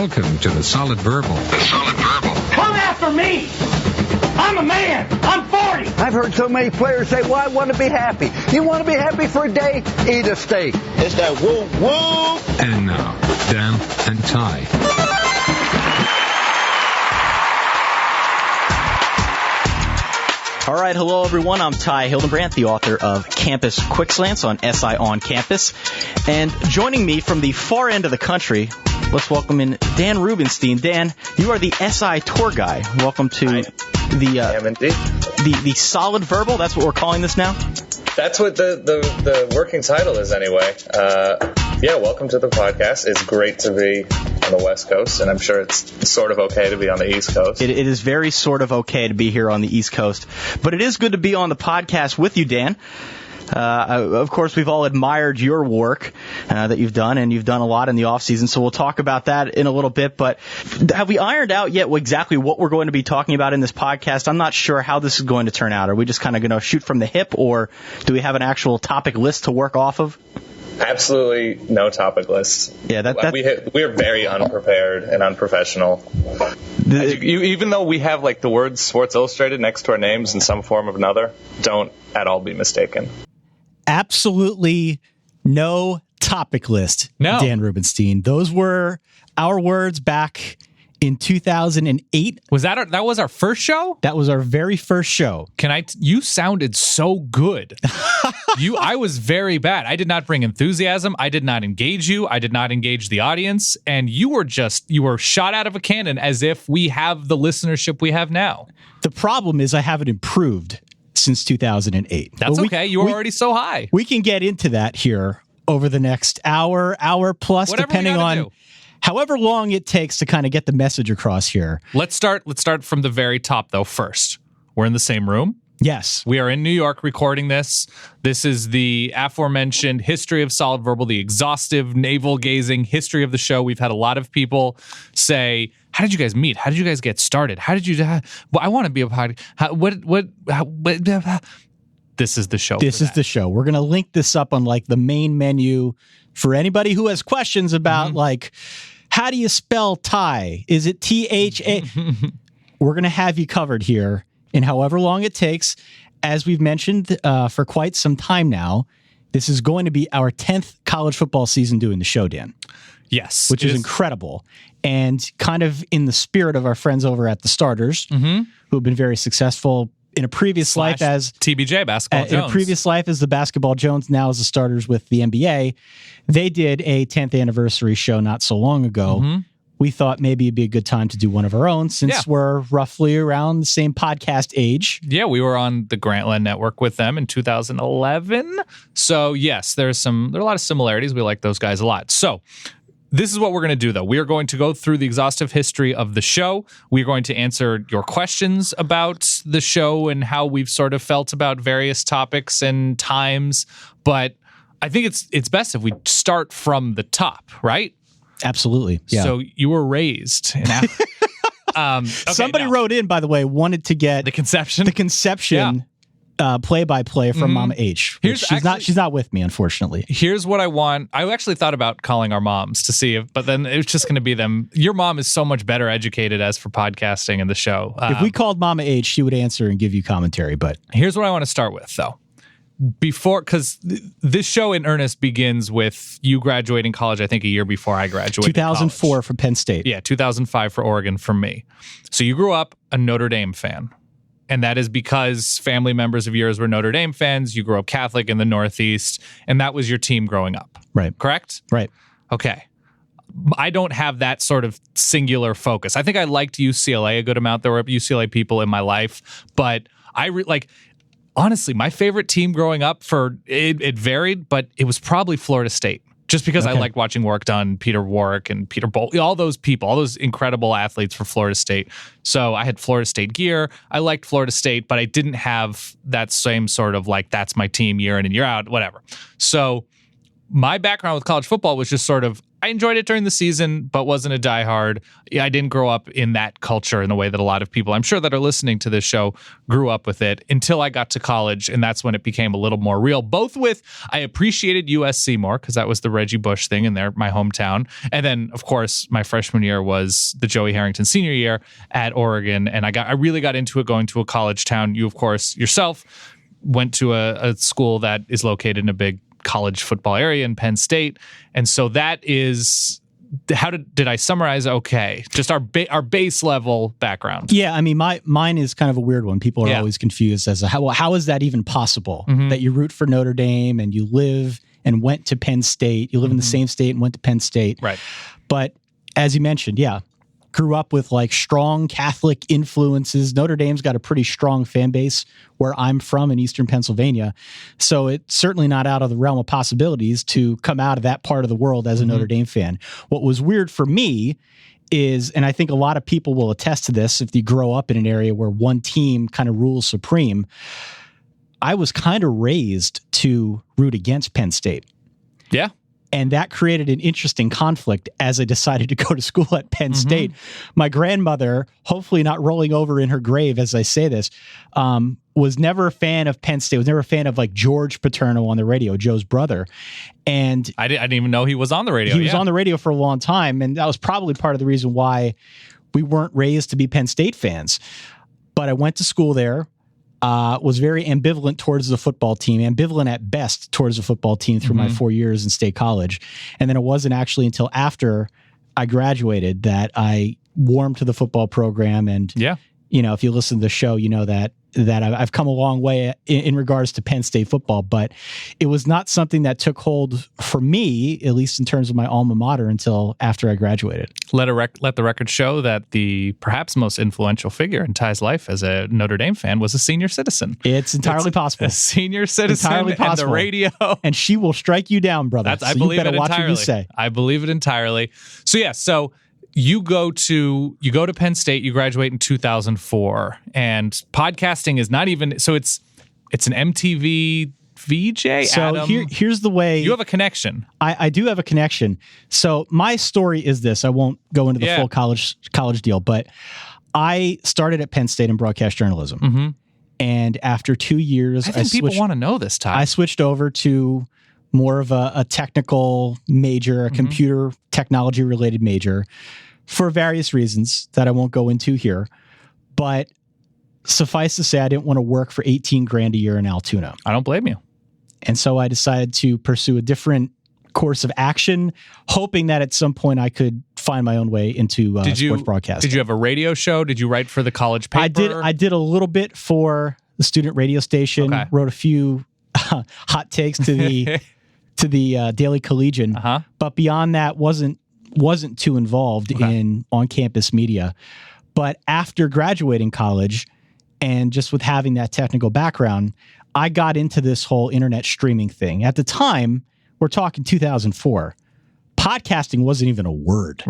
Welcome to the Solid Verbal. The Solid Verbal. Come after me! I'm a man! I'm 40! I've heard so many players say, well, I want to be happy. You want to be happy for a day? Eat a steak. It's that woo woo! And now, Dan and Ty. All right, hello everyone. I'm Ty Hildenbrandt, the author of Campus Quickslants on SI On Campus. And joining me from the far end of the country, let's welcome in Dan Rubenstein. Dan, you are the SI tour guide. Welcome to the Solid Verbal. That's what we're calling this now? That's what the working title is anyway. Welcome to the podcast. It's great to be on the West Coast, and I'm sure it's sort of okay to be on the East Coast. It is very sort of okay to be here on the East Coast, but it is good to be on the podcast with you, Dan. Of course, we've all admired your work that you've done, and you've done a lot in the off-season, so we'll talk about that in a little bit. But have we ironed out yet exactly what we're going to be talking about in this podcast? I'm not sure how this is going to turn out. Are we just kind of going to shoot from the hip, or do we have an actual topic list to work off of? Absolutely no topic list. Yeah, we are very unprepared and unprofessional. Even though we have like the words Sports Illustrated next to our names in some form or another, don't at all be mistaken. Absolutely no topic list, no. Dan Rubenstein. Those were our words back in 2008. That was our first show? That was our very first show. You sounded so good. I was very bad. I did not bring enthusiasm. I did not engage you. I did not engage the audience. And you were shot out of a cannon as if we have the listenership we have now. The problem is I haven't improved since 2008. That's okay. You were already so high. We can get into that here over the next hour plus, whatever depending on however long it takes to kind of get the message across here. Let's start from the very top, though, first. We're in the same room. Yes. We are in New York recording this. This is the aforementioned history of Solid Verbal, the exhaustive, navel-gazing history of the show. We've had a lot of people say, how did you guys meet? How did you guys get started? How did you... I want to be a podcast. This is the show. This is the show. We're going to link this up on like the main menu for anybody who has questions about like, how do you spell Ty? Is it T-H-A? We're going to have you covered here in however long it takes. As we've mentioned for quite some time now, this is going to be our 10th college football season doing the show, Dan. Yes. Which is incredible. And kind of in the spirit of our friends over at the Starters, who have been very successful in a previous life as TBJ Basketball Jones. In a previous life as the Basketball Jones, now as the Starters with the NBA. They did a 10th anniversary show not so long ago. We thought maybe it'd be a good time to do one of our own since we're roughly around the same podcast age. Yeah, we were on the Grantland Network with them in 2011. So yes, there are a lot of similarities. We like those guys a lot. So this is what we're going to do, though. We are going to go through the exhaustive history of the show. We're going to answer your questions about the show and how we've sort of felt about various topics and times. But I think it's best if we start from the top, right? Absolutely. Yeah. So you were raised in Somebody wrote in, by the way, wanted to get the conception play-by-play from Mama H. She's not with me, unfortunately. Here's what I want. I actually thought about calling our moms to see but then it was just going to be them. Your mom is so much better educated as for podcasting and the show. If we called Mama H, she would answer and give you commentary. But here's what I want to start with, though. Because this show in earnest begins with you graduating college, I think a year before I graduated 2004 college. from Penn State. Yeah, 2005 for Oregon from me. So you grew up a Notre Dame fan. And that is because family members of yours were Notre Dame fans. You grew up Catholic in the Northeast. And that was your team growing up. Right. Correct? Right. Okay. I don't have that sort of singular focus. I think I liked UCLA a good amount. There were UCLA people in my life. But honestly, my favorite team growing up it varied, but it was probably Florida State. Just because I liked watching work done, Peter Warwick and Peter Bolt, all those people, all those incredible athletes for Florida State. So I had Florida State gear. I liked Florida State, but I didn't have that same sort of like, that's my team year in and year out, whatever. So my background with college football was just sort of, I enjoyed it during the season, but wasn't a diehard. I didn't grow up in that culture in the way that a lot of people, I'm sure, that are listening to this show grew up with it until I got to college, and that's when it became a little more real. Both with, I appreciated USC more because that was the Reggie Bush thing in there, my hometown. And then, of course, my freshman year was the Joey Harrington senior year at Oregon, and I really got into it going to a college town. You, of course, yourself went to a school that is located in a big college football area in Penn State. And so that is, how did I summarize? Okay. Just our base level background. Yeah. I mean, mine is kind of a weird one. People are always confused as to how is that even possible that you root for Notre Dame and you live and went to Penn State. You live in the same state and went to Penn State. Right. But as you mentioned, grew up with like strong Catholic influences. Notre Dame's got a pretty strong fan base where I'm from in Eastern Pennsylvania. So it's certainly not out of the realm of possibilities to come out of that part of the world as a Notre Dame fan. What was weird for me is, and I think a lot of people will attest to this if you grow up in an area where one team kind of rules supreme, I was kind of raised to root against Penn State. Yeah. And that created an interesting conflict as I decided to go to school at Penn State. My grandmother, hopefully not rolling over in her grave as I say this, was never a fan of Penn State, was never a fan of like George Paterno on the radio, Joe's brother. And I didn't even know he was on the radio. He was on the radio for a long time. And that was probably part of the reason why we weren't raised to be Penn State fans. But I went to school there. Was very ambivalent towards the football team, ambivalent at best towards the football team through my 4 years in State College. And then it wasn't actually until after I graduated that I warmed to the football program. And, you know, if you listen to the show, you know that I've come a long way in regards to Penn State football, but it was not something that took hold for me, at least in terms of my alma mater, until after I graduated. Let the record show that the perhaps most influential figure in Ty's life as a Notre Dame fan was a senior citizen. It's entirely possible. A senior citizen entirely possible. And the radio. And she will strike you down, brother. I believe you better it watch entirely. what you say. I believe it entirely. So you go to Penn State, you graduate in 2004, and podcasting is not even, so it's an MTV VJ. So Adam, here's the way. you have a connection. I do have a connection. So my story is this. I won't go into the full college deal, but I started at Penn State in broadcast journalism. And after 2 years, I think people want to know this, Ty. I switched over to more of a technical major, a computer technology related major for various reasons that I won't go into here. But suffice to say, I didn't want to work for $18,000 a year in Altoona. I don't blame you. And so I decided to pursue a different course of action, hoping that at some point I could find my own way into sports broadcasting. Did you have a radio show? Did you write for the college paper? I did a little bit for the student radio station, wrote a few hot takes to the to the Daily Collegian, but beyond that wasn't too involved in on-campus media. But after graduating college and just with having that technical background, I got into this whole internet streaming thing. At the time, we're talking 2004, podcasting wasn't even a word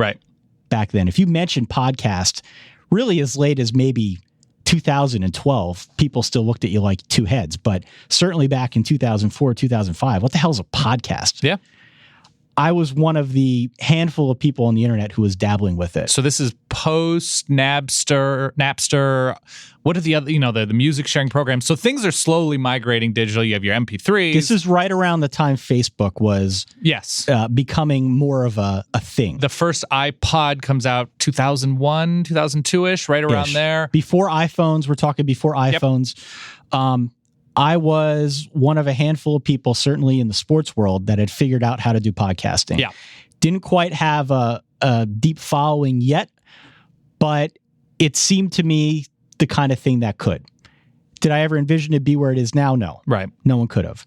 back then. If you mentioned podcast, really as late as maybe 2012, people still looked at you like two heads. But certainly back in 2004, 2005, what the hell is a podcast? Yeah. I was one of the handful of people on the internet who was dabbling with it. So this is post Napster. What are the other, the music sharing programs? So things are slowly migrating digital. You have your MP3s. This is right around the time Facebook was becoming more of a thing. The first iPod comes out 2001, 2002-ish, right around there. Before iPhones, we're talking before iPhones. I was one of a handful of people, certainly in the sports world, that had figured out how to do podcasting. Yeah. Didn't quite have a deep following yet, but it seemed to me the kind of thing that could. Did I ever envision it to be where it is now? No. Right. No one could have.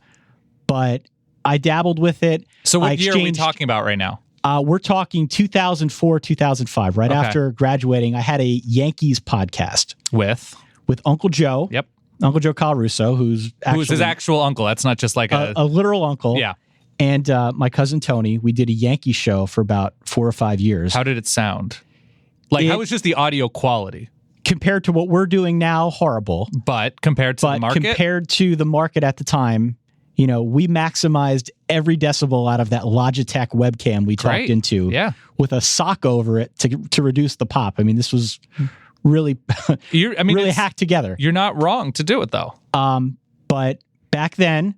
But I dabbled with it. So what year are we talking about right now? We're talking 2004, 2005. Right after graduating, I had a Yankees podcast. With Uncle Joe. Yep. Uncle Joe Colarusso, who's his actual uncle. That's not just like a literal uncle. Yeah. And my cousin Tony, we did a Yankee show for about 4 or 5 years. How did it sound? How was just the audio quality? Compared to what we're doing now, horrible. But compared to the market? Compared to the market at the time, we maximized every decibel out of that Logitech webcam we talked into with a sock over it to reduce the pop. I mean, this was really, really hacked together. You're not wrong to do it though. But back then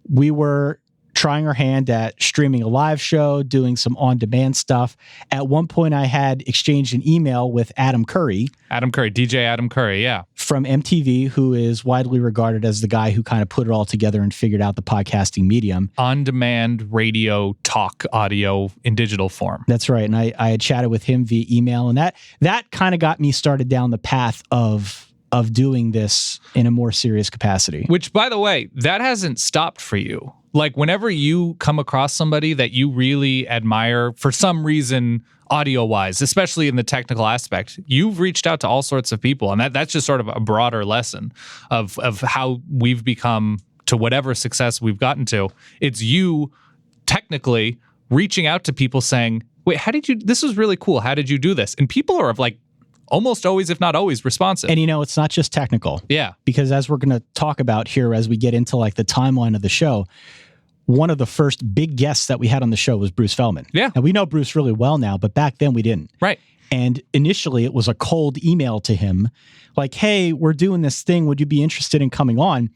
we were trying our hand at streaming a live show, doing some on-demand stuff. At one point, I had exchanged an email with Adam Curry, DJ Adam Curry, yeah. From MTV, who is widely regarded as the guy who kind of put it all together and figured out the podcasting medium. On-demand radio talk audio in digital form. That's right. And I had chatted with him via email, and that kind of got me started down the path of doing this in a more serious capacity. Which, by the way, that hasn't stopped for you. Like, whenever you come across somebody that you really admire for some reason, audio-wise, especially in the technical aspect, you've reached out to all sorts of people. And that's just sort of a broader lesson of how we've become to whatever success we've gotten to. It's you technically reaching out to people saying, wait, this was really cool. How did you do this? And people are like, almost always, if not always, responsive. And it's not just technical. Yeah. Because as we're going to talk about here, as we get into like the timeline of the show, one of the first big guests that we had on the show was Bruce Feldman. Yeah. And we know Bruce really well now, but back then we didn't. Right. And initially it was a cold email to him like, hey, we're doing this thing. Would you be interested in coming on?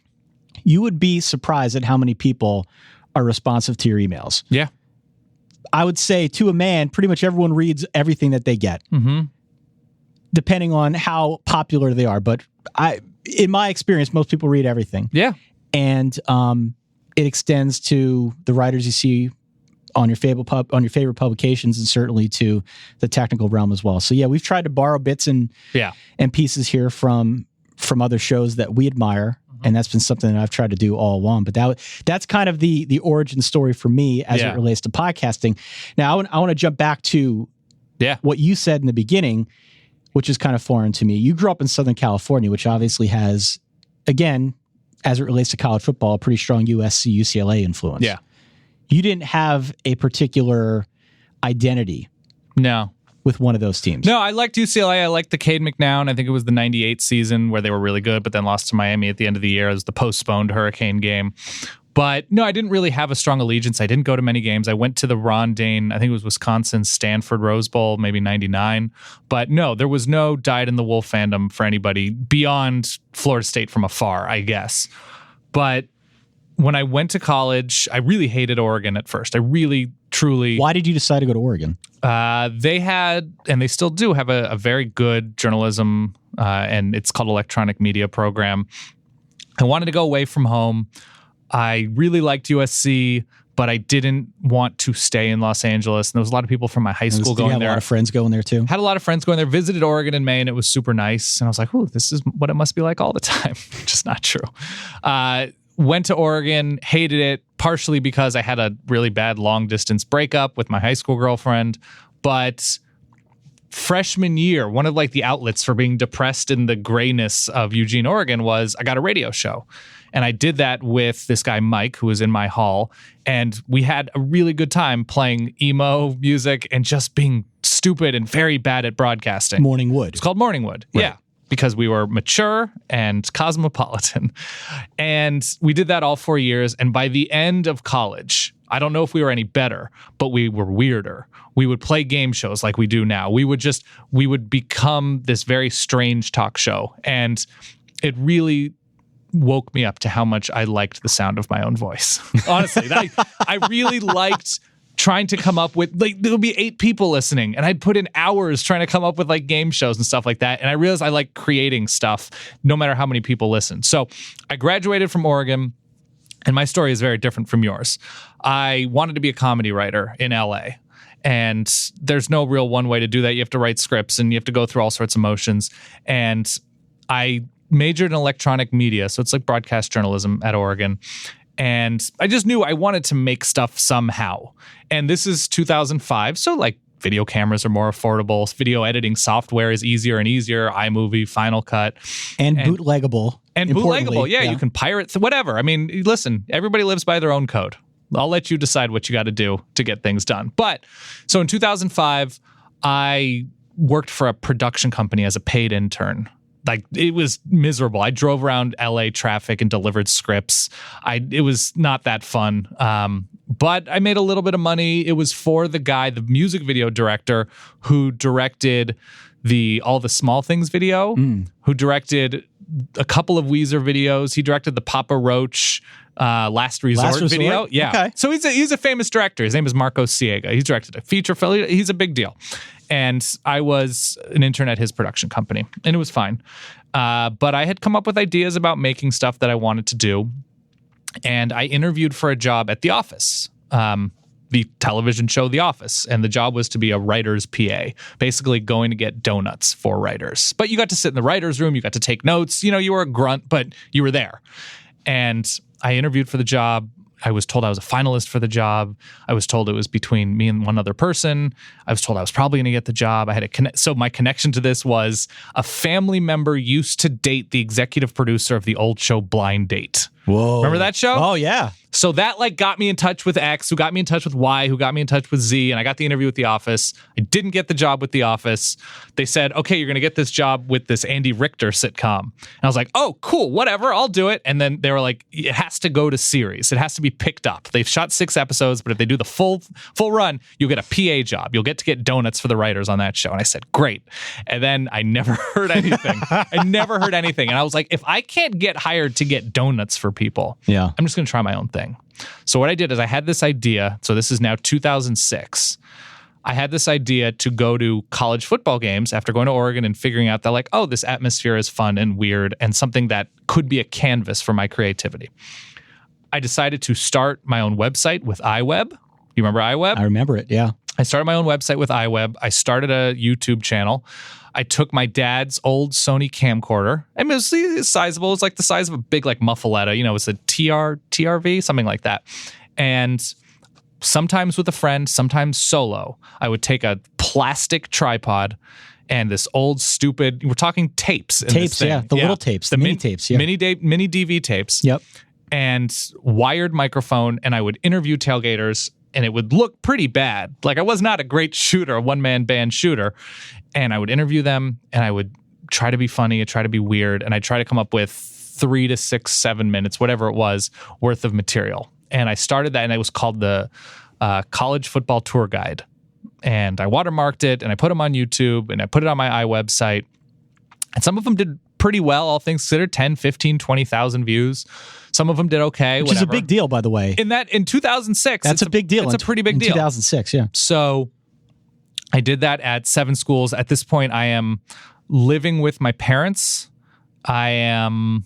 You would be surprised at how many people are responsive to your emails. Yeah. I would say to a man, pretty much everyone reads everything that they get. Mm-hmm. Depending on how popular they are. But in my experience, most people read everything. Yeah. And it extends to the writers you see on your favorite publications, and certainly to the technical realm as well. So yeah, we've tried to borrow bits and pieces here from other shows that we admire, and that's been something that I've tried to do all along. But that's kind of the origin story for me as it relates to podcasting. Now I want to jump back to what you said in the beginning, which is kind of foreign to me. You grew up in Southern California, which obviously has, again, as it relates to college football, a pretty strong USC, UCLA influence. Yeah. You didn't have a particular identity. No. With one of those teams. No, I liked UCLA. I liked the Cade McNown. I think it was the 98 season where they were really good, but then lost to Miami at the end of the year as the postponed Hurricane game. But no, I didn't really have a strong allegiance. I didn't go to many games. I went to the Ron Dane, I think it was Wisconsin, Stanford Rose Bowl, maybe 99. But no, there was no dyed-in-the-wool fandom for anybody beyond Florida State from afar, I guess. But when I went to college, I really hated Oregon at first. I really, truly... Why did you decide to go to Oregon? They had, and they still do, have a very good journalism, and it's called Electronic Media Program. I wanted to go away from home. I really liked USC, but I didn't want to stay in Los Angeles. And there was a lot of people from my high school going there. Had a lot of friends going there too? Had a lot of friends going there. Visited Oregon in May, and it was super nice. And I was like, ooh, this is what it must be like all the time. Just not true. Went to Oregon, hated it, partially because I had a really bad long-distance breakup with my high school girlfriend. But freshman year, one of like the outlets for being depressed in the grayness of Eugene, Oregon was I got a radio show. And I did that with this guy, Mike, who was in my hall. And we had a really good time playing emo music and just being stupid and very bad at broadcasting. Morning Wood. It's called Morning Wood. Right. Yeah. Because we were mature and cosmopolitan. And we did that all 4 years. And by the end of college, I don't know if we were any better, but we were weirder. We would play game shows like we do now. We would become this very strange talk show. And it really woke me up to how much I liked the sound of my own voice. Honestly, I really liked trying to come up with, like, there'll be 8 people listening, and I'd put in hours trying to come up with like game shows and stuff like that. And I realized I like creating stuff no matter how many people listen. So I graduated from Oregon, and my story is very different from yours. I wanted to be a comedy writer in LA. And there's no real one way to do that. You have to write scripts and you have to go through all sorts of motions. And I majored in electronic media, so it's like broadcast journalism at Oregon. And I just knew I wanted to make stuff somehow. And this is 2005, so like video cameras are more affordable. Video editing software is easier and easier. iMovie, Final Cut. And bootleggable. And bootleggable, yeah. You can pirate, whatever. I mean, listen, everybody lives by their own code. I'll let you decide what you got to do to get things done. But so in 2005, I worked for a production company as a paid intern. Like, it was miserable. I drove around LA traffic and delivered scripts. It was not that fun. But I made a little bit of money. It was for the guy, the music video director, who directed the All the Small Things video, who directed a couple of Weezer videos. He directed the Papa Roach Last Resort video. Yeah. Okay. So he's a famous director. His name is Marco Siega. He's directed a feature film. He's a big deal. And I was an intern at his production company, and it was fine. But I had come up with ideas about making stuff that I wanted to do. And I interviewed for a job at The Office, the television show The Office. And the job was to be a writer's PA, basically going to get donuts for writers. But you got to sit in the writer's room. You got to take notes. You know, you were a grunt, but you were there. And I interviewed for the job. I was told I was a finalist for the job. I was told it was between me and one other person. I was told I was probably going to get the job. I had a so my connection to this was a family member used to date the executive producer of the old show Blind Date. Whoa. Remember that show? Oh, yeah. So that like got me in touch with X, who got me in touch with Y, who got me in touch with Z, and I got the interview with The Office. I didn't get the job with The Office. They said, okay, you're going to get this job with this Andy Richter sitcom. And I was like, oh, cool, whatever, I'll do it. And then they were like, it has to go to series. It has to be picked up. They've shot 6 episodes, but if they do the full run, you'll get a PA job. You'll get to get donuts for the writers on that show. And I said, great. And then I never heard anything. And I was like, if I can't get hired to get donuts for people, Yeah. I'm just going to try my own thing. So what I did is I had this idea. So this is now 2006. I had this idea to go to college football games after going to Oregon and figuring out that like, oh, this atmosphere is fun and weird and something that could be a canvas for my creativity. I decided to start my own website with iWeb. You remember iWeb? I remember it, yeah. I started my own website with iWeb. I started a YouTube channel. I took my dad's old Sony camcorder. I mean, it was sizable. It was like the size of a big like muffaletta. You know, it was a TRV, something like that. And sometimes with a friend, sometimes solo, I would take a plastic tripod and this old stupid, we're talking tapes. Tapes, yeah. The little tapes, the mini tapes, yeah. Mini DV tapes. Yep. And wired microphone, and I would interview tailgaters, and it would look pretty bad. Like, I was not a great shooter, a one-man band shooter. And I would interview them, and I would try to be funny and try to be weird, and I'd try to come up with 3 to 6, 7 minutes, whatever it was, worth of material. And I started that, and it was called the College Football Tour Guide. And I watermarked it, and I put them on YouTube, and I put it on my iWebsite. And some of them did pretty well, all things considered, 10, 15, 20,000 views. Some of them did okay, Which is a big deal, by the way. In 2006. That's a big deal. It's a pretty big deal. 2006, yeah. So I did that at 7 schools. At this point, I am living with my parents. I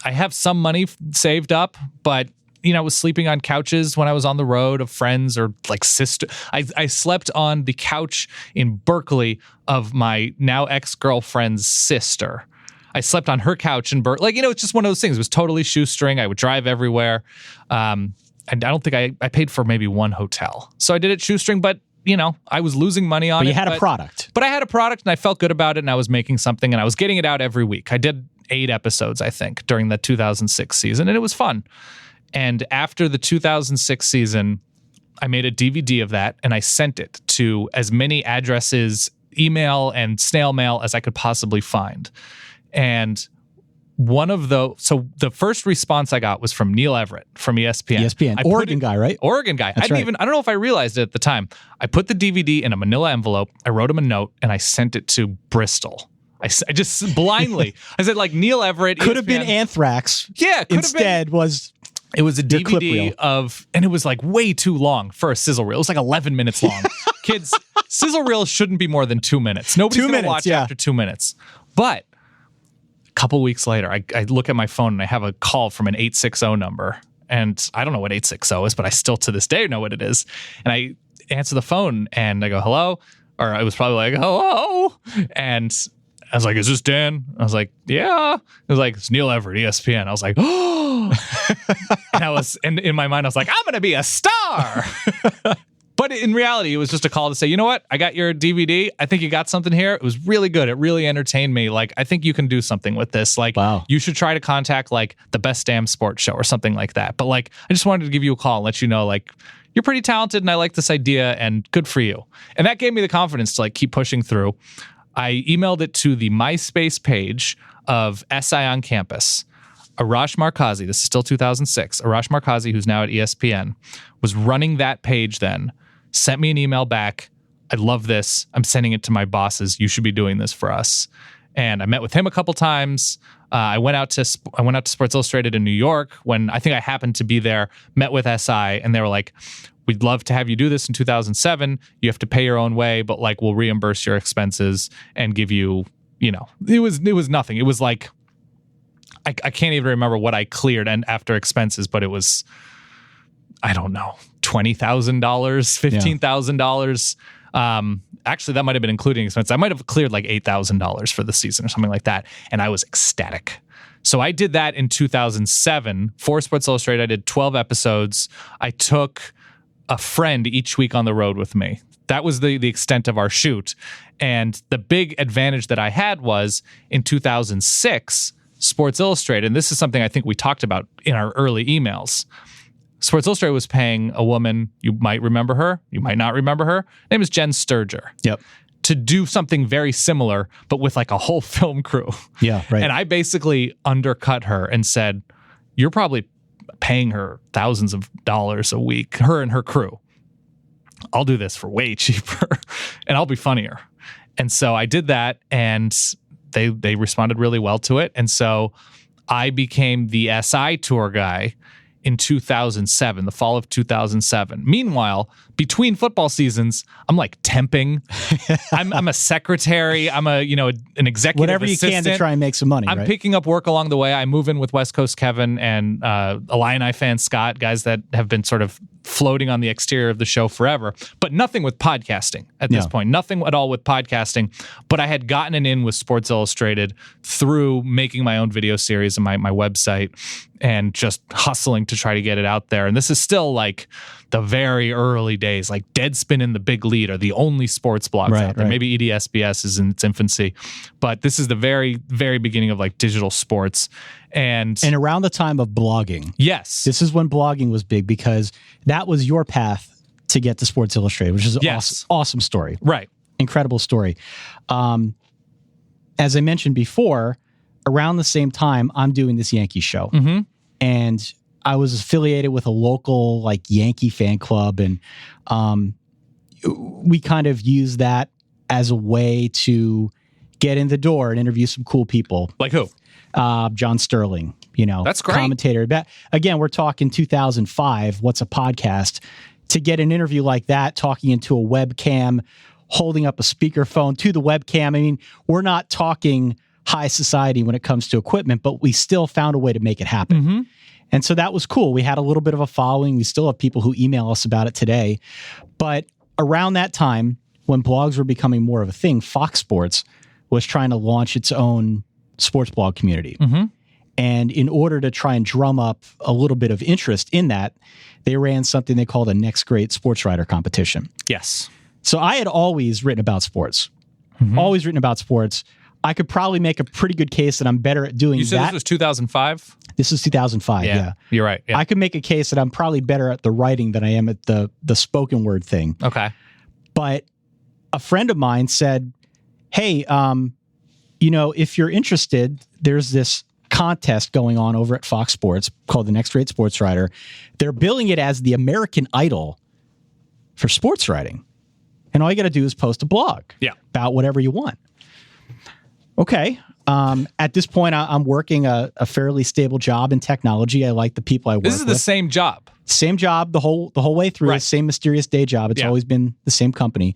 have some money saved up, but you know, I was sleeping on couches when I was on the road of friends or like sister. I slept on the couch in Berkeley of my now ex-girlfriend's sister. I slept on her couch in Berkeley. Like, you know, it's just one of those things. It was totally shoestring. I would drive everywhere. And I don't think I paid for maybe one hotel. So I did it shoestring, but you know, I was losing money on it. But you had a product. But I had a product and I felt good about it and I was making something and I was getting it out every week. I did 8 episodes, I think, during the 2006 season, and it was fun. And after the 2006 season, I made a DVD of that and I sent it to as many addresses, email and snail mail as I could possibly find. And so the first response I got was from Neil Everett from ESPN. ESPN. Oregon guy, right? Oregon guy. That's right. I don't know if I realized it at the time. I put the DVD in a manila envelope. I wrote him a note and I sent it to Bristol. I just blindly, I said like Neil Everett. Could ESPN. have been Anthrax. Yeah. Instead was... It was a DVD and it was like way too long for a sizzle reel. It was like 11 minutes long. Kids, sizzle reels shouldn't be more than 2 minutes. Nobody's going to watch after 2 minutes. But a couple weeks later, I look at my phone and I have a call from an 860 number. And I don't know what 860 is, but I still to this day know what it is. And I answer the phone and I go, hello? Or I was probably like, hello? And I was like, is this Dan? I was like, yeah. It was like, it's Neil Everett, ESPN. I was like, oh. And in my mind, I was like, I'm going to be a star. But in reality, it was just a call to say, you know what? I got your DVD. I think you got something here. It was really good. It really entertained me. Like, I think you can do something with this. Like, wow. You should try to contact like the Best Damn Sports Show or something like that. But like, I just wanted to give you a call and let you know, like, you're pretty talented and I like this idea and good for you. And that gave me the confidence to like keep pushing through. I emailed it to the MySpace page of SI on Campus. Arash Markazi, this is still 2006, Arash Markazi, who's now at ESPN, was running that page then, sent me an email back. I love this. I'm sending it to my bosses. You should be doing this for us. And I met with him a couple times. I went out to Sports Illustrated in New York when I think I happened to be there, met with SI, and they were like, we'd love to have you do this in 2007. You have to pay your own way, but like we'll reimburse your expenses and give you, it was nothing. It was like, I can't even remember what I cleared and after expenses, but it was, I don't know, $20,000, $15,000. Actually, that might have been including expenses. I might have cleared like $8,000 for the season or something like that. And I was ecstatic. So I did that in 2007 for Sports Illustrated. I did 12 episodes. I took a friend each week on the road with me. That was the extent of our shoot. And the big advantage that I had was in 2006, Sports Illustrated, and this is something I think we talked about in our early emails, Sports Illustrated was paying a woman, you might remember her, you might not remember her, her name is Jen Sturger. Yep. To do something very similar, but with like a whole film crew. Yeah, right. And I basically undercut her and said, you're probably paying her thousands of dollars a week, her and her crew. I'll do this for way cheaper and I'll be funnier. And so I did that and they responded really well to it. And so I became the SI tour guy in 2007, the fall of 2007. Meanwhile, between football seasons, I'm like temping. I'm a secretary. I'm an executive whatever assistant. You can to try and make some money. I'm right? picking up work along the way. I move in with West Coast Kevin and Illini fan Scott, guys that have been sort of floating on the exterior of the show forever, but nothing with podcasting at this point. Nothing at all with podcasting. But I had gotten an in with Sports Illustrated through making my own video series and my website and just hustling to try to get it out there. And this is still like the very early days, like Deadspin and The Big Lead are the only sports blogs out there. Right. Maybe EDSBS is in its infancy, but this is the very, very beginning of like digital sports. And around the time of blogging. Yes. This is when blogging was big because that was your path to get to Sports Illustrated, which is an awesome story. Right. Incredible story. As I mentioned before, around the same time, I'm doing this Yankee show. Mm-hmm. And I was affiliated with a local like Yankee fan club. And we kind of used that as a way to get in the door and interview some cool people. Like who? John Sterling, that's great. Commentator. But again, we're talking 2005. What's a podcast? To get an interview like that, talking into a webcam, holding up a speakerphone to the webcam. I mean, we're not talking high society when it comes to equipment, but we still found a way to make it happen. Mm-hmm. And so that was cool. We had a little bit of a following. We still have people who email us about it today. But around that time, when blogs were becoming more of a thing, Fox Sports was trying to launch its own sports blog community. Mm-hmm. And in order to try and drum up a little bit of interest in that, they ran something they called a Next Great Sports Writer competition. Yes. So I had always written about sports. Mm-hmm. Always written about sports. I could probably make a pretty good case that I'm better at doing that. You said this was 2005? This is 2005, yeah. You're right. Yeah. I could make a case that I'm probably better at the writing than I am at the spoken word thing. Okay. But a friend of mine said, hey, if you're interested, there's this contest going on over at Fox Sports called the Next Great Sports Writer. They're billing it as the American Idol for sports writing. And all you got to do is post a blog about whatever you want. Okay. At this point, I'm working a fairly stable job in technology. I like the people I work with. This is the same job. Same job the whole way through. Right. Same mysterious day job. It's always been the same company.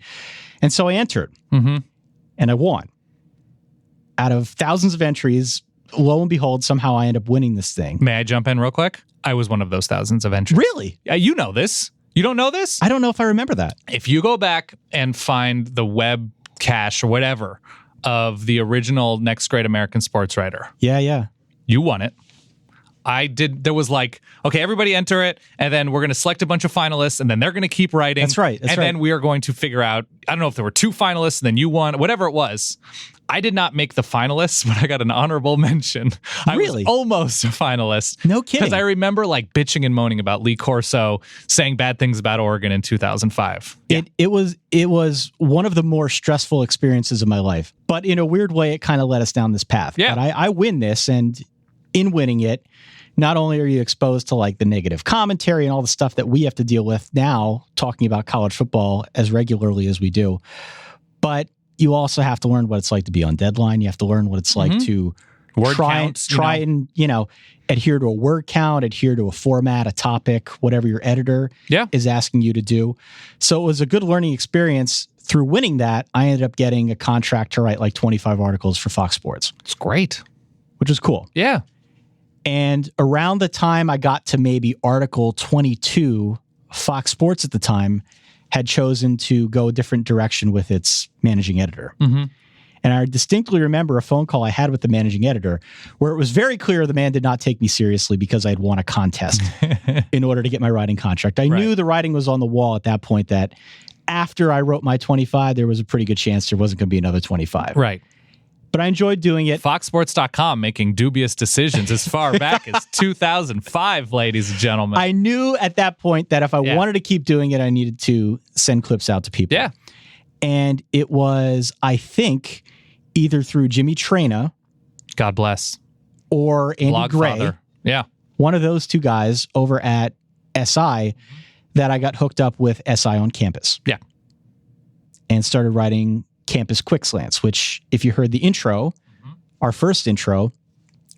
And so I entered. Mm-hmm. And I won. Out of thousands of entries, lo and behold, somehow I end up winning this thing. May I jump in real quick? I was one of those thousands of entries. Really? You know this. You don't know this? I don't know if I remember that. If you go back and find the web cache or whatever of the original Next Great American Sports Writer, Yeah. you won it. There was like, okay, everybody enter it, and then we're going to select a bunch of finalists, and then they're going to keep writing. That's right. Then we are going to figure out, I don't know if there were 2 finalists, and then you won, whatever it was. I did not make the finalists, but I got an honorable mention. Really? I was almost a finalist. No kidding. Because I remember like bitching and moaning about Lee Corso saying bad things about Oregon in 2005. Yeah. It was one of the more stressful experiences of my life. But in a weird way, it kind of led us down this path. Yeah. But I win this, and in winning it, not only are you exposed to like the negative commentary and all the stuff that we have to deal with now, talking about college football as regularly as we do, but you also have to learn what it's like to be on deadline. You have to learn what it's like to try and adhere to a word count, adhere to a format, a topic, whatever your editor is asking you to do. So it was a good learning experience. Through winning that, I ended up getting a contract to write like 25 articles for Fox Sports. It's great. Which is cool. Yeah. And around the time I got to maybe article 22, Fox Sports at the time had chosen to go a different direction with its managing editor. Mm-hmm. And I distinctly remember a phone call I had with the managing editor where it was very clear the man did not take me seriously because I had won a contest in order to get my writing contract. I knew the writing was on the wall at that point, that after I wrote my 25, there was a pretty good chance there wasn't going to be another 25. Right. But I enjoyed doing it. FoxSports.com making dubious decisions as far back as 2005, ladies and gentlemen. I knew at that point that if I wanted to keep doing it, I needed to send clips out to people. Yeah. And it was, I think, either through Jimmy Traina, God bless, or Andy Gray. Blogfather. Yeah. One of those two guys over at SI that I got hooked up with SI on campus. Yeah. And started writing Campus Quick Slants, which if you heard the intro, our first intro,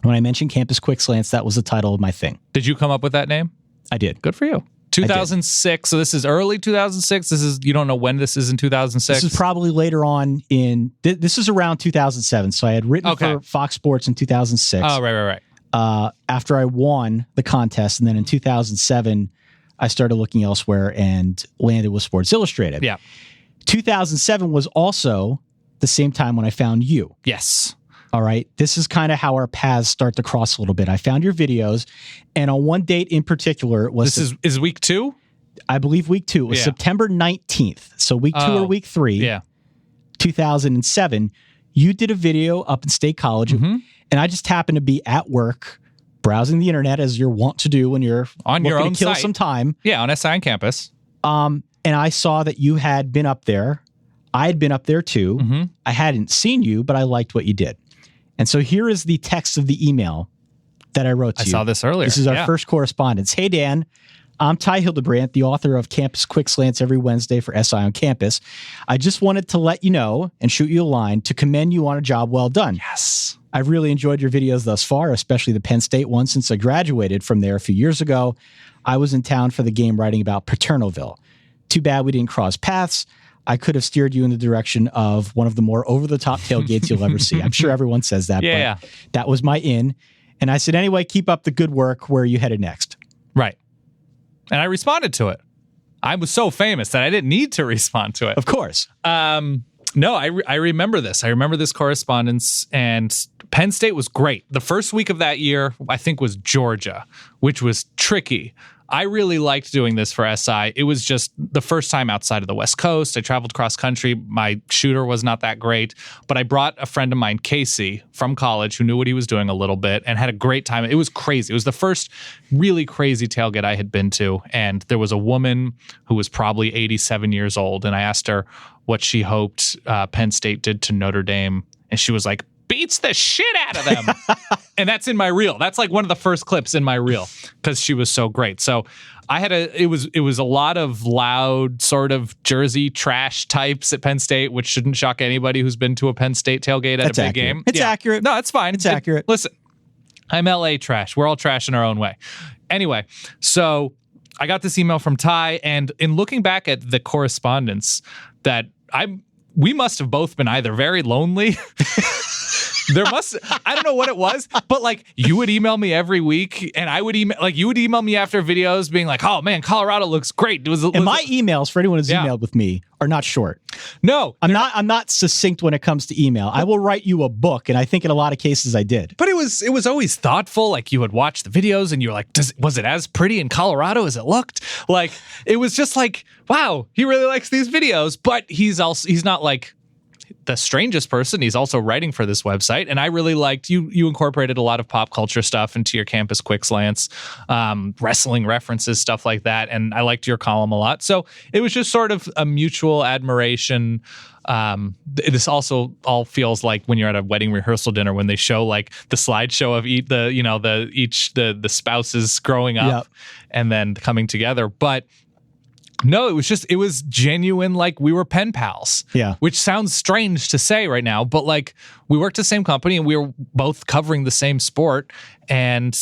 when I mentioned Campus Quick Slants, that was the title of my thing. Did you come up with that name? I did. Good for you. 2006. So this is early 2006. You don't know when this is in 2006? This is probably later on this is around 2007. So I had written for Fox Sports in 2006. Oh, right. After I won the contest. And then in 2007, I started looking elsewhere and landed with Sports Illustrated. Yeah. 2007 was also the same time when I found you. Yes. All right. This is kind of how our paths start to cross a little bit. I found your videos, and on one date in particular, it was... This is week 2? I believe week 2. It was September 19th. So week 2 or week 3, 2007, you did a video up in State College, and I just happened to be at work browsing the internet, as you're wont to do when you're on your own to kill site. Some time. Yeah, on SI on campus. And I saw that you had been up there. I had been up there too. Mm-hmm. I hadn't seen you, but I liked what you did. And so here is the text of the email that I wrote to you. I saw this earlier. This is our first correspondence. Hey, Dan, I'm Ty Hildebrandt, the author of Campus Quick Slants every Wednesday for SI on Campus. I just wanted to let you know and shoot you a line to commend you on a job well done. Yes. I've really enjoyed your videos thus far, especially the Penn State one since I graduated from there a few years ago. I was in town for the game writing about Paternalville. Too bad we didn't cross paths. I could have steered you in the direction of one of the more over-the-top tailgates you'll ever see. I'm sure everyone says that, but that was my in. And I said, anyway, keep up the good work. Where are you headed next? Right. And I responded to it. I was so famous that I didn't need to respond to it. Of course. No, I remember this. I remember this correspondence, and Penn State was great. The first week of that year, I think, was Georgia, which was tricky. I really liked doing this for SI. It was just the first time outside of the West Coast. I traveled cross country. My shooter was not that great, but I brought a friend of mine, Casey, from college, who knew what he was doing a little bit and had a great time. It was crazy. It was the first really crazy tailgate I had been to, and there was a woman who was probably 87 years old, and I asked her what she hoped Penn State did to Notre Dame, and she was like, beats the shit out of them. And that's in my reel. That's like one of the first clips in my reel because she was so great. So I had it was a lot of loud sort of Jersey trash types at Penn State, which shouldn't shock anybody who's been to a Penn State tailgate at a big game. It's accurate. No, it's fine. It's accurate. Listen, I'm LA trash. We're all trash in our own way. Anyway, so I got this email from Ty, and in looking back at the correspondence, that we must have both been either very lonely I don't know what it was, but like you would email me every week and I would you would email me after videos being like, oh man, Colorado looks great. And my emails for anyone who's emailed with me are not short. No, I'm not succinct when it comes to email. I will write you a book, and I think in a lot of cases I did. But it was always thoughtful. Like you would watch the videos and you were like, was it as pretty in Colorado as it looked? Like it was just like, wow, he really likes these videos, but he's not like the strangest person. He's also writing for this website, and I really liked you incorporated a lot of pop culture stuff into your Campus Quick Slants, wrestling references, stuff like that, and I liked your column a lot. So it was just sort of a mutual admiration. This also all feels like when you're at a wedding rehearsal dinner when they show like the slideshow of the spouses growing up and then coming together. But no, it was genuine, like we were pen pals. Yeah. Which sounds strange to say right now, but like we worked at the same company and we were both covering the same sport. And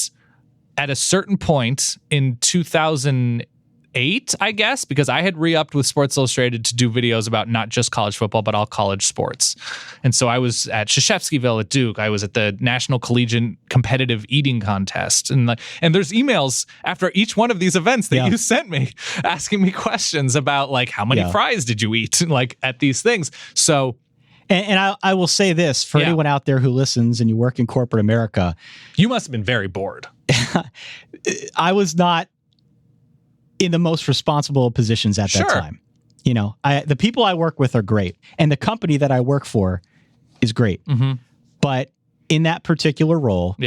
at a certain point in 2008, I guess, because I had re-upped with Sports Illustrated to do videos about not just college football, but all college sports. And so I was at Krzyzewskiville at Duke. I was at the National Collegiate Competitive Eating Contest. And there's emails after each one of these events that you sent me asking me questions about like, how many fries did you eat? Like at these things. So... And I will say this, for anyone out there who listens and you work in corporate America... You must have been very bored. I was not in the most responsible positions at that time. You know, the people I work with are great, and the company that I work for is great. Mm-hmm. But in that particular role,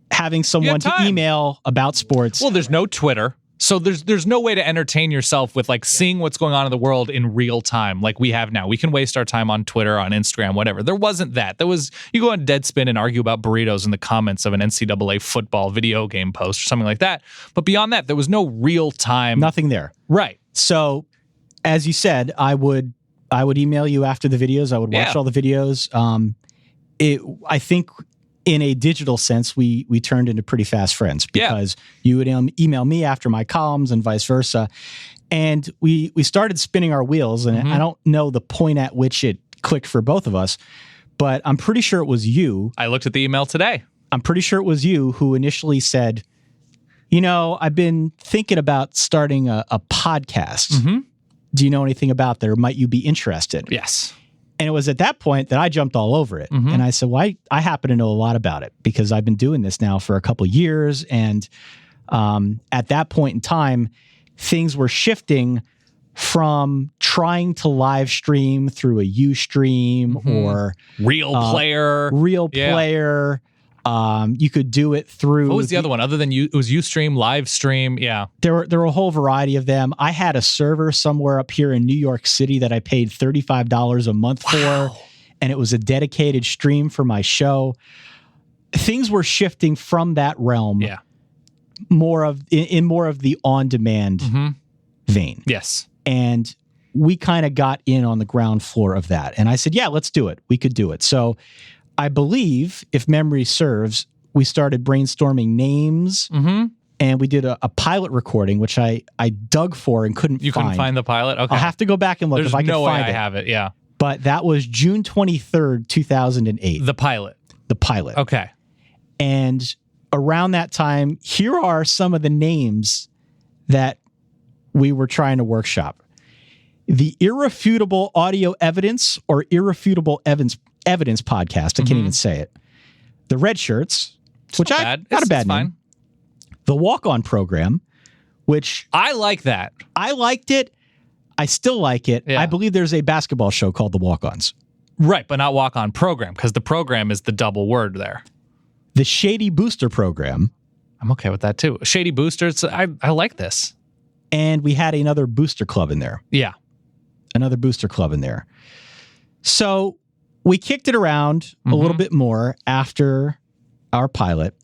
having someone to email about sports... Well, there's no Twitter. So there's no way to entertain yourself with like seeing what's going on in the world in real time like we have now. We can waste our time on Twitter, on Instagram, whatever. There wasn't that. You go on Deadspin and argue about burritos in the comments of an NCAA football video game post or something like that. But beyond that, there was no real time. Nothing there. Right. So as you said, I would email you after the videos. I would watch all the videos. I think in a digital sense, we turned into pretty fast friends because you would email me after my columns and vice versa. And we started spinning our wheels. And I don't know the point at which it clicked for both of us, but I'm pretty sure it was you. I looked at the email today. I'm pretty sure it was you who initially said, you know, I've been thinking about starting a podcast. Mm-hmm. Do you know anything about that, or might you be interested? Yes. And it was at that point that I jumped all over it. Mm-hmm. And I said, well, I happen to know a lot about it because I've been doing this now for a couple of years. And at that point in time, things were shifting from trying to live stream through a Ustream or Real Player. You could do it through... What was the other one? Other than it was Ustream, live stream. Yeah. There were a whole variety of them. I had a server somewhere up here in New York City that I paid $35 a month for, and it was a dedicated stream for my show. Things were shifting from that realm. Yeah. More of the on-demand vein. Yes. And we kind of got in on the ground floor of that. And I said, yeah, let's do it. We could do it. So I believe, if memory serves, we started brainstorming names, and we did a pilot recording, which I dug for and couldn't find. You couldn't find the pilot? Okay. I'll have to go back and look if I can find it. There's no way I have it, yeah. But that was June 23rd, 2008. The pilot. Okay. And around that time, here are some of the names that we were trying to workshop. The Irrefutable Audio Evidence or Irrefutable Evidence Podcast. I can't even say it. The Red Shirts, not a bad name. The Walk On Program, which I like that. I liked it. I still like it. Yeah. I believe there's a basketball show called The Walk Ons. Right, but not Walk On Program, because the program is the double word there. The Shady Booster Program. I'm okay with that too. Shady Boosters. I like this. And we had another booster club in there. Yeah. Another booster club in there. So we kicked it around a little bit more after our pilot.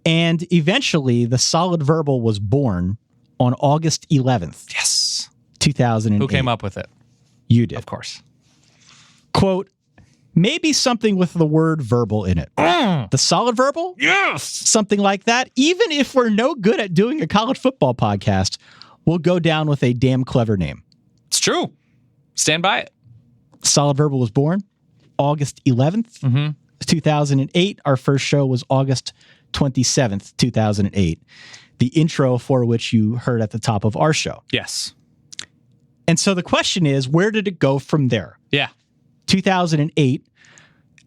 And eventually, the Solid Verbal was born on August 11th. Yes. 2008. Who came up with it? You did. Of course. Quote, maybe something with the word verbal in it. The Solid Verbal? Yes. Something like that. Even if we're no good at doing a college football podcast, we'll go down with a damn clever name. It's true. Stand by it. Solid Verbal was born August 11th. 2008. Our first show was August 27th, 2008. The intro for which you heard at the top of our show. Yes. And so the question is, where did it go from there? Yeah. 2008.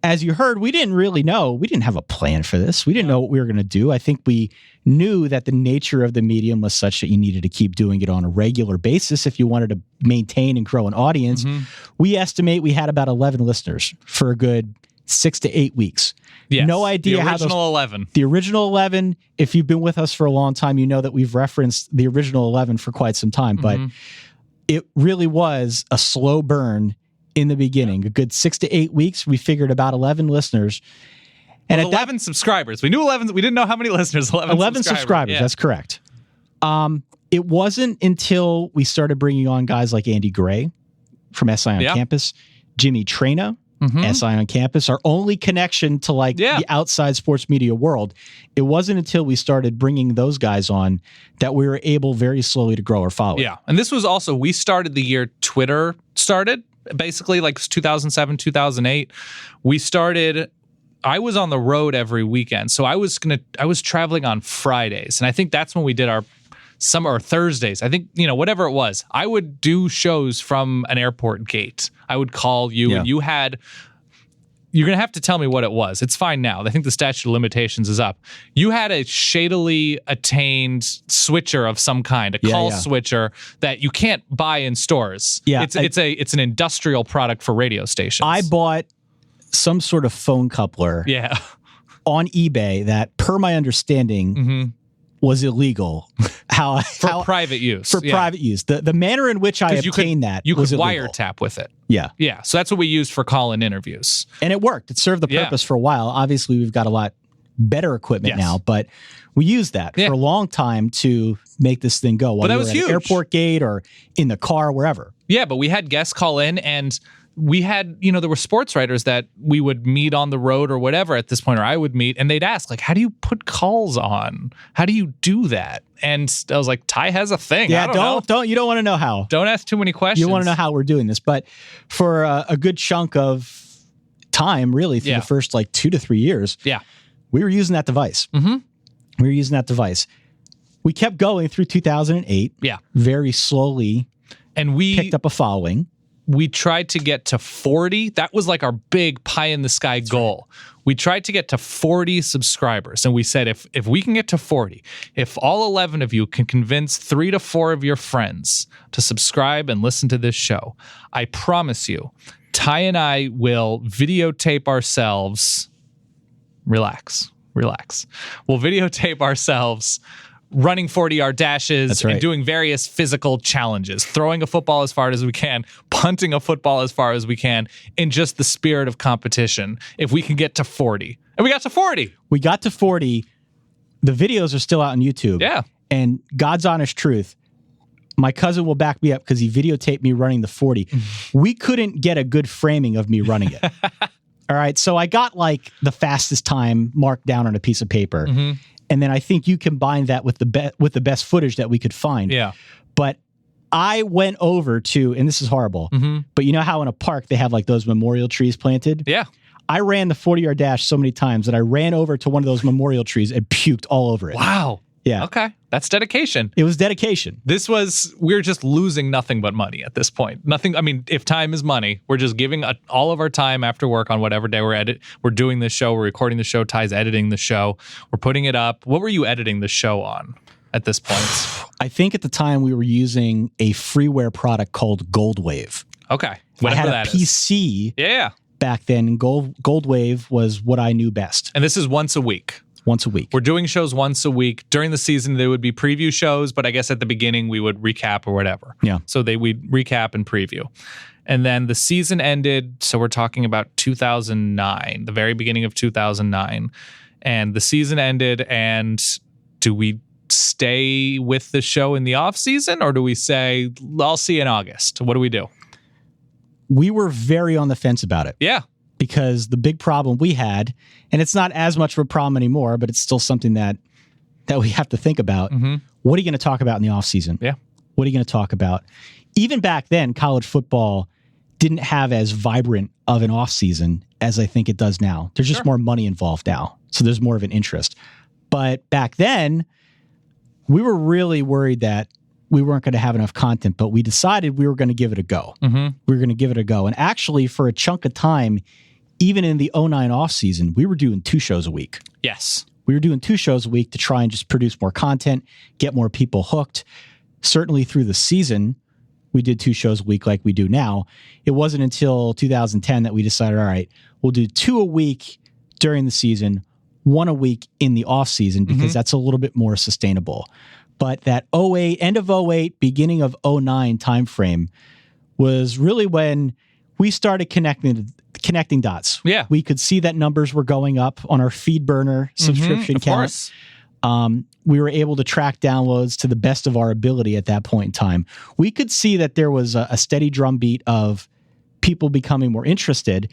As you heard, we didn't really know. We didn't have a plan for this. We didn't know what we were going to do. I think we knew that the nature of the medium was such that you needed to keep doing it on a regular basis if you wanted to maintain and grow an audience. We estimate we had about 11 listeners for a good 6 to 8 weeks. Yes. No idea how the original 11. The original 11, if you've been with us for a long time, you know that we've referenced the original 11 for quite some time, but it really was a slow burn in the beginning. A good 6 to 8 weeks, we figured about 11 listeners. And at 11 subscribers. We knew 11. We didn't know how many listeners. 11 subscribers. Yeah. That's correct. It wasn't until we started bringing on guys like Andy Gray from SI on Campus, Jimmy Trena, SI on Campus, our only connection to the outside sports media world. It wasn't until we started bringing those guys on that we were able very slowly to grow our following. Yeah. And this was also, we started the year Twitter started. Basically, like 2007, 2008, we started. I was on the road every weekend, so I was traveling on Fridays, and I think that's when we did our or Thursdays. I think whatever it was, I would do shows from an airport gate. I would call you, and you're gonna have to tell me what it was. It's fine now. I think the statute of limitations is up. You had a shadily attained switcher of some kind, a call switcher that you can't buy in stores. Yeah, it's an industrial product for radio stations. I bought some sort of phone coupler. Yeah. On eBay that, per my understanding, was illegal. For private use. For private use. The manner in which I obtained that you was could illegal. wiretap with it. Yeah. Yeah. So that's what we used for call-in interviews. And it worked. It served the purpose for a while. Obviously, we've got a lot better equipment now, but we used that for a long time to make this thing go. While that we was were at huge. an airport gate or in the car, wherever. Yeah, but we had guests call in, and we had, there were sports writers that we would meet on the road or whatever at this point, or I would meet, and they'd ask, how do you put calls on? How do you do that? And I was like, Ty has a thing. Yeah, I don't know. You don't want to know how. Don't ask too many questions. You want to know how we're doing this. But for a good chunk of time, really, through the first 2 to 3 years, we were using that device. We were using that device. We kept going through 2008. Yeah. Very slowly. And we picked up a following. We tried to get to 40. That was like our big pie in the sky goal. We tried to get to 40 subscribers. And we said, if we can get to 40, if all 11 of you can convince 3 to 4 of your friends to subscribe and listen to this show, I promise you, Ty and I will videotape ourselves. Relax. We'll videotape ourselves running 40-yard dashes and doing various physical challenges, throwing a football as far as we can, punting a football as far as we can, in just the spirit of competition. If we can get to 40. And we got to 40. We got to 40. The videos are still out on YouTube. Yeah. And God's honest truth, my cousin will back me up because he videotaped me running the 40. We couldn't get a good framing of me running it. All right. So I got the fastest time marked down on a piece of paper. And then I think you combine that with the best footage that we could find. Yeah. But I went over to, and this is horrible, but you know how in a park they have those memorial trees planted? Yeah. I ran the 40-yard dash so many times that I ran over to one of those memorial trees and puked all over it. Wow. Yeah. Okay. That's dedication. It was dedication. We're just losing nothing but money at this point. Nothing. I mean, if time is money, we're just giving all of our time after work on whatever day we're doing this show, we're recording the show, Ty's editing the show, we're putting it up. What were you editing the show on at this point? I think at the time we were using a freeware product called Goldwave. Okay. I had a PC back then. Goldwave was what I knew best. And this is once a week. Once a week. We're doing shows once a week. During the season, there would be preview shows, but I guess at the beginning we would recap or whatever. Yeah. So we'd recap and preview. And then the season ended, so we're talking about 2009, the very beginning of 2009. And the season ended, and do we stay with the show in the off season, or do we say, I'll see you in August? What do we do? We were very on the fence about it. Yeah. Because the big problem we had, and it's not as much of a problem anymore, but it's still something that we have to think about. What are you going to talk about in the offseason? Yeah. What are you going to talk about? Even back then, college football didn't have as vibrant of an off season as I think it does now. There's just more money involved now. So there's more of an interest. But back then, we were really worried that we weren't going to have enough content, but we decided we were going to give it a go. We were going to give it a go. And actually, for a chunk of time, even in the 09 off season, we were doing 2 shows a week. Yes. We were doing 2 shows a week to try and just produce more content, get more people hooked. Certainly through the season, we did 2 shows a week like we do now. It wasn't until 2010 that we decided, all right, we'll do 2 a week during the season, 1 a week in the off season, because that's a little bit more sustainable. But that 08, end of 08, beginning of 09 timeframe was really when we started connecting dots. Yeah. We could see that numbers were going up on our feed burner subscription count. We were able to track downloads to the best of our ability at that point in time. We could see that there was a steady drumbeat of people becoming more interested.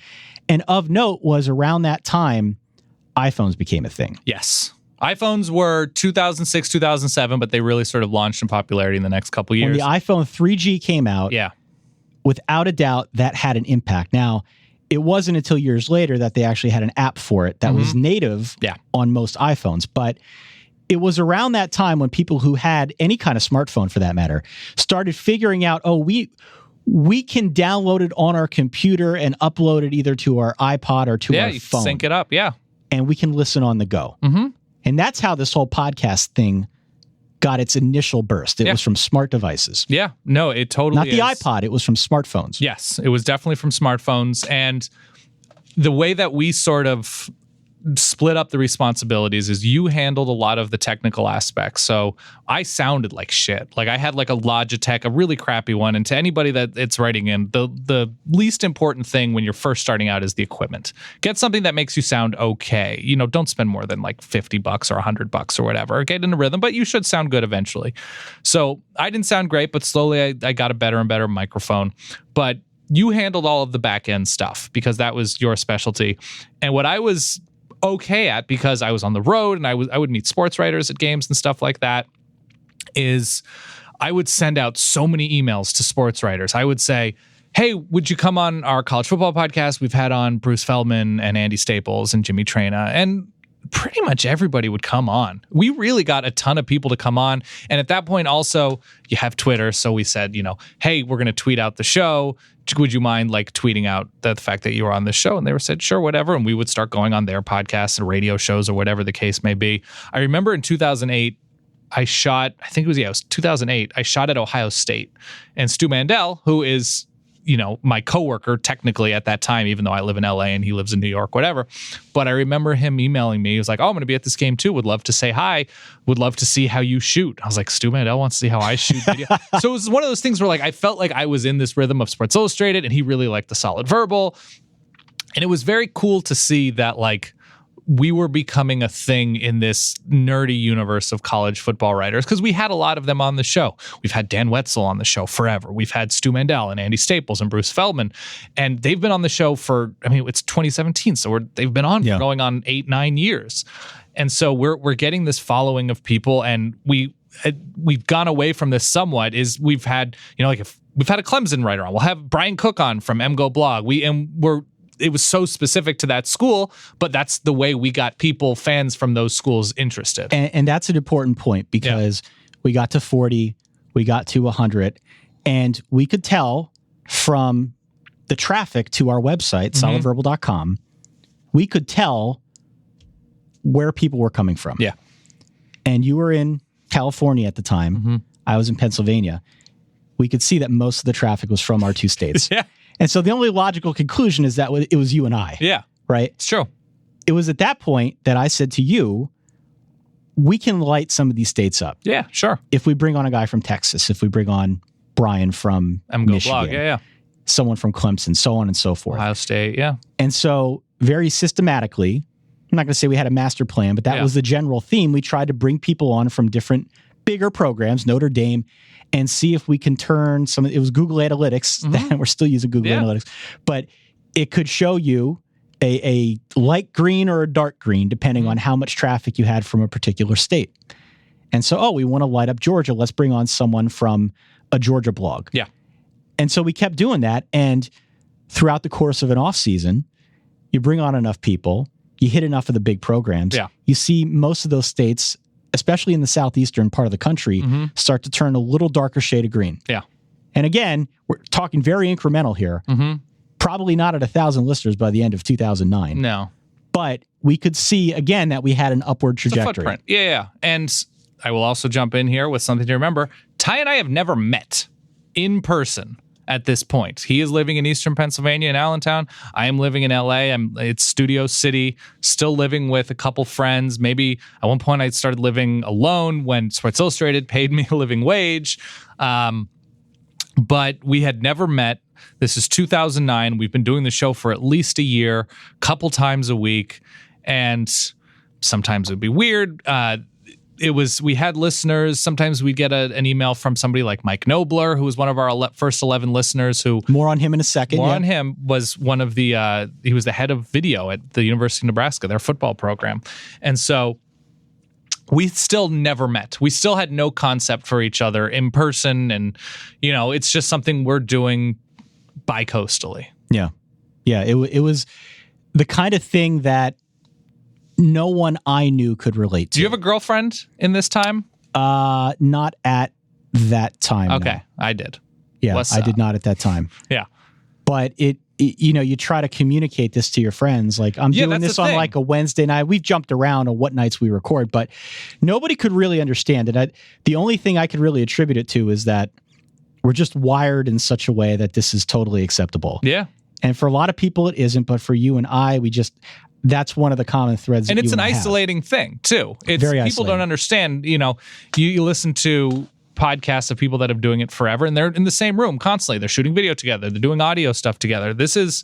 And of note was around that time, iPhones became a thing. Yes. iPhones were 2006, 2007, but they really sort of launched in popularity in the next couple years. When the iPhone 3G came out, without a doubt, that had an impact. Now, it wasn't until years later that they actually had an app for it that was native on most iPhones. But it was around that time when people who had any kind of smartphone, for that matter, started figuring out, oh, we can download it on our computer and upload it either to our iPod or to our phone. Sync it up, and we can listen on the go. And that's how this whole podcast thing got its initial burst. It was from smart devices. Yeah, no, it totally is. Not the iPod, it was from smartphones. Yes, it was definitely from smartphones. And the way that we sort of split up the responsibilities is you handled a lot of the technical aspects. So I sounded like shit. Like I had like a Logitech, a really crappy one. And to anybody that it's writing in, the least important thing when you're first starting out is the equipment. Get something that makes you sound okay. You know, don't spend more than like $50 or $100 or whatever. Get in a rhythm, but you should sound good eventually. So I didn't sound great, but slowly I got a better and better microphone. But you handled all of the back end stuff because that was your specialty. And what I was okay at, because I was on the road and I would meet sports writers at games and stuff like that, is I would send out so many emails to sports writers. I would say, hey, would you come on our college football podcast? We've had on Bruce Feldman and Andy Staples and Jimmy Traina, and pretty much everybody would come on. We really got a ton of people to come on. And at that point also, you have Twitter. So we said, you know, hey, we're going to tweet out the show. Would you mind like tweeting out the fact that you were on the show? And they said, sure, whatever. And we would start going on their podcasts and radio shows or whatever the case may be. I remember in 2008, I think it was 2008, I shot at Ohio State. And Stu Mandel, who is, you know, my coworker technically at that time, even though I live in LA and he lives in New York, whatever. But I remember him emailing me. He was like, oh, I'm going to be at this game too. Would love to say hi. Would love to see how you shoot. I was like, Stu Mandel wants to see how I shoot video. So it was one of those things where like, I felt like I was in this rhythm of Sports Illustrated and he really liked the solid verbal. And it was very cool to see that like, we were becoming a thing in this nerdy universe of college football writers because we had a lot of them on the show. We've had Dan Wetzel on the show forever. We've had Stu Mandel and Andy Staples and Bruce Feldman, and they've been on the show for, I mean, it's 2017, so they've been on for going on 8-9 years. And so we're getting this following of people, and we've gone away from this somewhat. Is we've had, you know, like if we've had a Clemson writer on, we'll have Brian Cook on from MGO Blog. It was so specific to that school, but that's the way we got people, fans from those schools interested. And that's an important point because we got to 40, we got to 100, and we could tell from the traffic to our website, solidverbal.com, we could tell where people were coming from. Yeah. And you were in California at the time. I was in Pennsylvania. We could see that most of the traffic was from our 2 states. Yeah. And so the only logical conclusion is that it was you and I. Yeah. Right? It's true. It was at that point that I said to you, we can light some of these states up. Yeah, sure. If we bring on a guy from Texas, if we bring on Brian from Michigan, Blog, someone from Clemson, so on and so forth. Ohio State, And so very systematically, I'm not going to say we had a master plan, but that was the general theme. We tried to bring people on from different bigger programs, Notre Dame, and see if we can turn it was Google Analytics, we're still using Google Analytics, but it could show you a light green or a dark green, depending on how much traffic you had from a particular state. And so, we want to light up Georgia. Let's bring on someone from a Georgia blog. Yeah. And so we kept doing that. And throughout the course of an off season, you bring on enough people, you hit enough of the big programs. Yeah. You see most of those states, especially in the southeastern part of the country, start to turn a little darker shade of green. Yeah. And again, we're talking very incremental here. Probably not at 1,000 listeners by the end of 2009. No. But we could see, again, that we had an upward trajectory. It's a footprint. Yeah. And I will also jump in here with something to remember. Ty and I have never met in person at this point. He is living in Eastern Pennsylvania in Allentown. I am living in LA. It's Studio City, still living with a couple friends. Maybe at one point I started living alone when Sports Illustrated paid me a living wage. But we had never met. This is 2009. We've been doing the show for at least a year, couple times a week, and sometimes it would be weird. We had listeners. Sometimes we'd get an email from somebody like Mike Nobler, who was one of our first 11 listeners. Who more on him in a second. On him was one of the. He was the head of video at the University of Nebraska, their football program, and so we still never met. We still had no concept for each other in person, and it's just something we're doing bi-coastally. Yeah. It was the kind of thing that no one I knew could relate to. Do you have a girlfriend in this time? Not at that time. Okay, no. I did. Yeah, I did not at that time. Yeah. But you try to communicate this to your friends. Like, I'm doing this on like a Wednesday night. We've jumped around on what nights we record, but nobody could really understand it. The only thing I could really attribute it to is that we're just wired in such a way that this is totally acceptable. Yeah. And for a lot of people, it isn't. But for you and I, that's one of the common threads. And it's an isolating thing, too. It's very isolating. People don't understand, you listen to podcasts of people that have been doing it forever, and they're in the same room constantly. They're shooting video together. They're doing audio stuff together. This is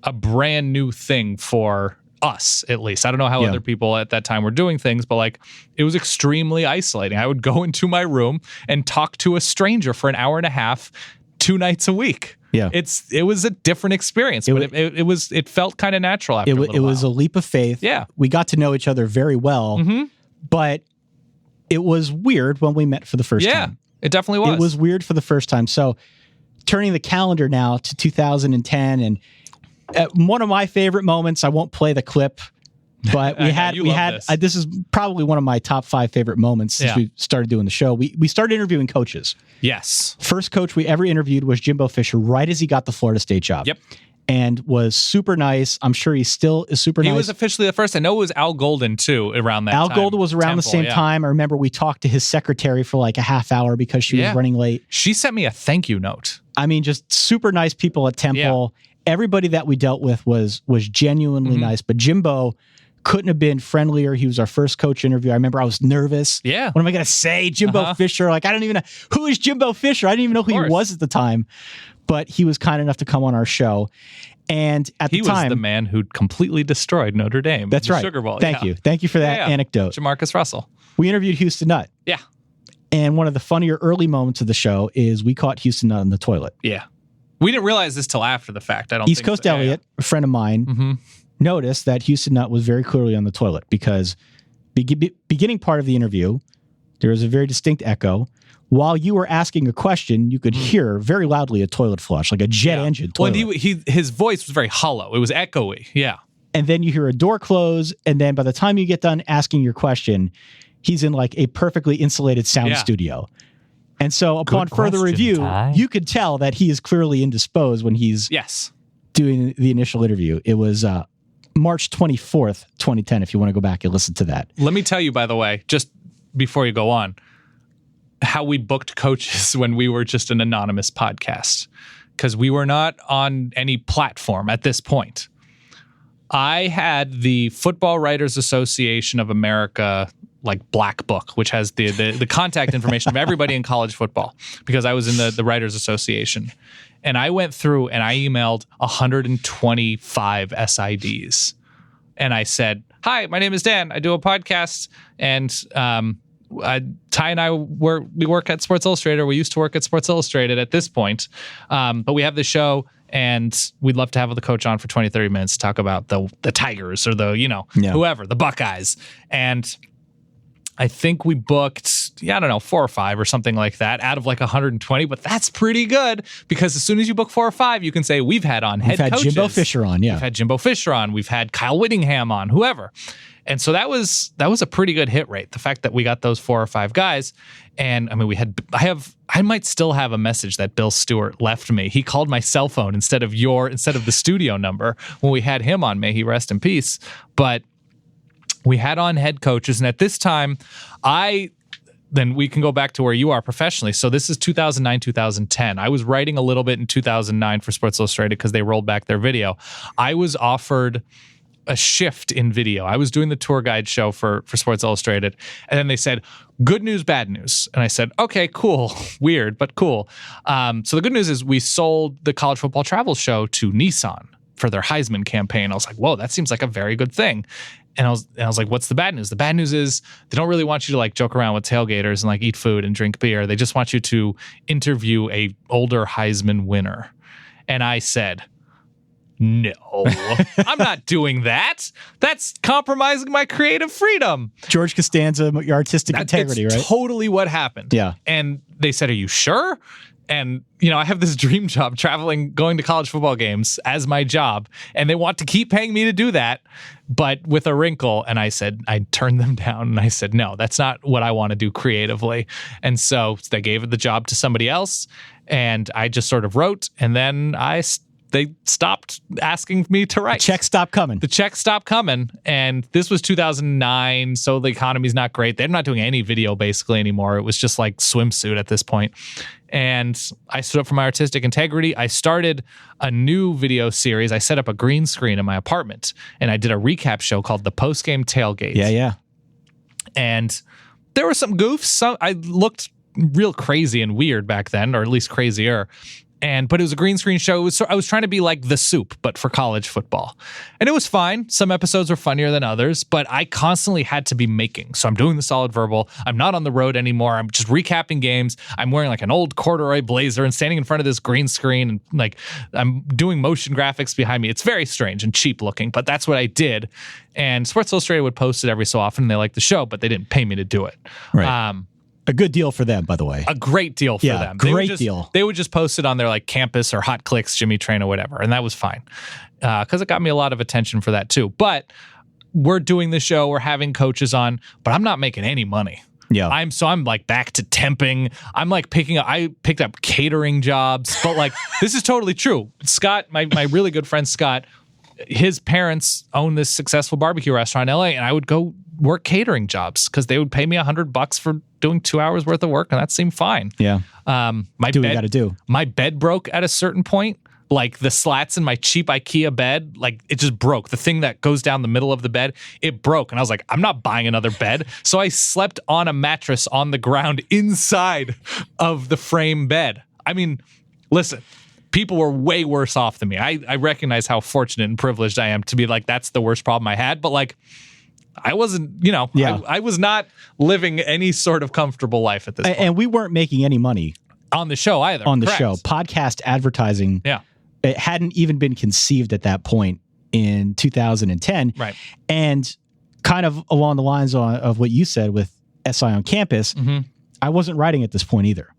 a brand new thing for us, at least. I don't know how other people at that time were doing things, but it was extremely isolating. I would go into my room and talk to a stranger for an hour and a half, 2 nights a week. Yeah, it was a different experience, but it felt kind of natural after a little while. It was a leap of faith. Yeah, we got to know each other very well, but it was weird when we met for the first time. Yeah, it definitely was. It was weird for the first time. So, turning the calendar now to 2010, and one of my favorite moments. I won't play the clip, but we had this is probably one of my top 5 favorite moments since we started doing the show. We started interviewing coaches. Yes. First coach we ever interviewed was Jimbo Fisher right as he got the Florida State job. Yep. And was super nice. I'm sure he still is super nice. He was officially the first. I know it was Al Golden, too, around that time. Al Golden was around the same time. I remember we talked to his secretary for like a half hour because she was running late. She sent me a thank you note. I mean, just super nice people at Temple. Yeah. Everybody that we dealt with was genuinely nice. But Jimbo couldn't have been friendlier. He was our first coach interview. I remember I was nervous. Yeah. What am I going to say? Jimbo Fisher. Like, I don't even know. Who is Jimbo Fisher? I didn't even know who he was at the time. But he was kind enough to come on our show. And at the time, he was the man who completely destroyed Notre Dame. That's right. Sugar Bowl. Thank you. Thank you for that anecdote. Jamarcus Russell. We interviewed Houston Nutt. Yeah. And one of the funnier early moments of the show is we caught Houston Nutt in the toilet. Yeah. We didn't realize this till after the fact. I don't East Coast Elliott, a friend of mine, noticed that Houston Nutt was very clearly on the toilet because beginning part of the interview, there was a very distinct echo. While you were asking a question, you could hear very loudly a toilet flush, like a jet engine toilet. Well, his voice was very hollow. It was echoey. Yeah. And then you hear a door close, and then by the time you get done asking your question, he's in like a perfectly insulated sound studio. And so upon further review, you could tell that he is clearly indisposed when he's doing the initial interview. It was March 24th, 2010, if you want to go back and listen to that. Let me tell you, by the way, just before you go on, how we booked coaches when we were just an anonymous podcast, because we were not on any platform at this point. I had the Football Writers Association of America Black Book, which has the contact information of everybody in college football, because I was in the Writers Association. And I went through and I emailed 125 SIDs. And I said, "Hi, my name is Dan. I do a podcast, and Ty and I we work at Sports Illustrated. We used to work at Sports Illustrated at this point, but we have the show, and we'd love to have the coach on for 20, 30 minutes to talk about the Tigers or whoever, the Buckeyes." And I think we booked, I don't know, 4 or 5 or something like that out of like 120, but that's pretty good because as soon as you book 4 or 5, you can say we've had on head coaches. We've had Jimbo Fisher on, yeah. We've had Jimbo Fisher on. We've had Kyle Whittingham on, whoever. And so that was a pretty good hit rate. The fact that we got those 4 or 5 guys, and I mean, I might still have a message that Bill Stewart left me. He called my cell phone instead of the studio number when we had him on. May he rest in peace. But we had on head coaches, and at this time, then we can go back to where you are professionally. So this is 2009, 2010. I was writing a little bit in 2009 for Sports Illustrated because they rolled back their video. I was offered a shift in video. I was doing the tour guide show for Sports Illustrated, and then they said, good news, bad news. And I said, okay, cool. Weird, but cool. So the good news is we sold the college football travel show to Nissan for their Heisman campaign. I was like, whoa, that seems like a very good thing. And I was like, what's the bad news? The bad news is they don't really want you to like joke around with tailgaters and like eat food and drink beer. They just want you to interview a older Heisman winner. And I said, no, I'm not doing that. That's compromising my creative freedom. George Costanza, your artistic integrity, right? Totally what happened. Yeah. And they said, are you sure? And, I have this dream job going to college football games as my job, and they want to keep paying me to do that, but with a wrinkle. And I turned them down, and I said, no, that's not what I want to do creatively. And so they gave the job to somebody else, and I just sort of wrote, and then they stopped asking me to write. The checks stopped coming. And this was 2009, so the economy's not great. They're not doing any video basically anymore. It was just like swimsuit at this point. And I stood up for my artistic integrity. I started a new video series. I set up a green screen in my apartment, and I did a recap show called The Postgame Tailgate. Yeah. And there were some goofs. I looked real crazy and weird back then, or at least crazier. But it was a green screen show. I was trying to be like The Soup, but for college football. And it was fine. Some episodes were funnier than others, but I constantly had to be making. So I'm doing the solid verbal. I'm not on the road anymore. I'm just recapping games. I'm wearing like an old corduroy blazer and standing in front of this green screen, and like I'm doing motion graphics behind me. It's very strange and cheap looking, but that's what I did. And Sports Illustrated would post it every so often. And they liked the show, but they didn't pay me to do it. Right. A good deal for them, by the way. A great deal for them. Great deal. They would just post it on their like campus or Hot Clicks, Jimmy Train or whatever, and that was fine because it got me a lot of attention for that too. But we're doing the show, we're having coaches on, but I'm not making any money. Yeah, I'm like back to temping. I'm like I picked up catering jobs, but like this is totally true. Scott, my really good friend Scott, his parents own this successful barbecue restaurant in LA, and I would go work catering jobs because they would pay me $100 for doing 2 hours worth of work, and that seemed fine. Yeah. My bed broke at a certain point. Like the slats in my cheap IKEA bed, like it just broke. The thing that goes down the middle of the bed, it broke. And I was like, I'm not buying another bed. So I slept on a mattress on the ground inside of the frame bed. I mean, listen, people were way worse off than me. I recognize how fortunate and privileged I am to be like, that's the worst problem I had. But like, I wasn't, I was not living any sort of comfortable life at this point. And we weren't making any money on the show either. On the show. Podcast advertising. Yeah. It hadn't even been conceived at that point in 2010. Right. And kind of along the lines of what you said with SI on Campus, I wasn't writing at this point either.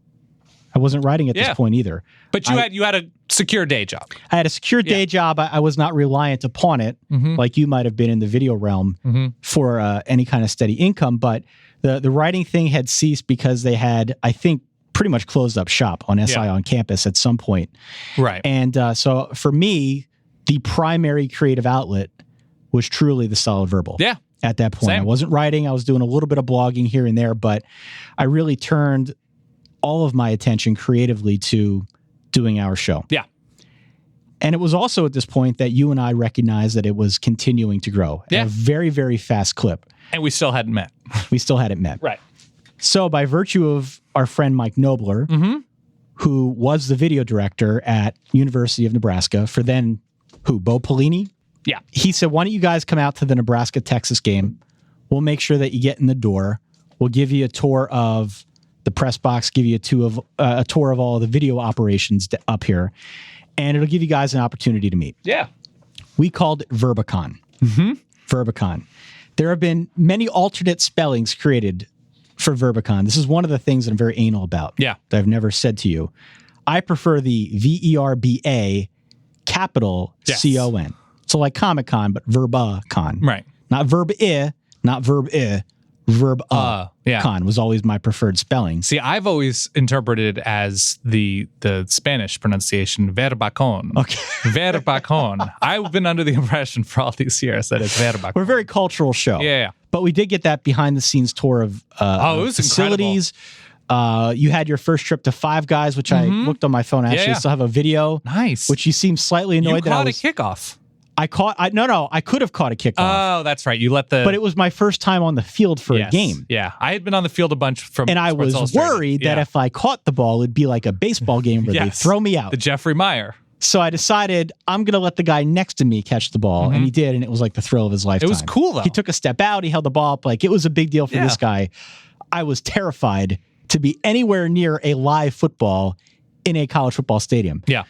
But you had a secure day job. I had a secure day job. I was not reliant upon it like you might have been in the video realm for any kind of steady income. But the writing thing had ceased because they had, I think, pretty much closed up shop on SI on Campus at some point. Right. And so for me, the primary creative outlet was truly the solid verbal. Yeah. At that point, Same. I wasn't writing. I was doing a little bit of blogging here and there, but I really turned all of my attention creatively to doing our show. Yeah. And it was also at this point that you and I recognized that it was continuing to grow at a very, very fast clip. And we still hadn't met. Right. So by virtue of our friend Mike Nobler, who was the video director at University of Nebraska for then, Bo Pelini? Yeah. He said, why don't you guys come out to the Nebraska-Texas game? We'll make sure that you get in the door. We'll give you a tour of the press box, give you a tour of all the video operations up here, and it'll give you guys an opportunity to meet. Yeah. We called it Verbicon. Verbicon. There have been many alternate spellings created for Verbicon. This is one of the things that I'm very anal about. Yeah. That I've never said to you. I prefer the VERBA capital CON. So like Comic Con, but Verbicon. Right. Not verb-I, not verb-I. Con was always my preferred spelling. See, I've always interpreted it as the Spanish pronunciation, verbacon. Okay. Verbacon. I've been under the impression for all these years that it's verbacon. We're a very cultural show. Yeah. But we did get that behind the scenes tour of it was facilities. You had your first trip to Five Guys, which I looked on my phone. I actually still have a video. Nice. Which you seem slightly annoyed that I was. You caught a kickoff. I could have caught a kickoff. Oh, that's right. You let but it was my first time on the field for a game. Yeah. I had been on the field a bunch from and I Sports was Illustrated. worried that if I caught the ball, it'd be like a baseball game where they throw me out. The Jeffrey Meyer. So I decided I'm going to let the guy next to me catch the ball, and he did, and it was like the thrill of his lifetime. It was cool, though. He took a step out, he held the ball up, like it was a big deal for this guy. I was terrified to be anywhere near a live football in a college football stadium. Yeah.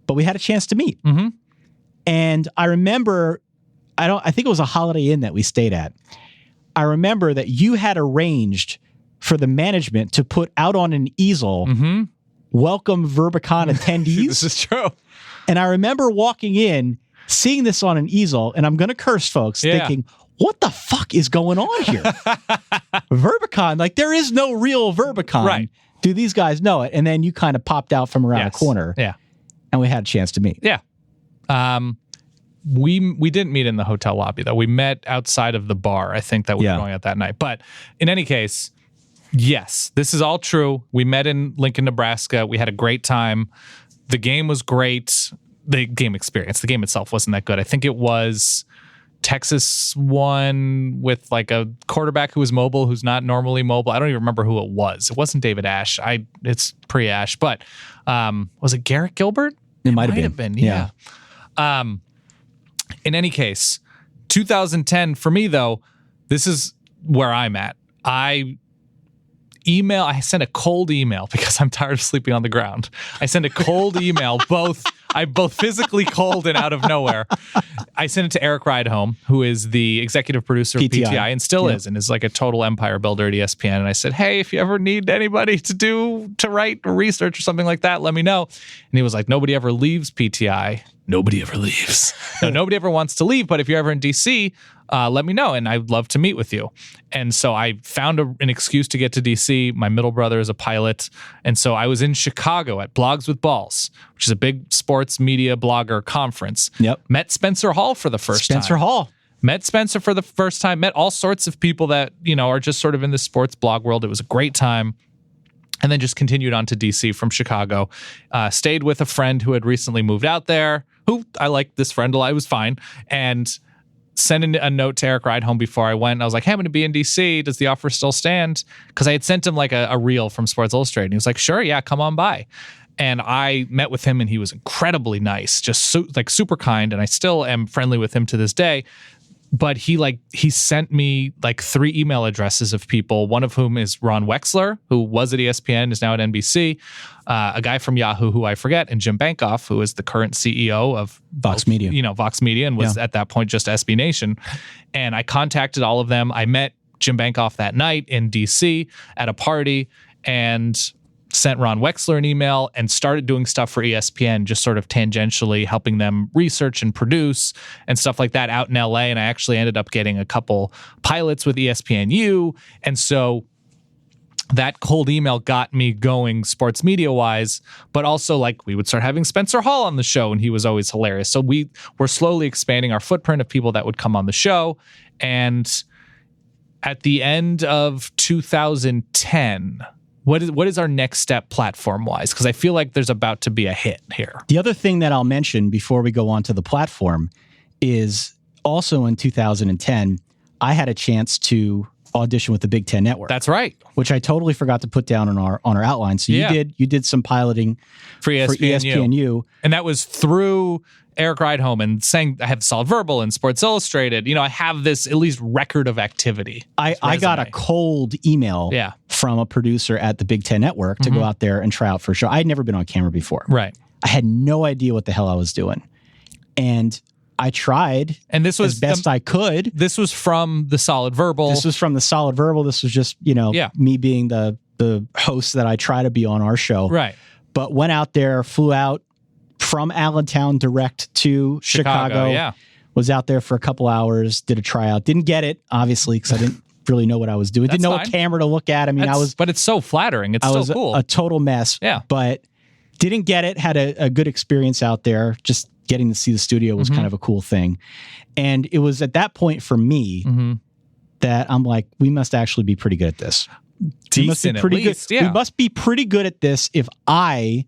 But we had a chance to meet. And I remember, I think it was a Holiday Inn that we stayed at. I remember that you had arranged for the management to put out on an easel, welcome Verbicon attendees. This is true. And I remember walking in, seeing this on an easel, and I'm going to curse folks, thinking, what the fuck is going on here? Verbicon, like there is no real Verbicon. Right. Do these guys know it? And then you kind of popped out from around the corner. Yeah. And we had a chance to meet. Yeah. We didn't meet in the hotel lobby, though. We met outside of the bar, I think, that we were going out that night. But in any case, yes, this is all true. We met in Lincoln, Nebraska. We had a great time. The game was great. The game experience. The game itself wasn't that good. I think it was Texas won with like a quarterback who was mobile, who's not normally mobile. I don't even remember who it was. It wasn't David Ash. It's pre-Ash. But was it Garrett Gilbert? It might have been. Yeah. In any case, 2010 for me, though, this is where I'm at. I sent a cold email because I'm tired of sleeping on the ground. I sent a cold email, both physically cold and out of nowhere. I sent it to Eric Rideholm, who is the executive producer of PTI and still is, and is like a total empire builder at ESPN. And I said, hey, if you ever need anybody to write research or something like that, let me know. And he was like, nobody ever leaves PTI. Nobody ever leaves. No, nobody ever wants to leave. But if you're ever in DC, let me know, and I'd love to meet with you. And so I found an excuse to get to DC. My middle brother is a pilot. And so I was in Chicago at Blogs with Balls, which is a big sports media blogger conference. Yep. Met Spencer Hall for the first time. Spencer Hall. Met Spencer for the first time. Met all sorts of people that, are just sort of in the sports blog world. It was a great time. And then just continued on to DC from Chicago. Stayed with a friend who had recently moved out there, who I liked this friend a lot. It was fine. And sent a note to Eric Rideholm before I went. I was like, hey, I'm going to be in DC. Does the offer still stand? Because I had sent him like a reel from Sports Illustrated. And he was like, sure, yeah, come on by. And I met with him, and he was incredibly nice, just super kind. And I still am friendly with him to this day. But he sent me like 3 email addresses of people, one of whom is Ron Wexler, who was at ESPN, is now at NBC, a guy from Yahoo who I forget, and Jim Bankoff, who is the current CEO of Vox Media. Vox Media, and was at that point just SB Nation. And I contacted all of them. I met Jim Bankoff that night in DC at a party, and sent Ron Wexler an email and started doing stuff for ESPN, just sort of tangentially helping them research and produce and stuff like that out in LA. And I actually ended up getting a couple pilots with ESPNU. And so that cold email got me going sports media wise, but also like we would start having Spencer Hall on the show, and he was always hilarious. So we were slowly expanding our footprint of people that would come on the show. And at the end of 2010, what is our next step platform-wise? Because I feel like there's about to be a hit here. The other thing that I'll mention before we go on to the platform is also in 2010, I had a chance to audition with the Big Ten Network. That's right. Which I totally forgot to put down on our outline. So you did some piloting for ESPNU. And that was through Eric Rideholm and saying I have Solid Verbal and Sports Illustrated. I have this at least record of activity. I got a cold email from a producer at the Big Ten Network to go out there and try out for a show. I had never been on camera before. Right. I had no idea what the hell I was doing. And I tried, and this was as best I could. This was from the Solid Verbal. This was from the Solid Verbal. This was just, me being the host that I try to be on our show. Right. But went out there, flew out from Allentown direct to Chicago. Yeah. Was out there for a couple hours, did a tryout. Didn't get it, obviously, because I didn't really know what I was doing. Didn't know what camera to look at. I mean, but it's so flattering. It's so cool. A total mess. Yeah. But didn't get it. Had a good experience out there. Just getting to see the studio was kind of a cool thing. And it was at that point for me that I'm like, we must actually be pretty good at this. Decent, at least. Yeah. We must be pretty good at this if I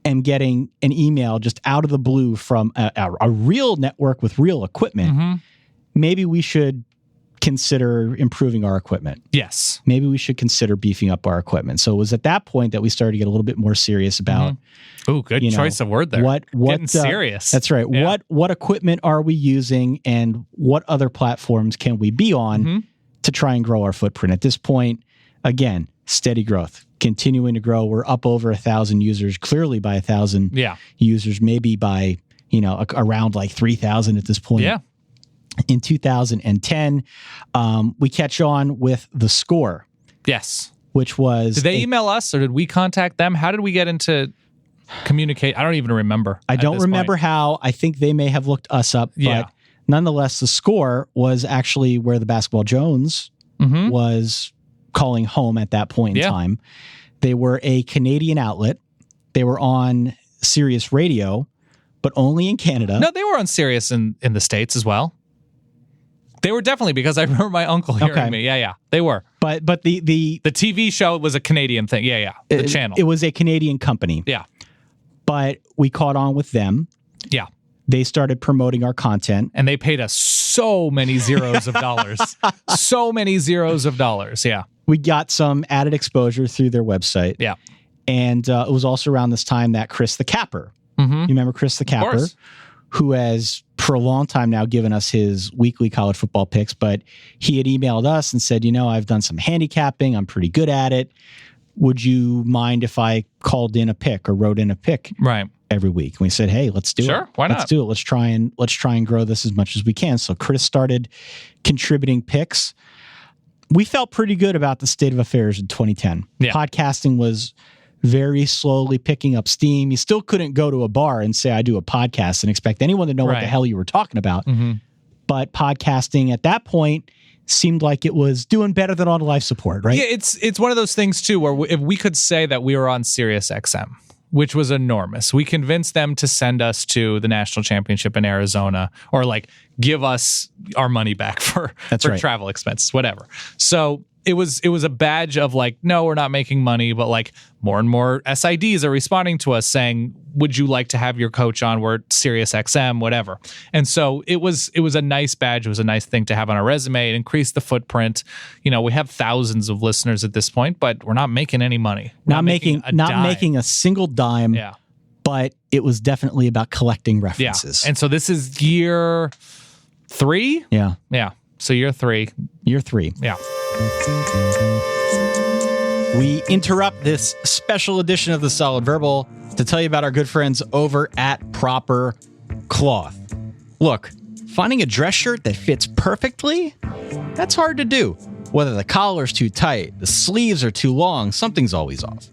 am getting an email just out of the blue from a real network with real equipment. Maybe we should consider improving our equipment. Yes. Maybe we should consider beefing up our equipment. So it was at that point that we started to get a little bit more serious about. Oh, good choice of word there. Getting serious. That's right. Yeah. What equipment are we using, and what other platforms can we be on to try and grow our footprint? At this point, again, steady growth, continuing to grow. We're up over 1,000 users, clearly by 1,000 users, maybe by around like 3,000 at this point. Yeah. In 2010, we catch on with The Score. Yes. Which was... Did they email us, or did we contact them? How did we get into communicate? I don't even remember. I don't remember how. I think they may have looked us up. But nonetheless, The Score was actually where the Basketball Jones was calling home at that point in time. They were a Canadian outlet. They were on Sirius Radio, but only in Canada. No, they were on Sirius in the States as well. They were definitely, because I remember my uncle hearing me. Yeah, they were. But the TV show was a Canadian thing. Yeah. The channel. It was a Canadian company. Yeah. But we caught on with them. Yeah. They started promoting our content. And they paid us so many zeros of dollars. So many zeros of dollars. Yeah. We got some added exposure through their website. Yeah. And it was also around this time that Chris the Capper. You remember Chris the Capper? Who has for a long time now given us his weekly college football picks, but he had emailed us and said, I've done some handicapping. I'm pretty good at it. Would you mind if I called in a pick or wrote in a pick every week? And we said, hey, let's do it. Sure, why not? Let's do it. Let's try and grow this as much as we can. So Chris started contributing picks. We felt pretty good about the state of affairs in 2010. Yeah. Podcasting was very slowly picking up steam. You still couldn't go to a bar and say, I do a podcast and expect anyone to know what the hell you were talking about. But podcasting at that point seemed like it was doing better than on life support, right? Yeah, it's one of those things too, where if we could say that we were on Sirius XM, which was enormous. We convinced them to send us to the national championship in Arizona, or like give us our money back for travel expenses, whatever. So it was a badge of like, no, we're not making money, but like more and more SIDs are responding to us saying, would you like to have your coach on? We're Sirius XM, whatever. And so it was a nice badge. It was a nice thing to have on our resume. It increased the footprint. We have thousands of listeners at this point, but we're not making any money. Not making a single dime. Yeah. But it was definitely about collecting references. Yeah. And so this is year 3? Yeah. Yeah. So year 3. Year 3. Yeah. We interrupt this special edition of the Solid Verbal to tell you about our good friends over at Proper Cloth. Look, finding a dress shirt that fits perfectly, that's hard to do. Whether the collar's too tight, the sleeves are too long, something's always off.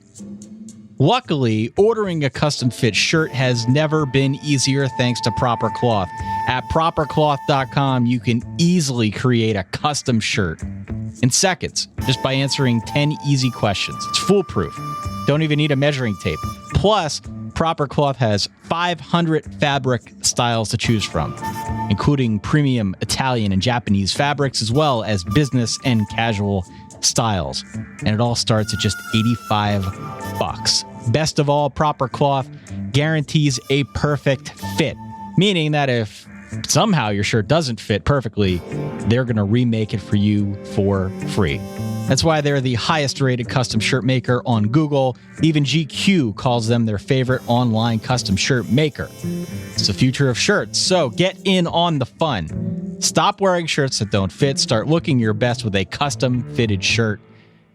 Luckily, ordering a custom fit shirt has never been easier thanks to Proper Cloth. At propercloth.com, you can easily create a custom shirt in seconds just by answering 10 easy questions. It's foolproof. Don't even need a measuring tape. Plus, Proper Cloth has 500 fabric styles to choose from, including premium Italian and Japanese fabrics, as well as business and casual styles. And it all starts at just $85. Best of all, Proper Cloth guarantees a perfect fit, meaning that if somehow your shirt doesn't fit perfectly, they're going to remake it for you for free. That's why they're the highest rated custom shirt maker on Google. Even GQ calls them their favorite online custom shirt maker. It's the future of shirts, so get in on the fun. Stop wearing shirts that don't fit. Start looking your best with a custom fitted shirt.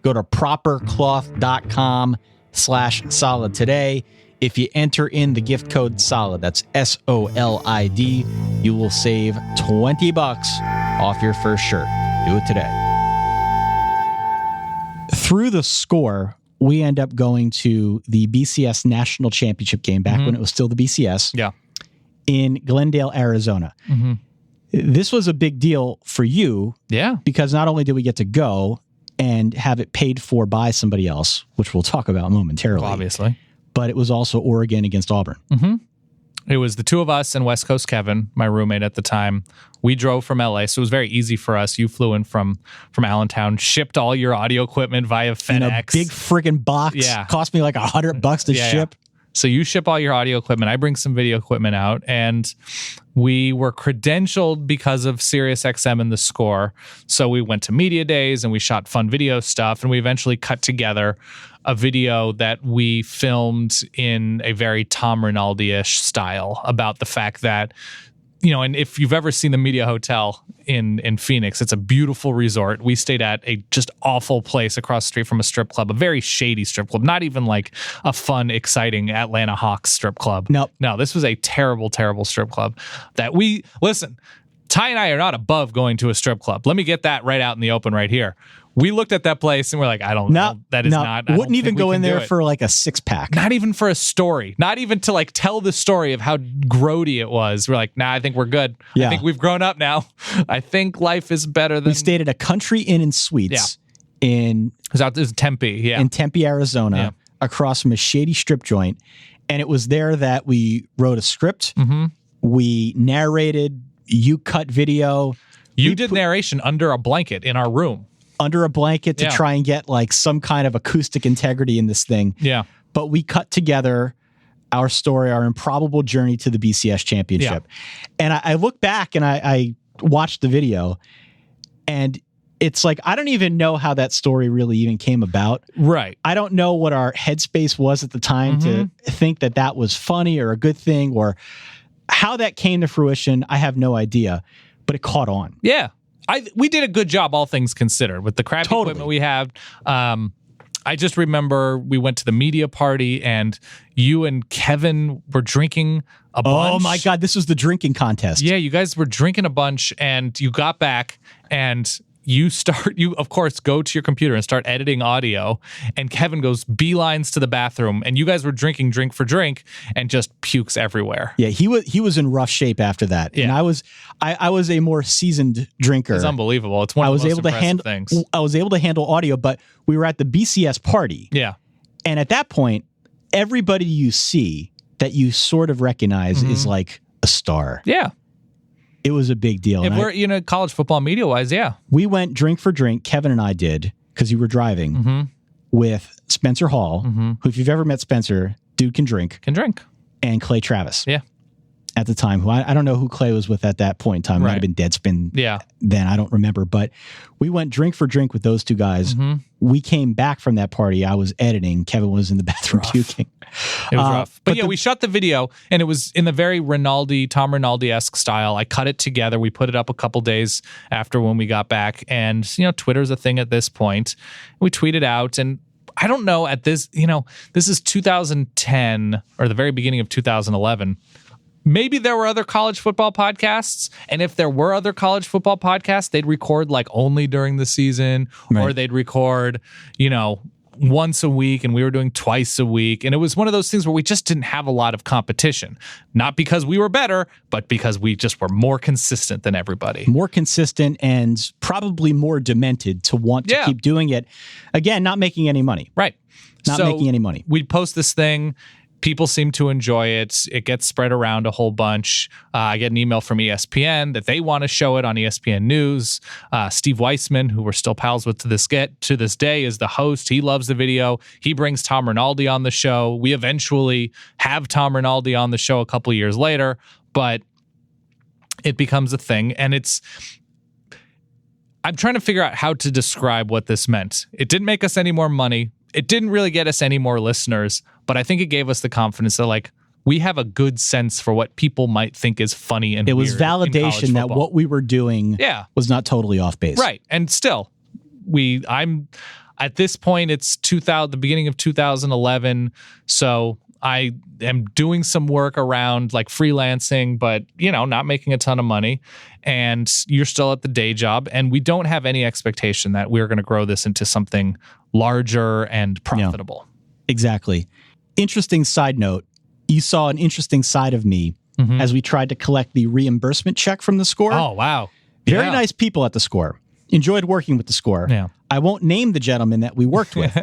Go to propercloth.com/solid today If you enter in the gift code SOLID, that's SOLID, you will save $20 off your first shirt. Do it today. Through the score, we end up going to the BCS National Championship game back when it was still the BCS in Glendale, Arizona. This was a big deal for you because not only did we get to go and have it paid for by somebody else, which we'll talk about momentarily, obviously, but it was also Oregon against Auburn. It was the two of us and West Coast Kevin, my roommate at the time. We drove from LA, so it was very easy for us. You flew in from Allentown, shipped all your audio equipment via FedEx. In a big friggin' box. Cost me like $100 to ship. So you ship all your audio equipment. I bring some video equipment out, and we were credentialed because of SiriusXM and the score. So we went to media days and we shot fun video stuff, and we eventually cut together a video that we filmed in a very Tom Rinaldi-ish style about the fact that, you know, and if you've ever seen the Media Hotel in Phoenix, it's a beautiful resort. We stayed at a just awful place across the street from a strip club, a very shady strip club, not even like a fun, exciting Atlanta Hawks strip club. No, this was a terrible, terrible strip club that listen, Ty and I are not above going to a strip club. Let me get that right out in the open right here. We looked at that place and we're like, I don't know. That is not. I wouldn't even go in there for like a 6-pack. Not even for a story. Not even to like tell the story of how grody it was. We're like, nah, I think we're good. I think we've grown up now. I think life is better than. We stayed at a Country Inn and Suites in Tempe. In Tempe, Arizona, across from a shady strip joint. And it was there that we wrote a script. We narrated. You cut video. You did narration under a blanket in our room. Under a blanket to try and get like some kind of acoustic integrity in this thing. But we cut together our story, our improbable journey to the BCS championship. And I look back and I watched the video, and it's like, I don't even know how that story really even came about. Right. I don't know what our headspace was at the time to think that that was funny or a good thing, or how that came to fruition. I have no idea, but it caught on. Yeah. We did a good job, all things considered, with the crappy equipment we have. I just remember we went to the media party and you and Kevin were drinking a bunch. Oh my God, this was the drinking contest. Yeah, you guys were drinking a bunch, and you got back and you of course go to your computer and start editing audio, and Kevin goes beelines to the bathroom, and you guys were drinking drink for drink and just pukes everywhere. Yeah, he was in rough shape after that. And I was a more seasoned drinker. It's unbelievable. It's one of the most impressive things. I was able to handle audio, but we were at the BCS party. Yeah. And at that point, everybody you see that you sort of recognize is like a star. Yeah. It was a big deal. If we're, college football media-wise, we went drink for drink, Kevin and I did, because you were driving, with Spencer Hall, who, if you've ever met Spencer, dude can drink. And Clay Travis. Yeah. At the time, who I don't know who Clay was with at that point in time. It might have been Deadspin then, I don't remember. But we went drink for drink with those two guys. We came back from that party. I was editing. Kevin was in the bathroom puking. It was rough. But we shot the video, and it was in the very Tom Rinaldi-esque style. I cut it together. We put it up a couple days after when we got back. And, Twitter's a thing at this point. We tweeted out, and I don't know at this, this is 2010 or the very beginning of 2011. Maybe there were other college football podcasts, and if there were other college football podcasts, they'd record like only during the season, or they'd record, once a week, and we were doing twice a week. And it was one of those things where we just didn't have a lot of competition, not because we were better, but because we just were more consistent than everybody. More consistent and probably more demented to want to keep doing it. Again, not making any money. Right. Not making any money. We'd post this thing. People seem to enjoy it. It gets spread around a whole bunch. I get an email from ESPN that they want to show it on ESPN News. Steve Weissman, who we're still pals with to this day, is the host. He loves the video. He brings Tom Rinaldi on the show. We eventually have Tom Rinaldi on the show a couple years later, but it becomes a thing. And I'm trying to figure out how to describe what this meant. It didn't make us any more money. It didn't really get us any more listeners, but I think it gave us the confidence that we have a good sense for what people might think is funny and it was validation that what we were doing was not totally off base. Right. And still, I'm at this point, it's the beginning of 2011. So I am doing some work around like freelancing, but not making a ton of money, and you're still at the day job, and we don't have any expectation that we're going to grow this into something larger and profitable. Exactly. Interesting side note. You saw an interesting side of me as we tried to collect the reimbursement check from the Score. Oh, wow. Very nice people at the Score. Enjoyed working with the Score. Yeah. I won't name the gentleman that we worked with,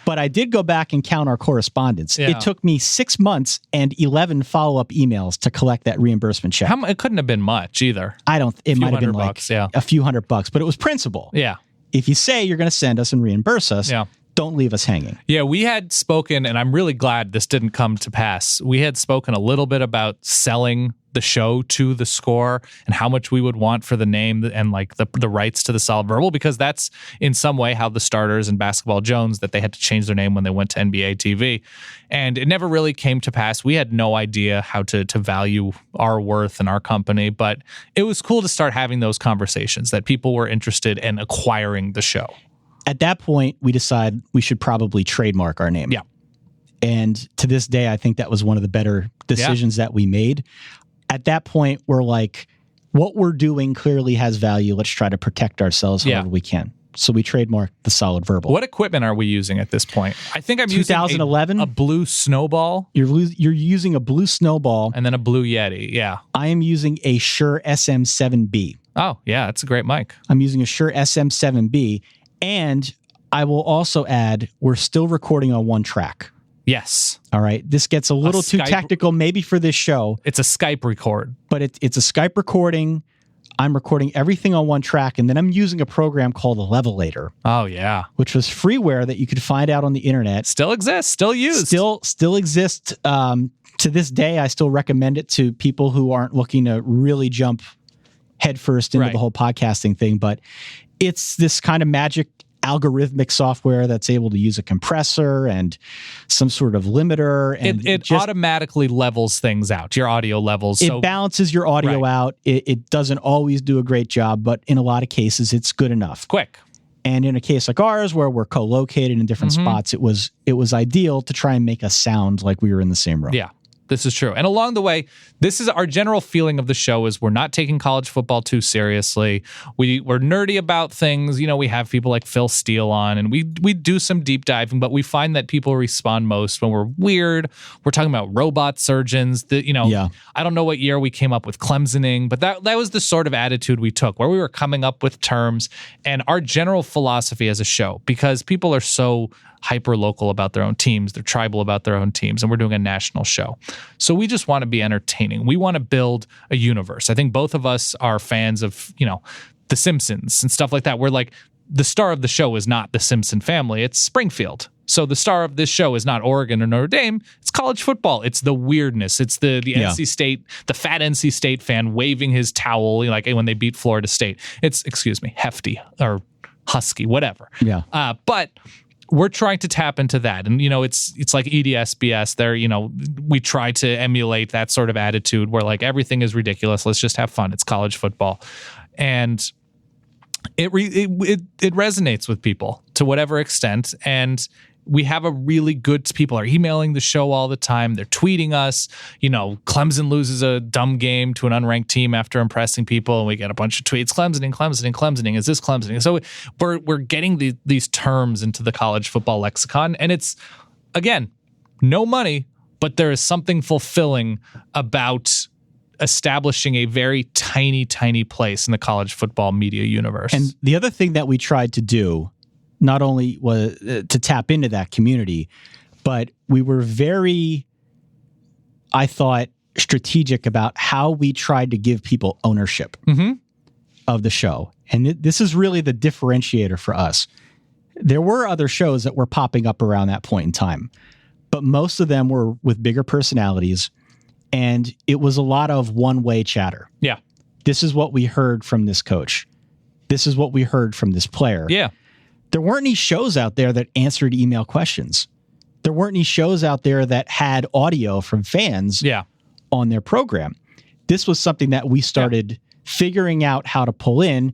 but I did go back and count our correspondence. Yeah. It took me 6 months and 11 follow-up emails to collect that reimbursement check. It couldn't have been much either. It might have been like $100, a few $100, but it was principal. Yeah. If you say you're going to send us and reimburse us, don't leave us hanging. Yeah, we had spoken, and I'm really glad this didn't come to pass. We had spoken a little bit about selling the show to the Score and how much we would want for the name and like the rights to the Solid Verbal, because that's in some way how the Starters and Basketball Jones, that they had to change their name when they went to NBA TV. And it never really came to pass. We had no idea how to value our worth and our company, but it was cool to start having those conversations that people were interested in acquiring the show. At that point, we decided we should probably trademark our name. Yeah. And to this day, I think that was one of the better decisions that we made. At that point, we're like, what we're doing clearly has value. Let's try to protect ourselves however we can. So we trademarked the Solid Verbal. What equipment are we using at this point? I think I'm 2011, using a blue Snowball. You're using a blue Snowball. And then a blue Yeti, yeah. I am using a Shure SM7B. Oh, yeah, that's a great mic. I'm using a Shure SM7B. And I will also add, we're still recording on one track. Yes. All right. This gets a little too technical, maybe for this show. It's a Skype record. But it's a Skype recording. I'm recording everything on one track, and then I'm using a program called Levelator. Oh, yeah. Which was freeware that you could find out on the internet. Still exists, still used. Still exists. To this day, I still recommend it to people who aren't looking to really jump headfirst into the whole podcasting thing. But it's this kind of magic algorithmic software that's able to use a compressor and some sort of limiter. And it automatically levels things out, your audio levels. It balances your audio out. It doesn't always do a great job, but in a lot of cases, it's good enough. Quick. And in a case like ours, where we're co-located in different spots, it was ideal to try and make us sound like we were in the same room. Yeah. This is true. And along the way, this is our general feeling of the show is we're not taking college football too seriously. We're nerdy about things. We have people like Phil Steele on, and we do some deep diving, but we find that people respond most when we're weird. We're talking about robot surgeons. I don't know what year we came up with Clemsoning, but that was the sort of attitude we took, where we were coming up with terms and our general philosophy as a show, because people are so hyper-local about their own teams. They're tribal about their own teams, and we're doing a national show. So we just want to be entertaining. We want to build a universe. I think both of us are fans of, The Simpsons and stuff like that. We're like, the star of the show is not the Simpson family. It's Springfield. So the star of this show is not Oregon or Notre Dame. It's college football. It's the weirdness. It's the NC State, the fat NC State fan waving his towel like when they beat Florida State. It's, Hefty or Husky, whatever. Yeah. But we're trying to tap into that. And, it's like EDSBS there, we try to emulate that sort of attitude where like everything is ridiculous. Let's just have fun. It's college football. And it resonates with people to whatever extent. And we have a really good, people are emailing the show all the time. They're tweeting us, Clemson loses a dumb game to an unranked team after impressing people. And we get a bunch of tweets, Clemsoning. Is this Clemsoning? So we're getting these terms into the college football lexicon. And it's, again, no money, but there is something fulfilling about establishing a very tiny, tiny place in the college football media universe. And the other thing that we tried to do, not only was to tap into that community, but we were very, I thought, strategic about how we tried to give people ownership of the show. And this is really the differentiator for us. There were other shows that were popping up around that point in time, but most of them were with bigger personalities, and it was a lot of one-way chatter. Yeah. This is what we heard from this coach. This is what we heard from this player. Yeah. There weren't any shows out there that answered email questions. There weren't any shows out there that had audio from fans on their program. This was something that we started figuring out how to pull in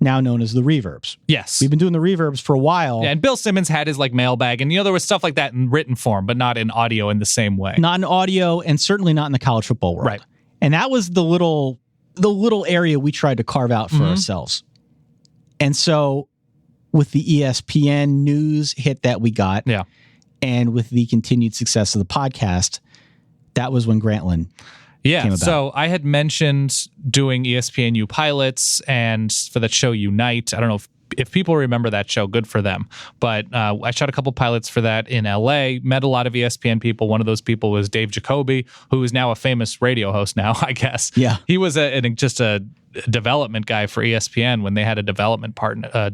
now known as the Reverbs. Yes. We've been doing the Reverbs for a while. Yeah, and Bill Simmons had his like mailbag, and there was stuff like that in written form, but not in audio in the same way. Not in audio, and certainly not in the college football world. Right. And that was the little area we tried to carve out for ourselves. And so with the ESPN news hit that we got, and with the continued success of the podcast, that was when Grantland came about. So I had mentioned doing ESPNU pilots and for that show Unite. I don't know if people remember that show, good for them. But I shot a couple pilots for that in LA, met a lot of ESPN people. One of those people was Dave Jacobi, who is now a famous radio host now, I guess. Yeah. He was just a development guy for ESPN when they had a development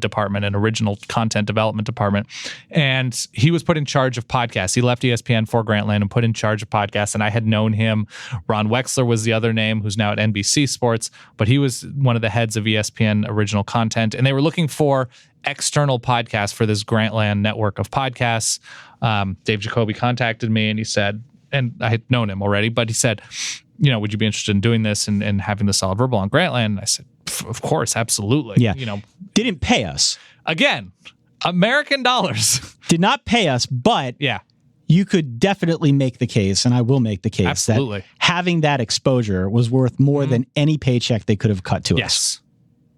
department, an original content development department. And he was put in charge of podcasts. He left ESPN for Grantland and put in charge of podcasts. And I had known him. Ron Wexler was the other name, who's now at NBC Sports, but he was one of the heads of ESPN original content. And they were looking for external podcasts for this Grantland network of podcasts. Dave Jacobi contacted me and he said, and I had known him already, but he said, would you be interested in doing this and having the Solid Verbal on Grantland? And I said, of course, absolutely. Yeah. Didn't pay us. Again, American dollars. Did not pay us, but you could definitely make the case, and I will make the case, absolutely, that having that exposure was worth more than any paycheck they could have cut to us.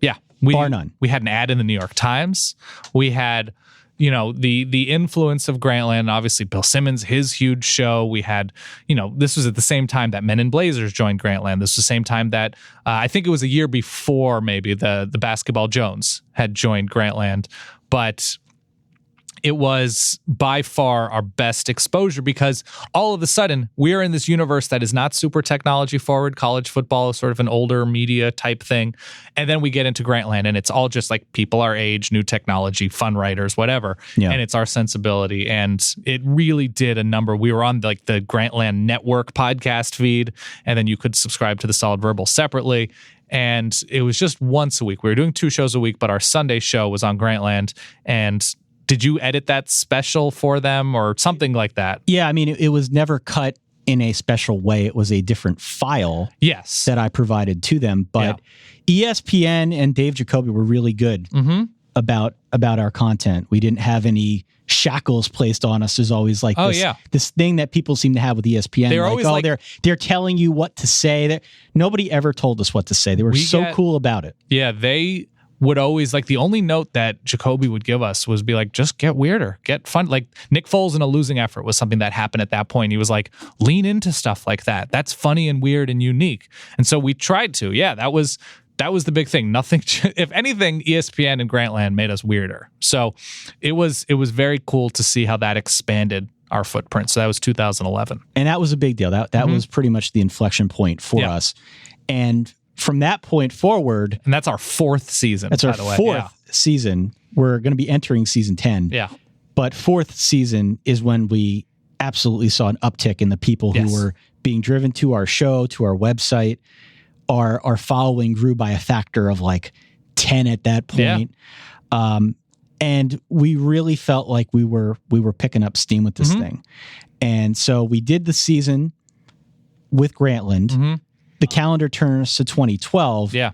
Yeah. Bar none. We had an ad in the New York Times. We had the influence of Grantland, obviously Bill Simmons, his huge show. We had, this was at the same time that Men in Blazers joined Grantland. This was the same time that I think it was a year before maybe the Basketball Jones had joined Grantland. But it was by far our best exposure because all of a sudden we're in this universe that is not super technology forward. College football is sort of an older media type thing. And then we get into Grantland and it's all just like people our age, new technology, fun writers, whatever. Yeah. And it's our sensibility. And it really did a number. We were on like the Grantland Network podcast feed, and then you could subscribe to the Solid Verbal separately. And it was just once a week. We were doing 2 shows a week, but our Sunday show was on Grantland. And did you edit that special for them or something like that? Yeah, I mean, it was never cut in a special way. It was a different file that I provided to them. But ESPN and Dave Jacobi were really good about our content. We didn't have any shackles placed on us. There's always like this thing that people seem to have with ESPN. They're always they're telling you what to say. Nobody ever told us what to say. They were cool about it. Yeah, they would always, like, the only note that Jacobi would give us was be like, just get weirder, get fun. Like Nick Foles in A Losing Effort was something that happened at that point. He was like, lean into stuff like that. That's funny and weird and unique. And so we tried to. Yeah, that was the big thing. Nothing, if anything, ESPN and Grantland made us weirder. So it was very cool to see how that expanded our footprint. So that was 2011. And that was a big deal. That was pretty much the inflection point for us. And from that point forward, and that's our 4th season. That's our 4th season. We're going to be entering season 10. Yeah. But 4th season is when we absolutely saw an uptick in the people who were being driven to our show, to our website. Our following grew by a factor of like 10 at that point. Yeah. And we really felt like we were picking up steam with this thing. And so we did the season with Grantland. The calendar turns to 2012. Yeah.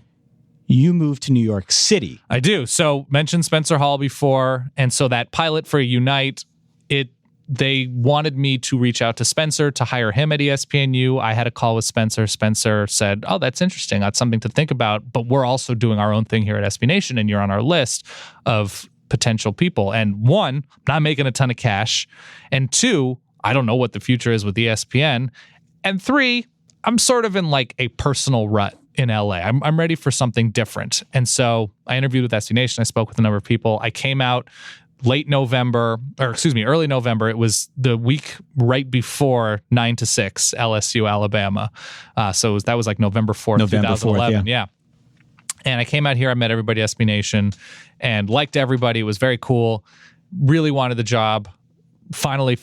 You moved to New York City. I do. So mentioned Spencer Hall before. And so that pilot for Unite, they wanted me to reach out to Spencer to hire him at ESPNU. I had a call with Spencer. Spencer said, oh, that's interesting. That's something to think about. But we're also doing our own thing here at SB Nation, and you're on our list of potential people. And 1, not making a ton of cash. And 2, I don't know what the future is with ESPN. And 3, I'm sort of in like a personal rut in LA. I'm ready for something different. And so I interviewed with SB Nation. I spoke with a number of people. I came out early November. It was the week right before 9-6 LSU Alabama. So that was like November 4th, 2011. Yeah. And I came out here. I met everybody at SB Nation and liked everybody. It was very cool. Really wanted the job. Finally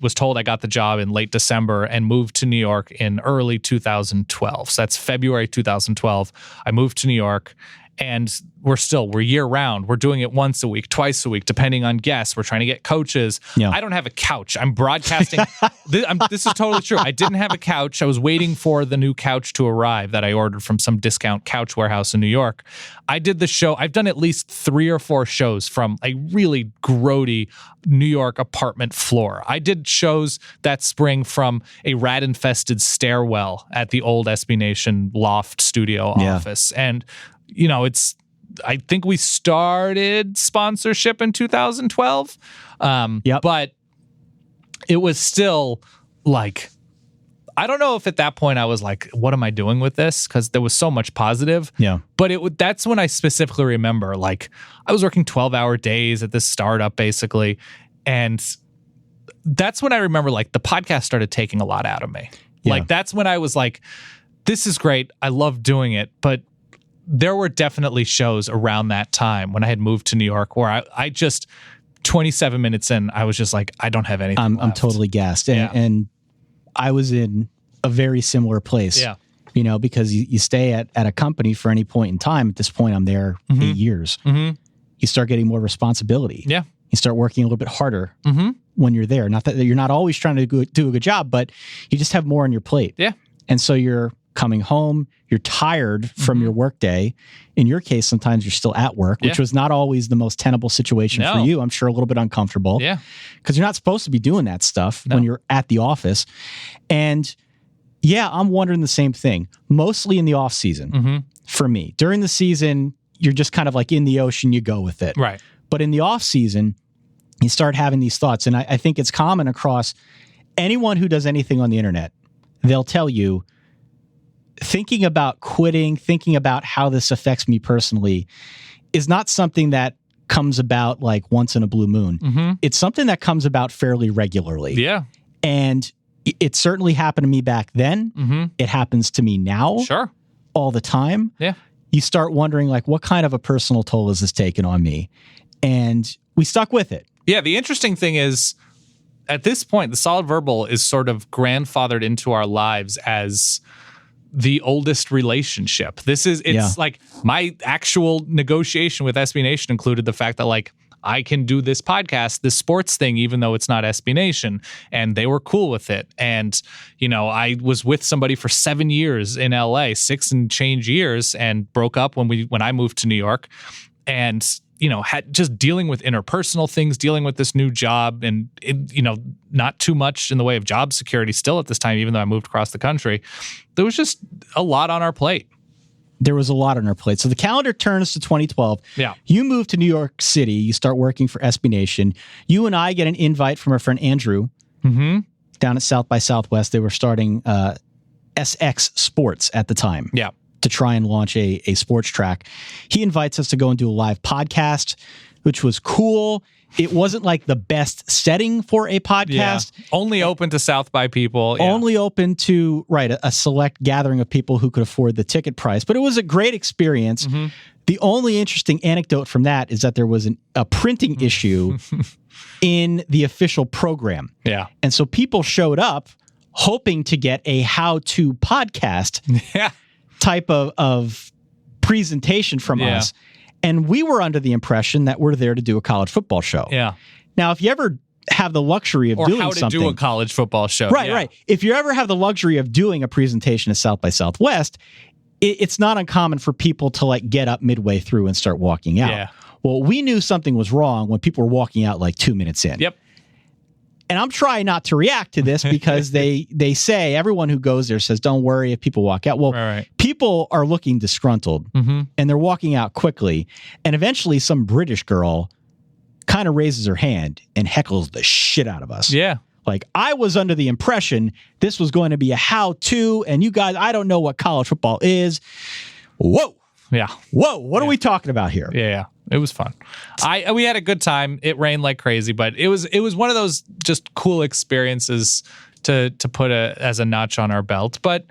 was told I got the job in late December and moved to New York in early 2012. So that's February 2012. I moved to New York And we're year round. We're doing it once a week, twice a week, depending on guests. We're trying to get coaches. Yeah. I don't have a couch. I'm broadcasting. This is totally true. I didn't have a couch. I was waiting for the new couch to arrive that I ordered from some discount couch warehouse in New York. I did the show. I've done at least 3 or 4 shows from a really grody New York apartment floor. I did shows that spring from a rat-infested stairwell at the old SB Nation loft studio office. And, I think we started sponsorship in 2012. But it was still like, I don't know if at that point I was like, what am I doing with this? Because there was so much positive. Yeah. But that's when I specifically remember, like, I was working 12-hour days at this startup, basically. And that's when I remember, like, the podcast started taking a lot out of me. Yeah. Like, that's when I was like, this is great. I love doing it. But there were definitely shows around that time when I had moved to New York where I just, 27 minutes in, I was just like, I don't have anything left. I'm totally gassed. And I was in a very similar place. Yeah. Because you stay at a company for any point in time. At this point, I'm there 8 years. Mm-hmm. You start getting more responsibility. Yeah. You start working a little bit harder when you're there. Not that you're not always trying to do a good job, but you just have more on your plate. Yeah. And so you're coming home, you're tired from your work day. In your case, sometimes you're still at work, which was not always the most tenable situation for you. I'm sure a little bit uncomfortable. Yeah. Because you're not supposed to be doing that stuff when you're at the office. And I'm wondering the same thing, mostly in the off season for me. During the season, you're just kind of like in the ocean, you go with it. Right. But in the off season, you start having these thoughts. And I think it's common across anyone who does anything on the internet. They'll tell you, thinking about quitting, thinking about how this affects me personally is not something that comes about like once in a blue moon. It's something that comes about fairly regularly. Yeah. And it certainly happened to me back then. It happens to me now. Sure. All the time. Yeah. You start wondering, like, what kind of a personal toll is this taking on me? And we stuck with it. Yeah. The interesting thing is, at this point, the Solid Verbal is sort of grandfathered into our lives as the oldest relationship. It's like my actual negotiation with SB Nation included the fact that, like, I can do this podcast, this sports thing, even though it's not SB Nation. And they were cool with it. And, I was with somebody for 7 years in LA, 6 and change years, and broke up when I moved to New York. And, had just dealing with interpersonal things, dealing with this new job, and, not too much in the way of job security still at this time, even though I moved across the country. There was just a lot on our plate. There was a lot on our plate. So the calendar turns to 2012. Yeah. You move to New York City. You start working for SB Nation. You and I get an invite from our friend Andrew down at South by Southwest. They were starting SX Sports at the time. Yeah. To try and launch a sports track. He invites us to go and do a live podcast, which was cool. It wasn't like the best setting for a podcast. Yeah. Only open to South by people. Yeah. Only open to, a select gathering of people who could afford the ticket price. But it was a great experience. The only interesting anecdote from that is that there was a printing issue in the official program. Yeah. And so people showed up hoping to get a how-to podcast type of presentation from us. And we were under the impression that we're there to do a college football show. Yeah. Now, if you ever have the luxury of doing something... Or how to do a college football show. Right. If you ever have the luxury of doing a presentation at South by Southwest, it's not uncommon for people to, like, get up midway through and start walking out. Yeah. Well, we knew something was wrong when people were walking out like 2 minutes in. Yep. And I'm trying not to react to this because they say, everyone who goes there says, don't worry if people walk out. Well, people are looking disgruntled and they're walking out quickly. And eventually some British girl kind of raises her hand and heckles the shit out of us. Yeah. Like, I was under the impression this was going to be a how-to, and you guys, I don't know what college football is. Whoa. Yeah. Whoa. What are we talking about here? Yeah. It was fun. We had a good time. It rained like crazy, but it was one of those just cool experiences to put as a notch on our belt. But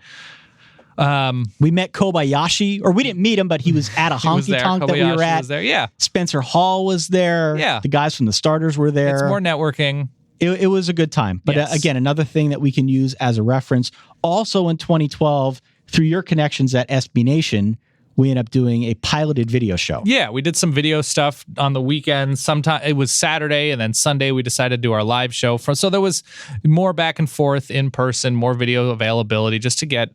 we met Kobayashi, or we didn't meet him, but he was at a honky tonk that we were at. Was there. Yeah. Spencer Hall was there. Yeah. The guys from the Starters were there. It's more networking. It was a good time. But again, another thing that we can use as a reference. Also in 2012, through your connections at SB Nation, we ended up doing a piloted video show. Yeah, we did some video stuff on the weekend. Sometime it was Saturday, and then Sunday we decided to do our live show. So there was more back and forth in person, more video availability, just to get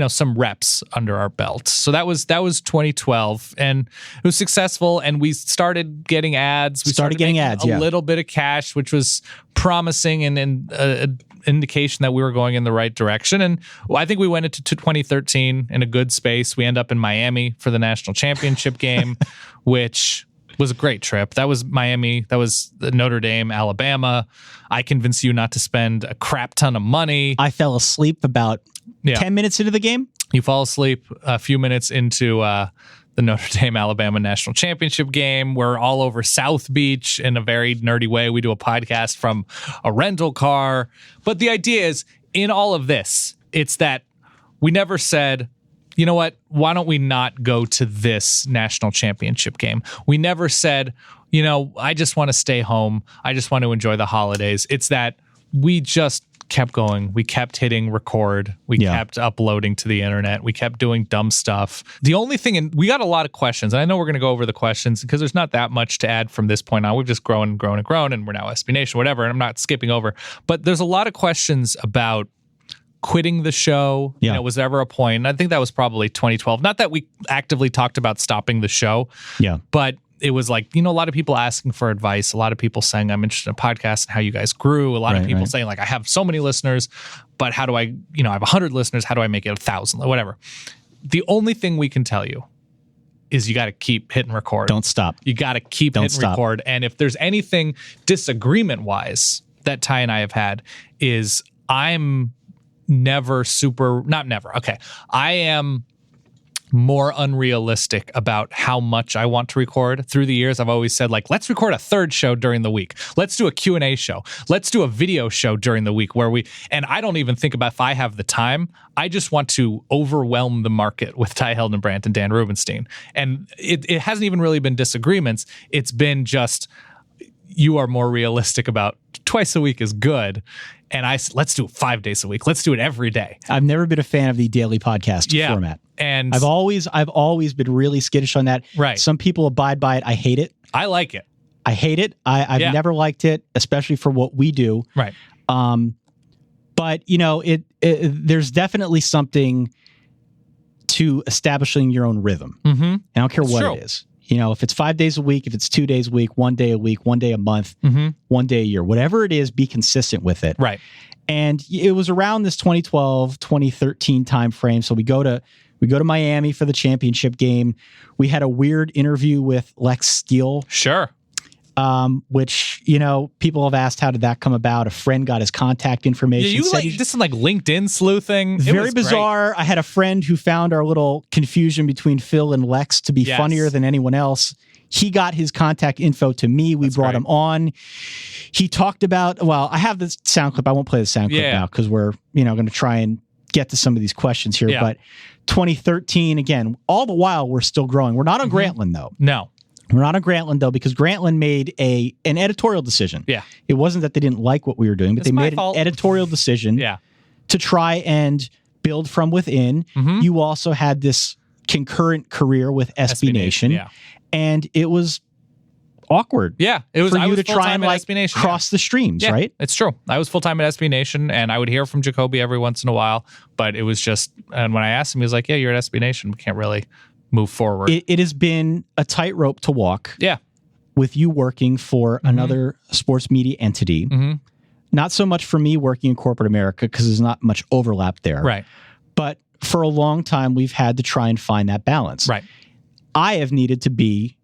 some reps under our belt. So that was 2012, and it was successful. And we started getting ads. We started getting ads, a little bit of cash, which was promising and an indication that we were going in the right direction. And I think we went into 2013 in a good space. We end up in Miami for the national championship game, which was a great trip. That was Miami. That was Notre Dame, Alabama. I convinced you not to spend a crap ton of money. I fell asleep about 10 minutes into the game. You fall asleep a few minutes into the Notre Dame, Alabama national championship game. We're all over South Beach in a very nerdy way. We do a podcast from a rental car. But the idea is, in all of this, it's that we never said, you know what, why don't we not go to this national championship game? We never said, I just want to stay home. I just want to enjoy the holidays. It's that we just kept going. We kept hitting record. We kept uploading to the internet. We kept doing dumb stuff. The only thing, and we got a lot of questions, and I know we're going to go over the questions because there's not that much to add from this point on. We've just grown and grown and grown, and we're now SB Nation, whatever, and I'm not skipping over. But there's a lot of questions about quitting the show. Was there ever a point? And I think that was probably 2012. Not that we actively talked about stopping the show, but it was like, a lot of people asking for advice, a lot of people saying, I'm interested in podcasts and how you guys grew. A lot of people saying, like, I have so many listeners, but how do I, I have 100 listeners. How do I make it 1,000? Whatever. The only thing we can tell you is you got to keep hitting record. Don't stop. You got to keep hitting record. And if there's anything disagreement wise that Ty and I have had, is I'm I am more unrealistic about how much I want to record. Through the years, I've always said, like, let's record a third show during the week. Let's do a Q&A show. Let's do a video show during the week and I don't even think about if I have the time. I just want to overwhelm the market with Ty Hildenbrandt and Dan Rubenstein. And it hasn't even really been disagreements. It's been just, you are more realistic about twice a week is good. And let's do it 5 days a week. Let's do it every day. I've never been a fan of the daily podcast format. And I've always been really skittish on that. Right. Some people abide by it. I hate it. I like it. I hate it. I've never liked it, especially for what we do. Right. But there's definitely something to establishing your own rhythm. Mm-hmm. And I don't care what it is. If it's 5 days a week, if it's 2 days a week, 1 day a week, 1 day a month, 1 day a year, whatever it is, be consistent with it. Right. And it was around this 2012, 2013 time frame. So we go to Miami for the championship game. We had a weird interview with Lex Steele. Sure. Which, people have asked, how did that come about? A friend got his contact information. Yeah, this is like LinkedIn sleuthing. Very bizarre. Great. I had a friend who found our little confusion between Phil and Lex to be funnier than anyone else. He got his contact info to me. We brought him on. He talked about, I have this sound clip. I won't play the sound clip now because we're, going to try and get to some of these questions here. But 2013, again, all the while we're still growing. We're not on Grantland though. No. We're not on Grantland, though, because Grantland made an editorial decision. Yeah. It wasn't that they didn't like what we were doing, but they made an editorial decision to try and build from within. Mm-hmm. You also had this concurrent career with SB Nation. And it was awkward. Yeah. It was for you to try and cross the streams, right? It's true. I was full-time at SB Nation, and I would hear from Jacobi every once in a while, but it was just, and when I asked him, he was like, yeah, you're at SB Nation. We can't really move forward. It has been a tightrope to walk. Yeah. With you working for another sports media entity. Mm-hmm. Not so much for me working in corporate America because there's not much overlap there. Right. But for a long time, we've had to try and find that balance. Right. I have needed to be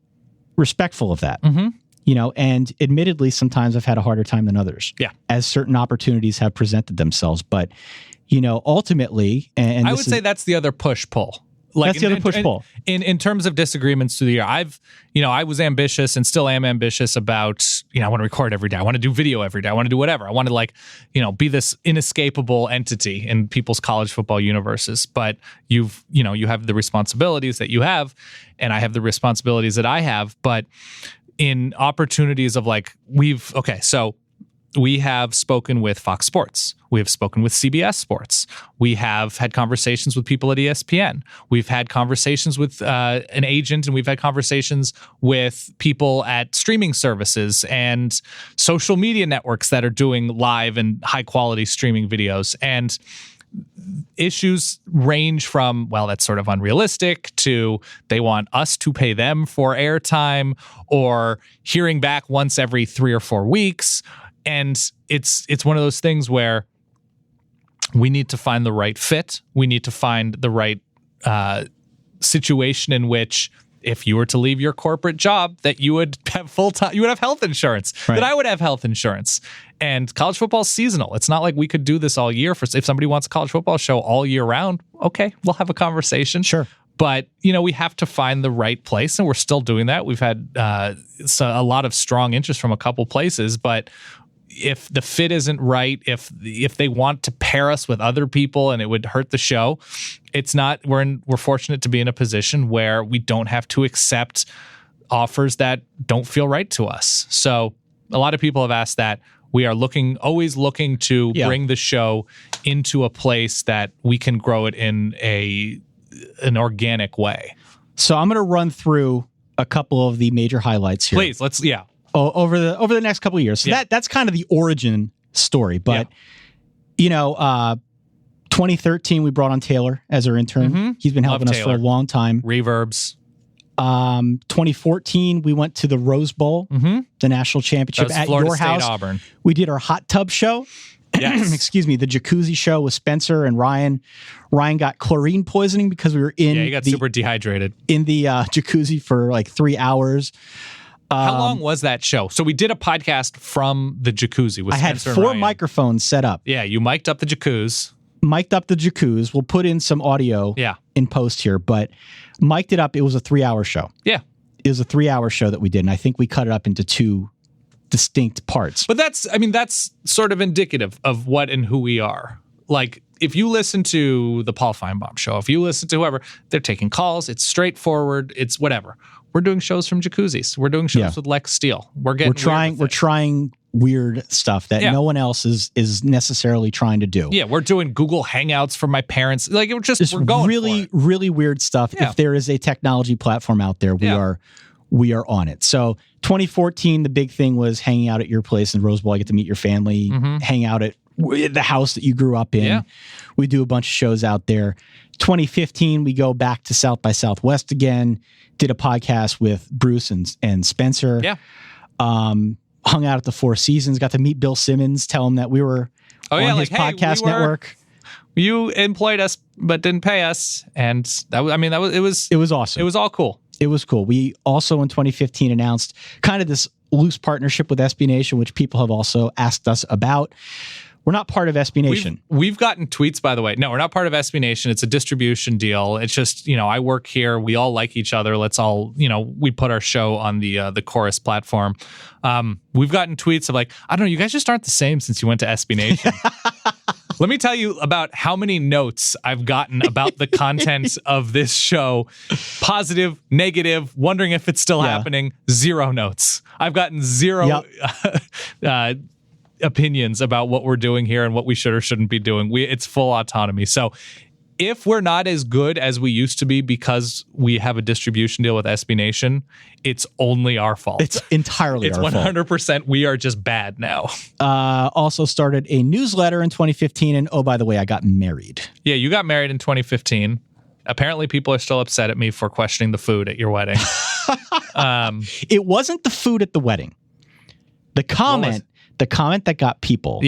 respectful of that. Mm-hmm. And admittedly, sometimes I've had a harder time than others. Yeah. As certain opportunities have presented themselves. But, ultimately, and I would say that's the other push-pull. That's the other push-pull. In terms of disagreements through the year, I was ambitious and still am ambitious about, I want to record every day. I want to do video every day. I want to do whatever. I want to be this inescapable entity in people's college football universes. But you have the responsibilities that you have, and I have the responsibilities that I have. But in opportunities of so we have spoken with Fox Sports. We have spoken with CBS Sports. We have had conversations with people at ESPN. We've had conversations with an agent, and we've had conversations with people at streaming services and social media networks that are doing live and high-quality streaming videos. And issues range from, well, that's sort of unrealistic, to they want us to pay them for airtime, or hearing back once every 3 or 4 weeks. And it's one of those things where we need to find the right fit. We need to find the right situation in which, if you were to leave your corporate job, that you would have full-time, you would have health insurance, that I would have health insurance. And college football is seasonal. It's not like we could do this all year. If somebody wants a college football show all year round, okay, we'll have a conversation. Sure. But, we have to find the right place, and we're still doing that. We've had a lot of strong interest from a couple places, but if the fit isn't right, if they want to pair us with other people and it would hurt the show, it's not. We're fortunate to be in a position where we don't have to accept offers that don't feel right to us. So a lot of people have asked that. We are always looking to bring the show into a place that we can grow it in an organic way. So I'm going to run through a couple of the major highlights here. Please, over the next couple of years. So that's kind of the origin story. But 2013 we brought on Taylor as our intern. Mm-hmm. He's been helping us for a long time. Reverbs. 2014 we went to the Rose Bowl, the national championship at Florida your State, house. Auburn. We did our hot tub show. Yes. Excuse me, the jacuzzi show with Spencer and Ryan. Ryan got chlorine poisoning because we were he got super dehydrated in the jacuzzi for like 3 hours. How long was that show? So we did a podcast from the jacuzzi with Spencer and Ryan. I had 4 microphones set up. Yeah, you mic'd up the jacuzzi. We'll put in some audio in post here, but mic'd it up. It was a 3-hour show. Yeah. It was a 3-hour show that we did, and I think we cut it up into 2 distinct parts. But that's sort of indicative of what and who we are. Like, if you listen to the Paul Feinbaum show, if you listen to whoever, they're taking calls. It's straightforward. It's whatever. We're doing shows from jacuzzis. We're doing shows with Lex Steele. We're trying weird stuff that no one else is necessarily trying to do. Yeah, we're doing Google Hangouts for my parents. Like, we're going really, for it. really weird stuff. Yeah. If there is a technology platform out there, we are on it. So 2014, the big thing was hanging out at your place in Rose Bowl. I get to meet your family, hang out at the house that you grew up in. Yeah. We do a bunch of shows out there. 2015, we go back to South by Southwest again, did a podcast with Bruce and Spencer. Yeah. Hung out at the Four Seasons, got to meet Bill Simmons, tell him that we were on his podcast network. You employed us but didn't pay us, and it was awesome. It was all cool. It was cool. We also in 2015 announced kind of this loose partnership with SB Nation, which people have also asked us about. We're not part of SB Nation. We've gotten tweets, by the way. No, we're not part of SB Nation. It's a distribution deal. It's just, I work here. We all like each other. Let's all, we put our show on the Chorus platform. We've gotten tweets of like, I don't know, you guys just aren't the same since you went to SB Nation. Let me tell you about how many notes I've gotten about the content of this show. Positive, negative, wondering if it's still happening. 0 notes. I've gotten 0 opinions about what we're doing here and what we should or shouldn't be doing. It's full autonomy. So if we're not as good as we used to be because we have a distribution deal with SB Nation, it's only our fault. It's entirely our fault. It's 100%. We are just bad now. Also started a newsletter in 2015. And oh, by the way, I got married. Yeah, you got married in 2015. Apparently people are still upset at me for questioning the food at your wedding. It wasn't the food at the wedding. The comment that got people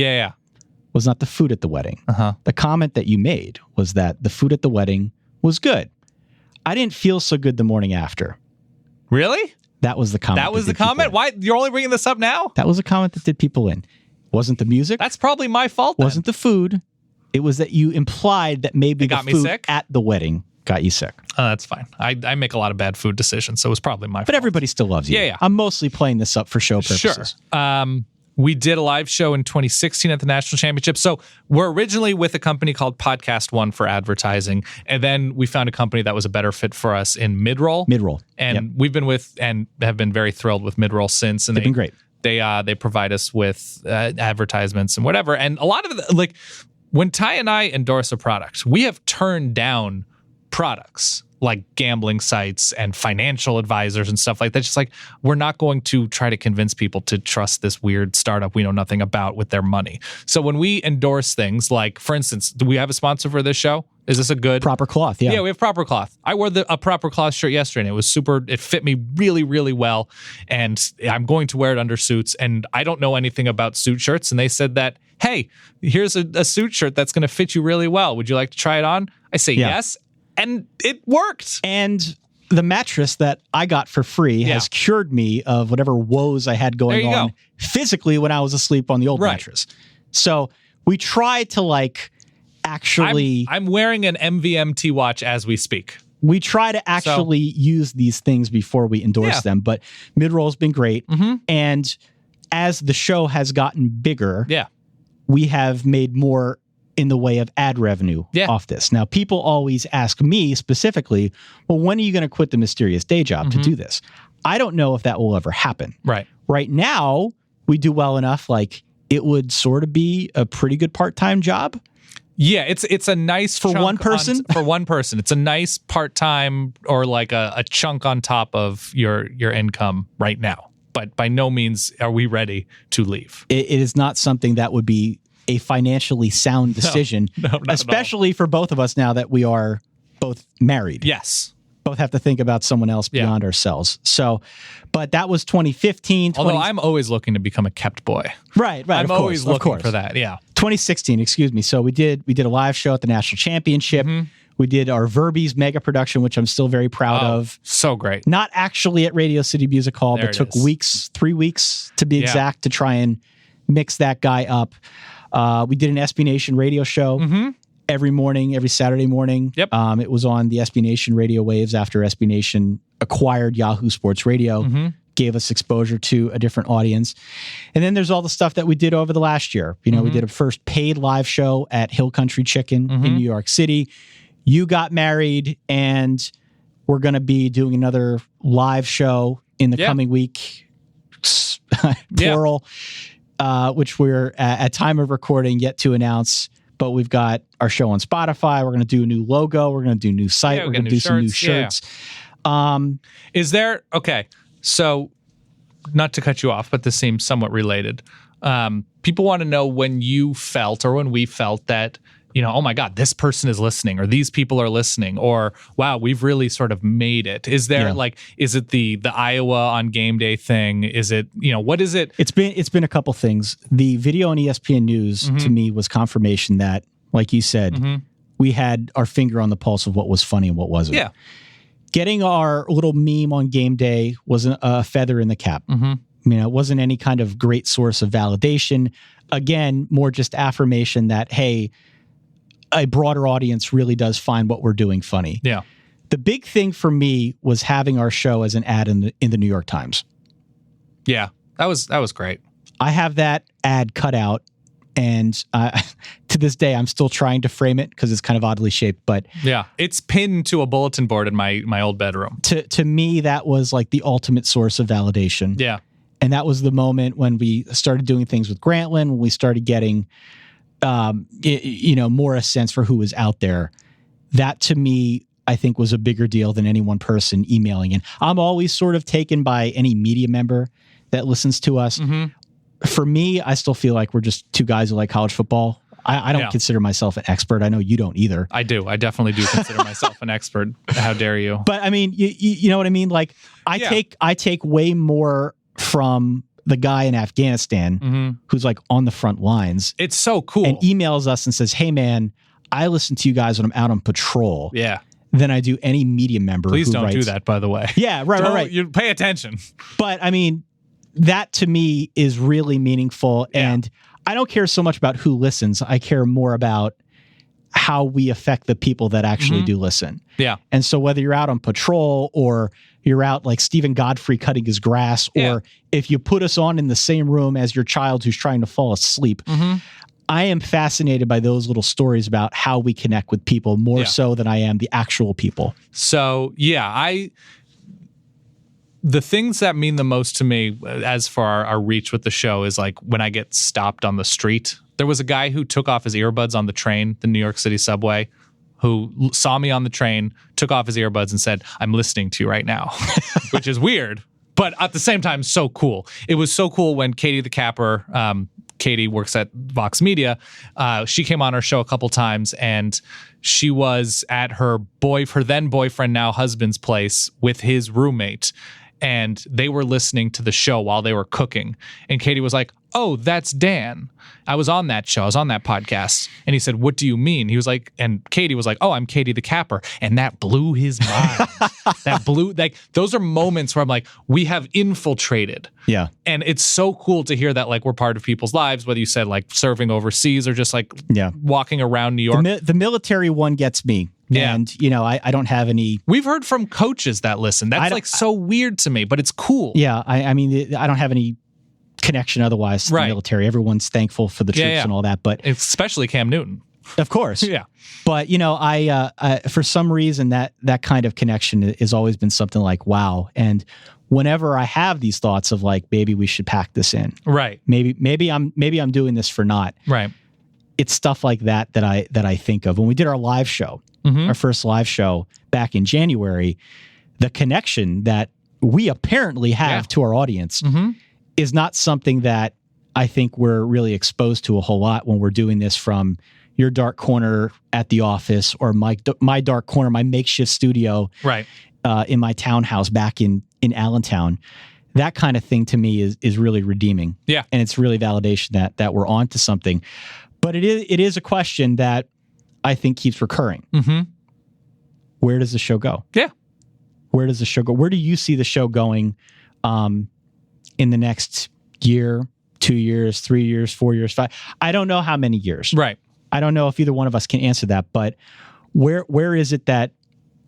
was not the food at the wedding. The comment that you made was that the food at the wedding was good. I didn't feel so good the morning after. Really? That was the comment. That was the comment? Why? You're only bringing this up now? That was a comment that did people in. Wasn't the music. That's probably my fault then. Wasn't the food. It was that you implied that maybe the food at the wedding got you sick. That's fine. I make a lot of bad food decisions, so it was probably my fault. But everybody still loves you. Yeah. I'm mostly playing this up for show purposes. Sure. We did a live show in 2016 at the National Championship. So we're originally with a company called Podcast One for advertising. And then we found a company that was a better fit for us in Midroll. Midroll. And we've been with and have been very thrilled with Midroll since. And they've been great. They provide us with advertisements and whatever. And a lot of like when Ty and I endorse a product, we have turned down products like gambling sites and financial advisors and stuff like that. Just like, we're not going to try to convince people to trust this weird startup we know nothing about with their money. So when we endorse things like, for instance, do we have a sponsor for this show? Is this a good Proper Cloth? Yeah. Yeah, we have Proper Cloth. I wore a Proper Cloth shirt yesterday, and it was super. It fit me really, really well, and I'm going to wear it under suits. And I don't know anything about suit shirts, and they said that, hey, here's a suit shirt that's going to fit you really well. Would you like to try it on? I say yes, and it worked. And the mattress that I got for free has cured me of whatever woes I had going on physically when I was asleep on the old mattress. So we tried to like actually... I'm wearing an MVMT watch as we speak. We try to actually use these things before we endorse them, but mid-roll's been great. And as the show has gotten bigger, we have made more in the way of ad revenue off this. Now, people always ask me specifically, well, when are you going to quit the mysterious day job to do this? I don't know if that will ever happen. Right now, we do well enough, like it would sort of be a pretty good part-time job. Yeah, it's a nice for one person. For one person, it's a nice part-time or like a chunk on top of your income right now. But by no means are we ready to leave. It is not something that would be a financially sound decision, especially for both of us now that we are both married. Yes. Both have to think about someone else beyond ourselves. So, but that was 2015. Although I'm always looking to become a kept boy. Right. I'm always looking for that. Yeah. 2016, excuse me. So we did a live show at the National Championship. We did our Verbies mega production, which I'm still very proud of. So great. Not actually at Radio City Music Hall, but took 3 weeks to be exact, to try and mix that guy up. We did an SB Nation radio show every morning, every Saturday morning. It was on the SB Nation radio waves after SB Nation acquired Yahoo Sports Radio, gave us exposure to a different audience. And then there's all the stuff that we did over the last year. You know, we did a first paid live show at Hill Country Chicken in New York City. You got married, and we're going to be doing another live show in the coming week, plural. Which we're at time of recording yet to announce, but we've got our show on Spotify. We're going to do a new logo. We're going to do a new site. We're going to do some new shirts. Is there, so not to cut you off, but this seems somewhat related. People want to know when you felt or when we felt that, you know, oh my God, this person is listening, or these people are listening, or wow, we've really sort of made it. Is there is it the Iowa on game day thing? Is it, you know, what is it? It's been a couple things. The video on ESPN News to me was confirmation that, like you said, we had our finger on the pulse of what was funny and what wasn't. Yeah. Getting our little meme on game day wasn't a feather in the cap. I mean, it wasn't any kind of great source of validation. Again, more just affirmation that, hey, a broader audience really does find what we're doing funny. Yeah. The big thing for me was having our show as an ad in the New York Times. Yeah, that was great. I have that ad cut out, and to this day, I'm still trying to frame it because it's kind of oddly shaped. But yeah, it's pinned to a bulletin board in my old bedroom. To me, that was like the ultimate source of validation. Yeah. And that was the moment when we started doing things with Grantland, when we started getting more a sense for who was out there. That to me, I think, was a bigger deal than any one person emailing in. I'm always sort of taken by any media member that listens to us. For me, I still feel like we're just two guys who like college football. I don't consider myself an expert. I know you don't either. I do. I definitely do consider myself an expert. How dare you? But I mean, you know what I mean? Like I take way more from the guy in Afghanistan who's like on the front lines. It's so cool. And emails us and says, hey man, I listen to you guys when I'm out on patrol. Yeah. Than I do any media member. Please who don't writes, do that, by the way. Yeah, right. You pay attention. But I mean, that to me is really meaningful. Yeah. And I don't care so much about who listens. I care more about how we affect the people that actually do listen. Yeah. And so whether you're out on patrol or you're out like Stephen Godfrey cutting his grass, or if you put us on in the same room as your child who's trying to fall asleep, I am fascinated by those little stories about how we connect with people more so than I am the actual people. So, yeah, the things that mean the most to me as for our reach with the show is like when I get stopped on the street. There was a guy who took off his earbuds on the train, the New York City subway, who saw me on the train, took off his earbuds and said, "I'm listening to you right now," which is weird, but at the same time, so cool. It was so cool when Katie the Capper, Katie works at Vox Media. She came on our show a couple times, and she was at her then boyfriend, now husband's place with his roommate, and they were listening to the show while they were cooking. And Katie was like, "Oh, that's Dan. I was on that show. I was on that podcast." And he said, "What do you mean?" He was like, and Katie was like, "Oh, I'm Katie the Capper." And that blew his mind. Those are moments where I'm like, we have infiltrated. Yeah. And it's so cool to hear that like we're part of people's lives, whether you said like serving overseas or just like walking around New York. The military one gets me. Yeah. And, I don't have any... We've heard from coaches that listen. That's like so weird to me, but it's cool. Yeah. I mean, I don't have any connection otherwise to the military. Everyone's thankful for the troops and all that, but... Especially Cam Newton. Of course. Yeah. But, I for some reason, that kind of connection has always been something like, wow. And whenever I have these thoughts of like, maybe we should pack this in. Right. Maybe I'm doing this for naught. Right. It's stuff like that I think of. When we did our live show, our first live show back in January, the connection that we apparently have to our audience is not something that I think we're really exposed to a whole lot when we're doing this from your dark corner at the office or my dark corner, my makeshift studio in my townhouse back in Allentown. That kind of thing to me is really redeeming. Yeah. And it's really validation that we're on to something. But it is a question that I think keeps recurring. Mm-hmm. Where does the show go? Yeah. Where does the show go? Where do you see the show going in the next year, 2 years, 3 years, 4 years, 5? I don't know how many years. Right. I don't know if either one of us can answer that, but where is it that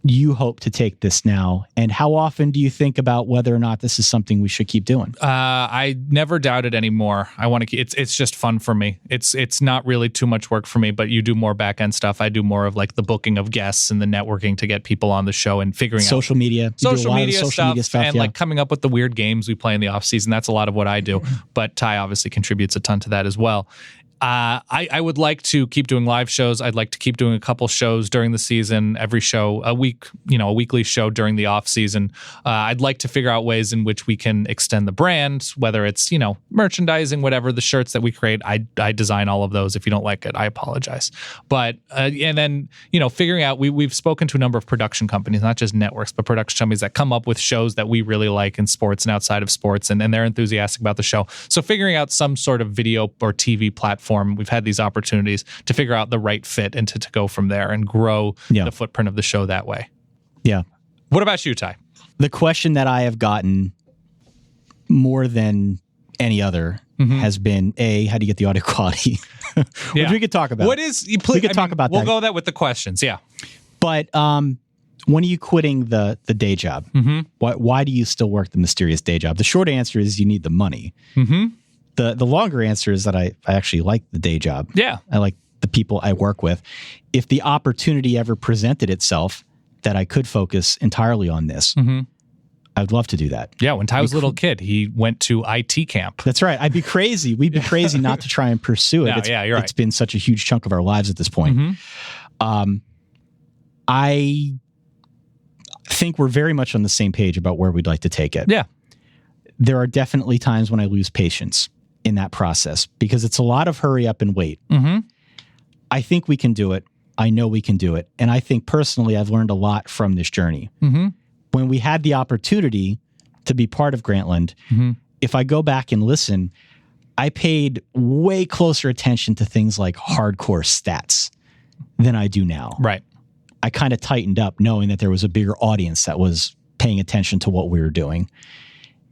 you hope to take this now, and how often do you think about whether or not this is something we should keep doing? I never doubt it anymore. I want to. It's just fun for me. It's not really too much work for me. But you do more back end stuff. I do more of like the booking of guests and the networking to get people on the show and figuring social out media, social media stuff, and like coming up with the weird games we play in the off season. That's a lot of what I do. But Ty obviously contributes a ton to that as well. I would like to keep doing live shows. I'd like to keep doing a couple shows during the season, every show, a weekly show during the off season. I'd like to figure out ways in which we can extend the brand, whether it's, merchandising, whatever, the shirts that we create. I design all of those. If you don't like it, I apologize. But, and then, figuring out, we've spoken to a number of production companies, not just networks, but production companies that come up with shows that we really like in sports and outside of sports, and they're enthusiastic about the show. So figuring out some sort of video or TV platform, we've had these opportunities to figure out the right fit and to go from there and grow the footprint of the show that way. Yeah. What about you, Ty? The question that I have gotten more than any other has been, how do you get the audio quality? Which we could talk about. We could talk about that. We'll go that with the questions, yeah. But when are you quitting the day job? Why do you still work the mysterious day job? The short answer is you need the money. The longer answer is that I actually like the day job. Yeah. I like the people I work with. If the opportunity ever presented itself that I could focus entirely on this, I'd love to do that. Yeah, when Ty was a little kid, he went to IT camp. That's right. I'd be crazy. We'd be crazy not to try and pursue it. You're right. It's been such a huge chunk of our lives at this point. I think we're very much on the same page about where we'd like to take it. Yeah. There are definitely times when I lose patience in that process because it's a lot of hurry up and wait. I think we can do it. I know we can do it. And I think personally, I've learned a lot from this journey. When we had the opportunity to be part of Grantland, if I go back and listen, I paid way closer attention to things like hardcore stats than I do now. Right. I kind of tightened up knowing that there was a bigger audience that was paying attention to what we were doing.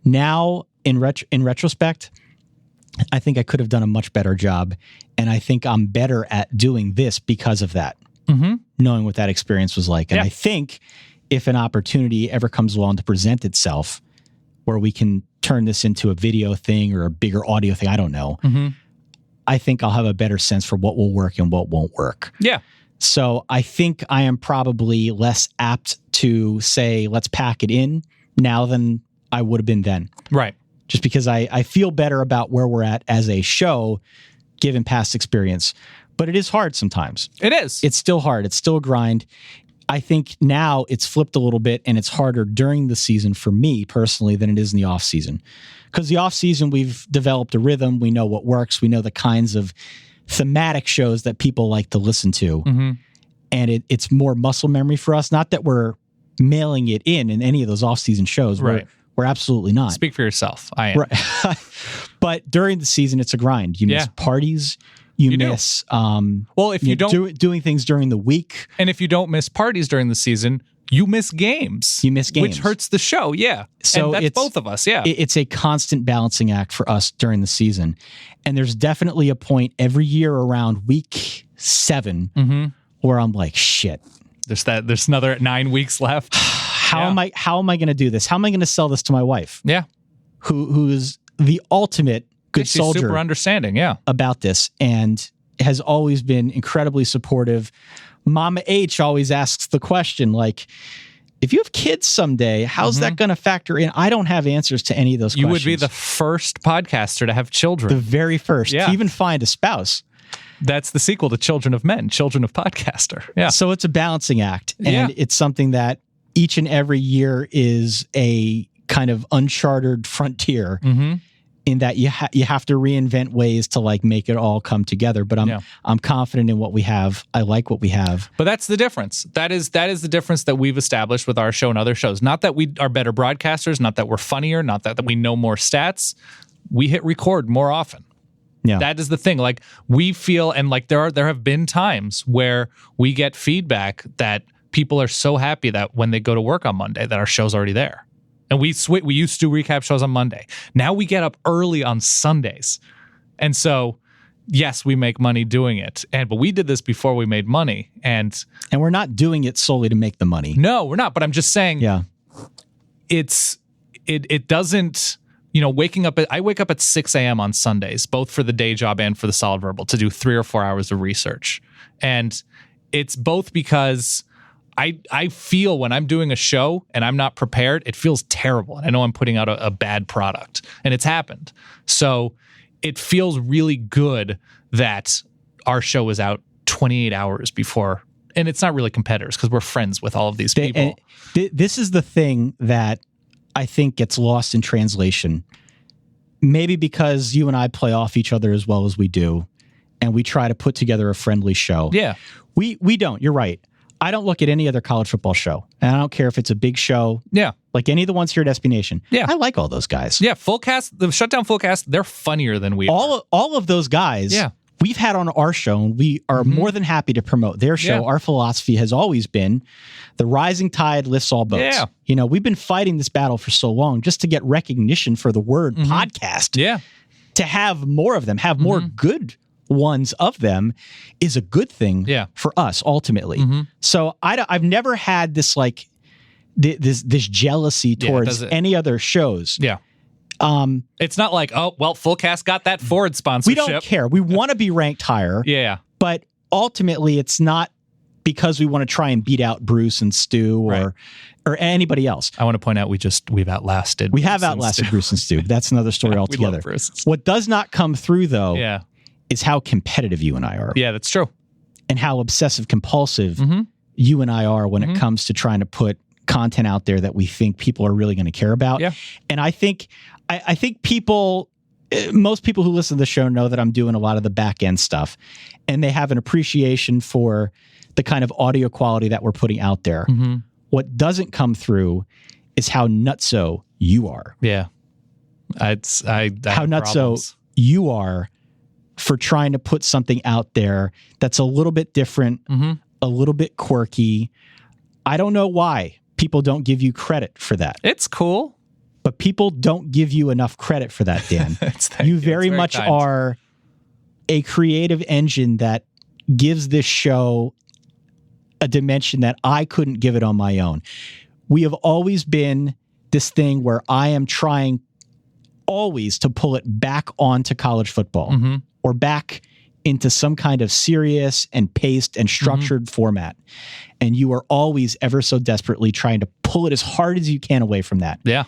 Now, in retrospect, I think I could have done a much better job, and I think I'm better at doing this because of that, knowing what that experience was like. And I think if an opportunity ever comes along to present itself where we can turn this into a video thing or a bigger audio thing, I don't know, I think I'll have a better sense for what will work and what won't work. Yeah. So I think I am probably less apt to say, let's pack it in now than I would have been then. Right. Just because I feel better about where we're at as a show, given past experience. But it is hard sometimes. It is. It's still hard. It's still a grind. I think now it's flipped a little bit, and it's harder during the season for me personally than it is in the off season. Because the off season, we've developed a rhythm. We know what works. We know the kinds of thematic shows that people like to listen to. Mm-hmm. And it's more muscle memory for us. Not that we're mailing it in any of those off season shows. Right. We're absolutely not. Speak for yourself. I am. Right. But during the season, it's a grind. You miss parties. You miss if you don't doing things during the week. And if you don't miss parties during the season, you miss games. You miss games. Which hurts the show, yeah. So and that's both of us, yeah. It's a constant balancing act for us during the season. And there's definitely a point every year around week 7 where I'm like, shit. There's another 9 weeks left. How am I going to do this? How am I going to sell this to my wife? Yeah. Who's the ultimate good She's soldier, super understanding, yeah, about this, and has always been incredibly supportive. Mama H always asks the question, like, if you have kids someday, how's that going to factor in? I don't have answers to any of those questions. You would be the first podcaster to have children. The very first. Yeah. To even find a spouse. That's the sequel to Children of Men, Children of Podcaster. Yeah. So it's a balancing act, and it's something that each and every year is a kind of uncharted frontier. In that you have to reinvent ways to like make it all come together. But I'm confident in what we have. I like what we have. But that's the difference. That is the difference that we've established with our show and other shows. Not that we are better broadcasters, not that we're funnier, not that we know more stats. We hit record more often. Yeah. That is the thing. Like we feel, and like there have been times where we get feedback that people are so happy that when they go to work on Monday that our show's already there. And we used to do recap shows on Monday. Now we get up early on Sundays. And so, yes, we make money doing it. But we did this before we made money. And we're not doing it solely to make the money. No, we're not. But I'm just saying, it doesn't, I wake up at 6 a.m. on Sundays, both for the day job and for the Solid Verbal, to do 3 or 4 hours of research. And it's both because I feel when I'm doing a show and I'm not prepared, it feels terrible. And I know I'm putting out a bad product, and it's happened. So it feels really good that our show is out 28 hours before. And it's not really competitors because we're friends with all of these people. This is the thing that I think gets lost in translation. Maybe because you and I play off each other as well as we do, and we try to put together a friendly show. Yeah. We don't. You're right. I don't look at any other college football show, and I don't care if it's a big show. Yeah. Like any of the ones here at SB Nation. Yeah. I like all those guys. Yeah. Full cast, the Shutdown Full Cast, they're funnier than we are. All of those guys. Yeah. We've had on our show, and we are more than happy to promote their show. Yeah. Our philosophy has always been the rising tide lifts all boats. Yeah. We've been fighting this battle for so long just to get recognition for the word podcast. Yeah. To have more of them, have more good ones of them is a good thing for us ultimately. So I've never had this like this jealousy towards any other shows. Yeah. It's not like, oh, well, Full Cast got that Ford sponsorship. We don't care. We want to be ranked higher. Yeah. But ultimately, it's not because we want to try and beat out Bruce and Stu or anybody else. I want to point out we've outlasted. We have outlasted Bruce and Stu. That's another story altogether. We love Bruce. What does not come through though is how competitive you and I are. Yeah, that's true. And how obsessive compulsive you and I are when it comes to trying to put content out there that we think people are really going to care about. Yeah. And I think people, most people who listen to the show know that I'm doing a lot of the back end stuff, and they have an appreciation for the kind of audio quality that we're putting out there. What doesn't come through is how nutso you are. Yeah. How nutso you are for trying to put something out there that's a little bit different, a little bit quirky. I don't know why people don't give you credit for that. It's cool. But people don't give you enough credit for that, Dan. You very much kind. are a creative engine that gives this show a dimension that I couldn't give it on my own. We have always been this thing where I am trying always to pull it back onto college football or back into some kind of serious and paced and structured format. And you are always ever so desperately trying to pull it as hard as you can away from that. Yeah.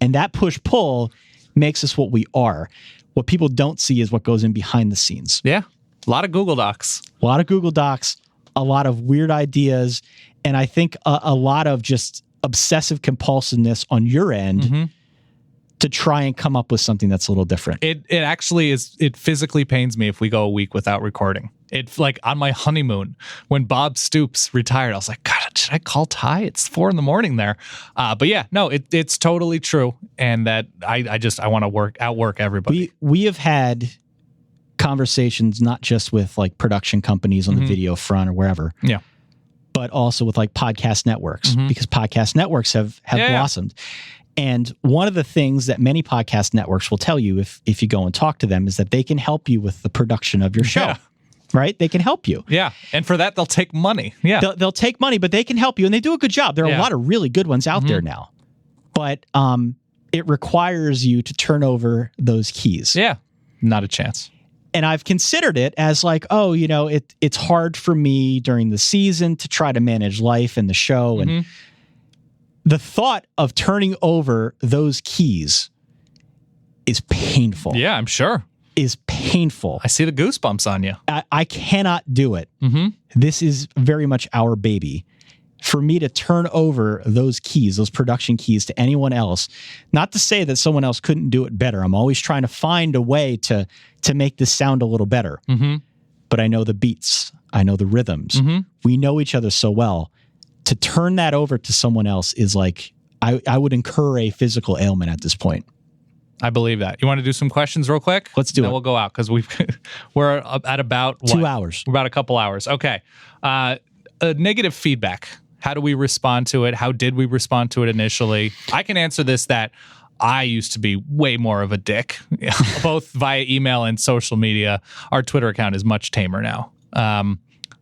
And that push-pull makes us what we are. What people don't see is what goes in behind the scenes. Yeah. A lot of Google Docs. A lot of Google Docs, a lot of weird ideas, and I think a lot of just obsessive compulsiveness on your end to try and come up with something that's a little different. It actually is. It physically pains me if we go a week without recording. It's like on my honeymoon when Bob Stoops retired. I was like, God, should I call Ty? It's 4 a.m. there. But yeah, no, it's totally true, and that I want to outwork everybody. We have had conversations not just with like production companies on the video front or wherever, but also with like podcast networks, because podcast networks have blossomed. And one of the things that many podcast networks will tell you if you go and talk to them is that they can help you with the production of your show. Yeah. Right? They can help you. Yeah. And for that, they'll take money. Yeah. They'll take money, but they can help you. And they do a good job. There are a lot of really good ones out there now. But it requires you to turn over those keys. Yeah. Not a chance. And I've considered it as like, oh, you know, it's hard for me during the season to try to manage life and the show. And the thought of turning over those keys is painful. Yeah, I'm sure. Is painful. I see the goosebumps on you. I cannot do it. This is very much our baby. For me to turn over those keys, those production keys to anyone else, not to say that someone else couldn't do it better. I'm always trying to find a way to make this sound a little better. But I know the beats. I know the rhythms. We know each other so well. To turn that over to someone else is like, I would incur a physical ailment at this point. I believe that. You want to do some questions real quick? Let's do it. Then we'll go out because we're at about 2 hours. We're about a couple hours. Okay. Negative feedback. How do we respond to it? How did we respond to it initially? I can answer this that I used to be way more of a dick, both via email and social media. Our Twitter account is much tamer now.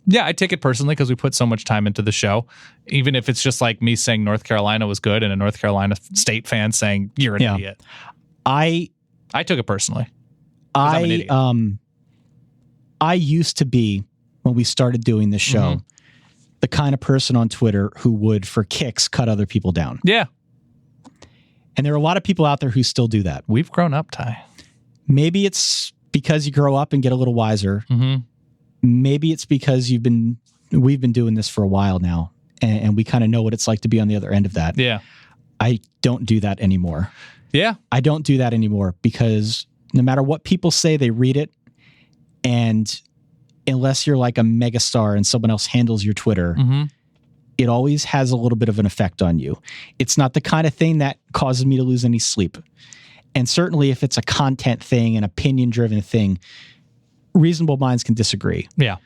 Yeah, I take it personally because we put so much time into the show. Even if it's just like me saying North Carolina was good and a North Carolina State fan saying you're an idiot. I took it personally. I'm an idiot. I used to be, when we started doing this show, the kind of person on Twitter who would, for kicks, cut other people down. Yeah. And there are a lot of people out there who still do that. We've grown up, Ty. Maybe it's because you grow up and get a little wiser. Maybe it's because we've been doing this for a while now, and we kind of know what it's like to be on the other end of that. Yeah. I don't do that anymore. Yeah. I don't do that anymore because no matter what people say, they read it. And unless you're like a megastar and someone else handles your Twitter, it always has a little bit of an effect on you. It's not the kind of thing that causes me to lose any sleep. And certainly if it's a content thing, an opinion-driven thing, reasonable minds can disagree. Yeah.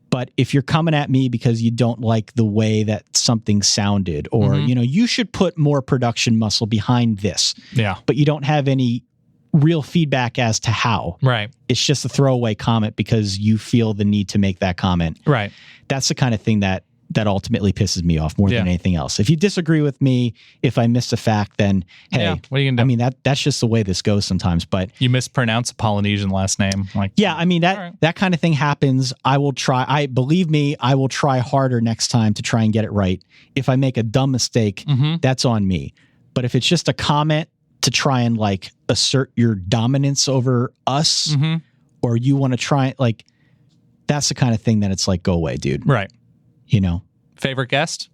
But if you're coming at me because you don't like the way that something sounded, or, you know, you should put more production muscle behind this. Yeah. But you don't have any real feedback as to how. Right. It's just a throwaway comment because you feel the need to make that comment. Right. That's the kind of thing that ultimately pisses me off more than anything else. If you disagree with me, if I missed a fact, then hey, what are you gonna do? I mean, that's just the way this goes sometimes. But you mispronounce a Polynesian last name. Like, yeah, I mean, that kind of thing happens. I will try. Believe me, I will try harder next time to try and get it right. If I make a dumb mistake, that's on me. But if it's just a comment to try and like assert your dominance over us, or you want to try, like, that's the kind of thing that it's like, go away, dude. Right. You know. Favorite guest?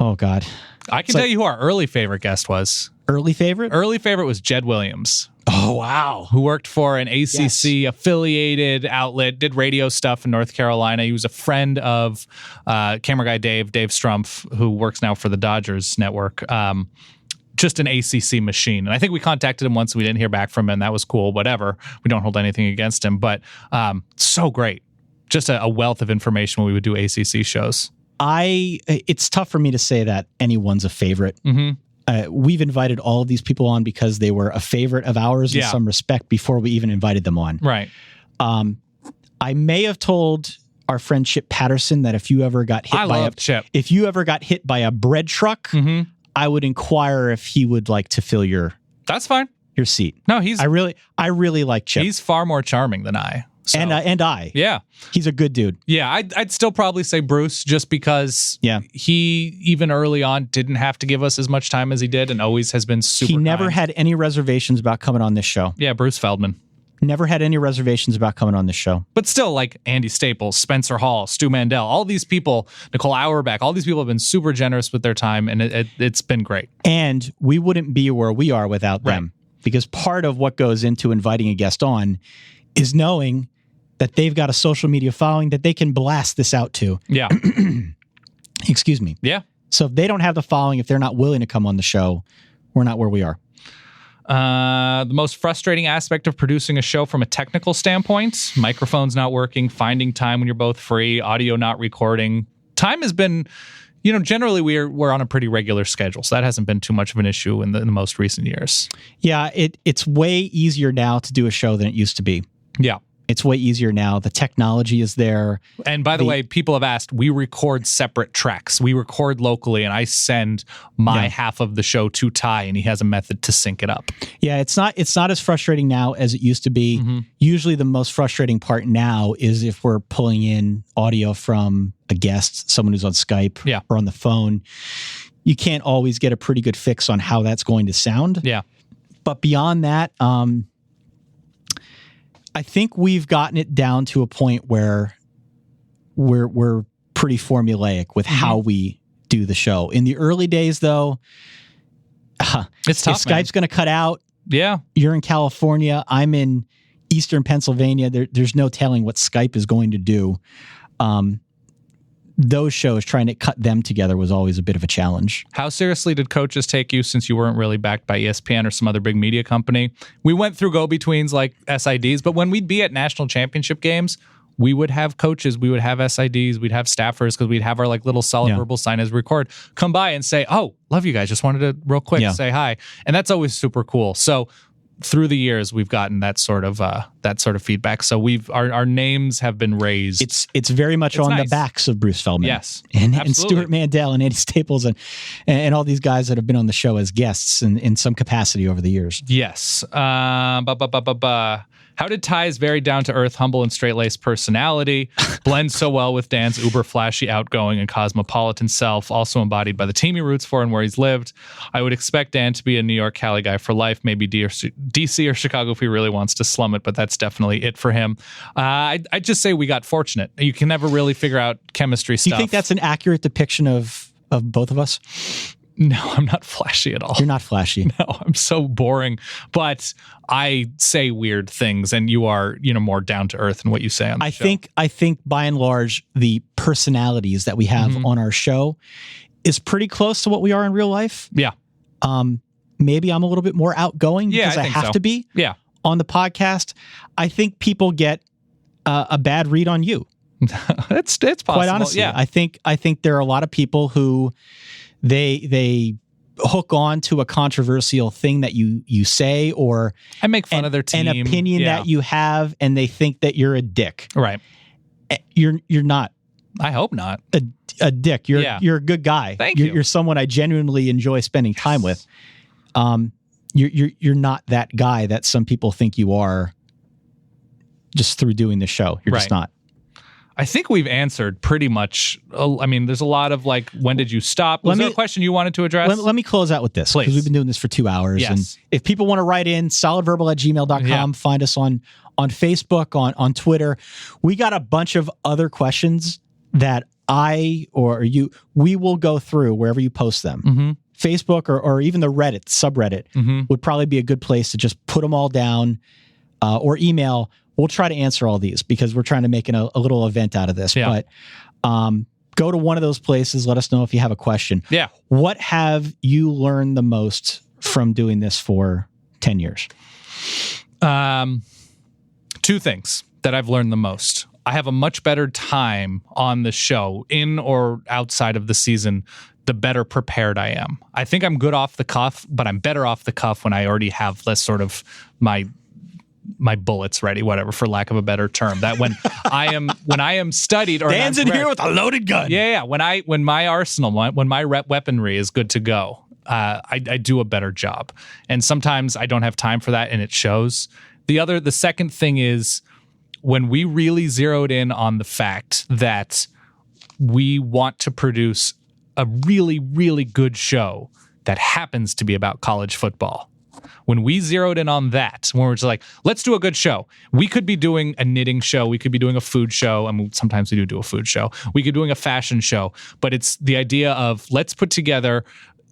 Oh, God. I can tell you who our early favorite guest was. Early favorite? Early favorite was Jed Williams. Oh, wow. Who worked for an ACC affiliated outlet, did radio stuff in North Carolina. He was a friend of camera guy Dave Strumpf, who works now for the Dodgers network. Just an ACC machine. And I think we contacted him once. We didn't hear back from him. That was cool. Whatever. We don't hold anything against him. But so great. Just a wealth of information when we would do ACC shows. It's tough for me to say that anyone's a favorite. We've invited all of these people on because they were a favorite of ours in some respect before we even invited them on. Right. I may have told our friend Chip Patterson that if you ever got hit by a bread truck, I would inquire if he would like to fill your That's fine. Your seat. No, I really like Chip. He's far more charming than I. So, and I. yeah. He's a good dude. Yeah, I'd still probably say Bruce, just because he, even early on, didn't have to give us as much time as he did and always has been super He never kind. had any reservations about coming on this show. Yeah, Bruce Feldman. Never had any reservations about coming on this show. But still, like Andy Staples, Spencer Hall, Stu Mandel, all these people, Nicole Auerbach, all these people have been super generous with their time, and it's been great. And we wouldn't be where we are without them. Because part of what goes into inviting a guest on is knowing that they've got a social media following that they can blast this out to. Yeah. Excuse me. Yeah. So if they don't have the following, if they're not willing to come on the show, we're not where we are. The most frustrating aspect of producing a show from a technical standpoint: microphones not working, finding time when you're both free, audio not recording. Time has been, generally we're on a pretty regular schedule, so that hasn't been too much of an issue in the most recent years. Yeah, it's way easier now to do a show than it used to be. Yeah. It's way easier now. The technology is there. And by the way, people have asked, we record separate tracks. We record locally, and I send my half of the show to Ty, and he has a method to sync it up. Yeah, it's not as frustrating now as it used to be. Mm-hmm. Usually the most frustrating part now is if we're pulling in audio from a guest, someone who's on Skype or on the phone. You can't always get a pretty good fix on how that's going to sound. Yeah. But beyond that, I think we've gotten it down to a point where we're pretty formulaic with how we do the show. In the early days, though, it's tough. If Skype's going to cut out, you're in California, I'm in Eastern Pennsylvania. There's no telling what Skype is going to do. Those shows, trying to cut them together was always a bit of a challenge. How seriously did coaches take you since you weren't really backed by ESPN or some other big media company? We went through go-betweens like SIDs, but when we'd be at national championship games, we would have coaches, we would have SIDs, we'd have staffers, because we'd have our like little solid verbal sign as we record, come by and say, "Oh, love you guys, just wanted to real quick say hi." And that's always super cool. So through the years, we've gotten that sort of feedback. So our names have been raised. It's very much on the backs of Bruce Feldman, and Stuart Mandel and Andy Staples and all these guys that have been on the show as guests in some capacity over the years. Yes. How did Ty's very down-to-earth, humble, and straight-laced personality blend so well with Dan's uber-flashy, outgoing, and cosmopolitan self, also embodied by the team he roots for and where he's lived? I would expect Dan to be a New York Cali guy for life, maybe DC or Chicago if he really wants to slum it, but that's definitely it for him. I'd just say we got fortunate. You can never really figure out chemistry stuff. Do you think that's an accurate depiction of both of us? No, I'm not flashy at all. You're not flashy. No, I'm so boring. But I say weird things, and you are, more down to earth in what you say on the show. I think by and large, the personalities that we have on our show is pretty close to what we are in real life. Yeah. Maybe I'm a little bit more outgoing because I have to be. Yeah. On the podcast, I think people get a bad read on you. It's possible. Quite honestly, I think there are a lot of people who they hook on to a controversial thing that you say, or I make fun of their team, an opinion that you have, and they think that you're a dick. Right. You're not. I hope not a dick. You're a good guy. Thank you. You're someone I genuinely enjoy spending time with. You're not that guy that some people think you are just through doing the show. You're just not. I think we've answered pretty much. I mean, there's a lot of like, when did you stop? Was there a question you wanted to address? Let me close out with this, because we've been doing this for 2 hours. Yes. And if people want to write in, solidverbal@gmail.com, find us on Facebook, on Twitter. We got a bunch of other questions that we will go through wherever you post them. Mm-hmm. Facebook or even the Reddit subreddit would probably be a good place to just put them all down, or email. We'll try to answer all these because we're trying to make a little event out of this. Yeah. But go to one of those places. Let us know if you have a question. Yeah. What have you learned the most from doing this for 10 years? 2 things that I've learned the most. I have a much better time on the show, in or outside of the season, the better prepared I am. I think I'm good off the cuff, but I'm better off the cuff when I already have less sort of my bullets ready, whatever, for lack of a better term. That when I am studied, or Dan's in here with a loaded gun. Yeah. When my arsenal, when my weaponry is good to go, I do a better job. And sometimes I don't have time for that, and it shows. The second thing is, when we really zeroed in on the fact that we want to produce a really, really good show that happens to be about college football. When we zeroed in on that, when we're just like, let's do a good show. We could be doing a knitting show. We could be doing a food show. I mean, sometimes we do a food show. We could be doing a fashion show. But it's the idea of let's put together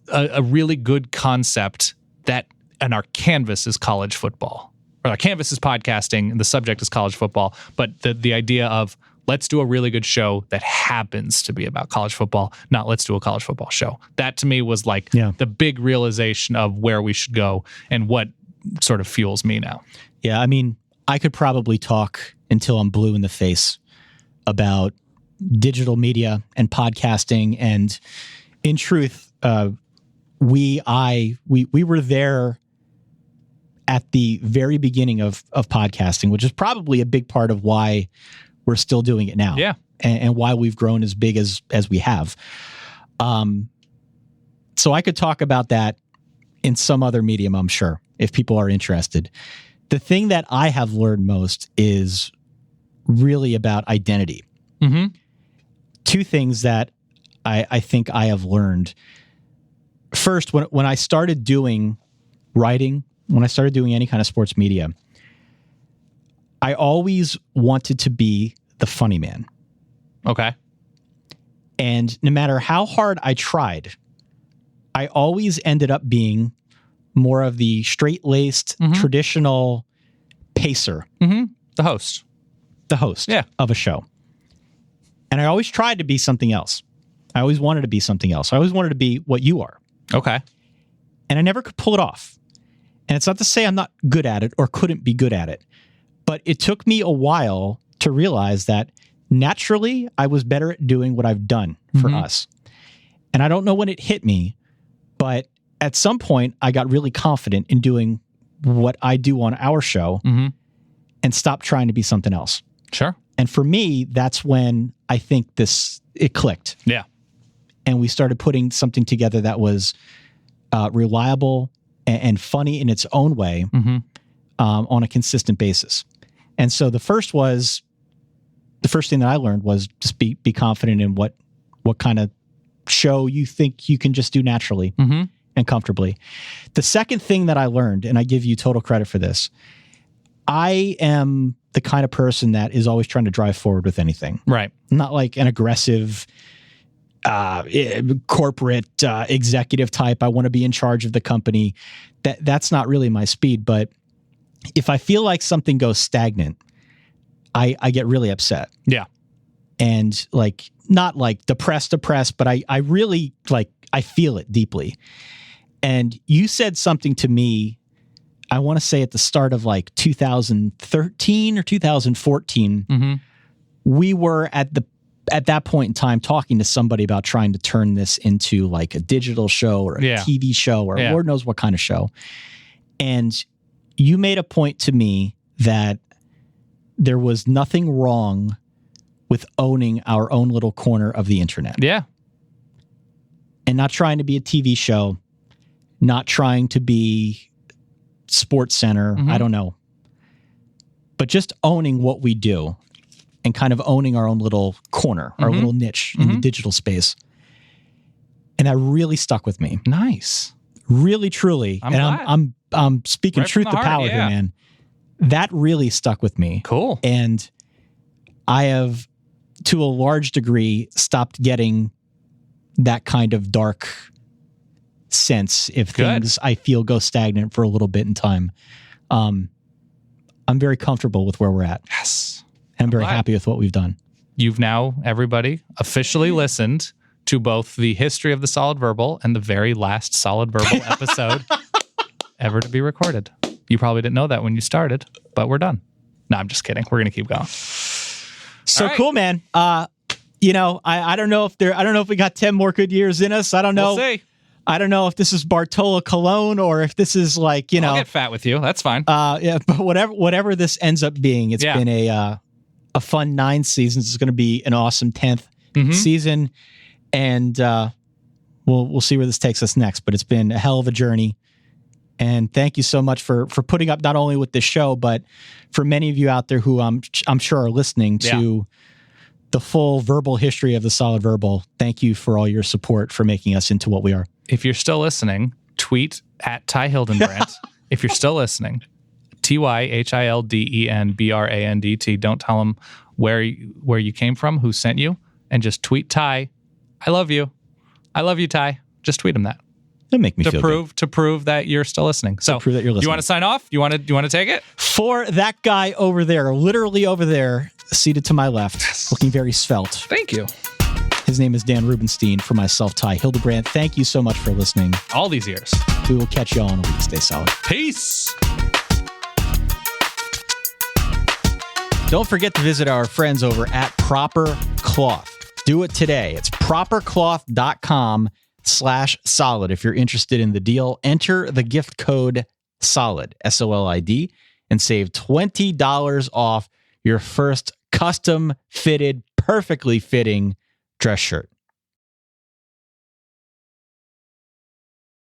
a really good concept and our canvas is college football. Or our canvas is podcasting and the subject is college football. But the idea of let's do a really good show that happens to be about college football, not let's do a college football show. That to me was like the big realization of where we should go and what sort of fuels me now. Yeah, I mean, I could probably talk until I'm blue in the face about digital media and podcasting. And in truth, we were there at the very beginning of podcasting, which is probably a big part of why we're still doing it now. Yeah. And why we've grown as big as we have. So I could talk about that in some other medium, I'm sure, if people are interested. The thing that I have learned most is really about identity. Mm-hmm. Two things that I think I have learned. First, when I started doing writing, when I started doing any kind of sports media, I always wanted to be the funny man. Okay. And no matter how hard I tried, I always ended up being more of the straight-laced, traditional pacer. Mm-hmm. The host. Of a show. And I always tried to be something else. I always wanted to be something else. I always wanted to be what you are. Okay. And I never could pull it off. And it's not to say I'm not good at it or couldn't be good at it. But it took me a while to realize that naturally I was better at doing what I've done for us. And I don't know when it hit me, but at some point I got really confident in doing what I do on our show and stopped trying to be something else. Sure. And for me, that's when I think it clicked. Yeah. And we started putting something together that was reliable and funny in its own way on a consistent basis. And so the first thing that I learned was just be confident in what kind of show you think you can just do naturally and comfortably. The second thing that I learned, and I give you total credit for this, I am the kind of person that is always trying to drive forward with anything. Right. I'm not like an aggressive corporate executive type. I want to be in charge of the company. That's not really my speed. But if I feel like something goes stagnant, I get really upset. Yeah. And like, not like depressed, but I really I feel it deeply. And you said something to me, I want to say at the start of like 2013 or 2014, we were at that point in time talking to somebody about trying to turn this into like a digital show or a TV show or Lord knows what kind of show. And you made a point to me that there was nothing wrong with owning our own little corner of the internet. Yeah. And not trying to be a TV show, not trying to be Sports Center, I don't know. But just owning what we do and kind of owning our own little corner, our little niche in the digital space. And that really stuck with me. Nice. Really, truly. I'm glad. I'm speaking Right truth from to the heart, power here, man. That really stuck with me. Cool. And I have, to a large degree, stopped getting that kind of dark sense if things I feel go stagnant for a little bit in time. I'm very comfortable with where we're at. Yes. And I'm very happy with what we've done. You've now, everybody, officially listened to both the history of the Solid Verbal and the very last Solid Verbal episode ever to be recorded. You probably didn't know that when you started, but we're done. No, I'm just kidding. We're going to keep going. So cool, man. I don't know if we got 10 more good years in us. I don't know. We'll see. I don't know if this is Bartola Cologne or if this is like, I'll get fat with you. That's fine. But whatever this ends up being, it's been a fun 9 seasons. It's going to be an awesome 10th season. And we'll see where this takes us next, but it's been a hell of a journey. And thank you so much for putting up not only with this show, but for many of you out there who I'm sure are listening to the full verbal history of the Solid Verbal. Thank you for all your support for making us into what we are. If you're still listening, tweet at Ty Hildenbrandt. If you're still listening, TYHILDENBRANDT. Don't tell them where you came from, who sent you, and just tweet Ty. I love you. I love you, Ty. Just tweet him that. That'd make me feel good. To prove that you're still listening. So prove that you're listening. You want to sign off? You want to take it? For that guy over there, literally over there, seated to my left, looking very svelte. Thank you. His name is Dan Rubenstein. For myself, Ty Hildenbrandt. Thank you so much for listening. All these years. We will catch you all in a week. Stay solid. Peace. Don't forget to visit our friends over at Proper Cloth. Do it today. It's propercloth.com/solid. If you're interested in the deal, enter the gift code SOLID, SOLID, and save $20 off your first custom fitted, perfectly fitting dress shirt.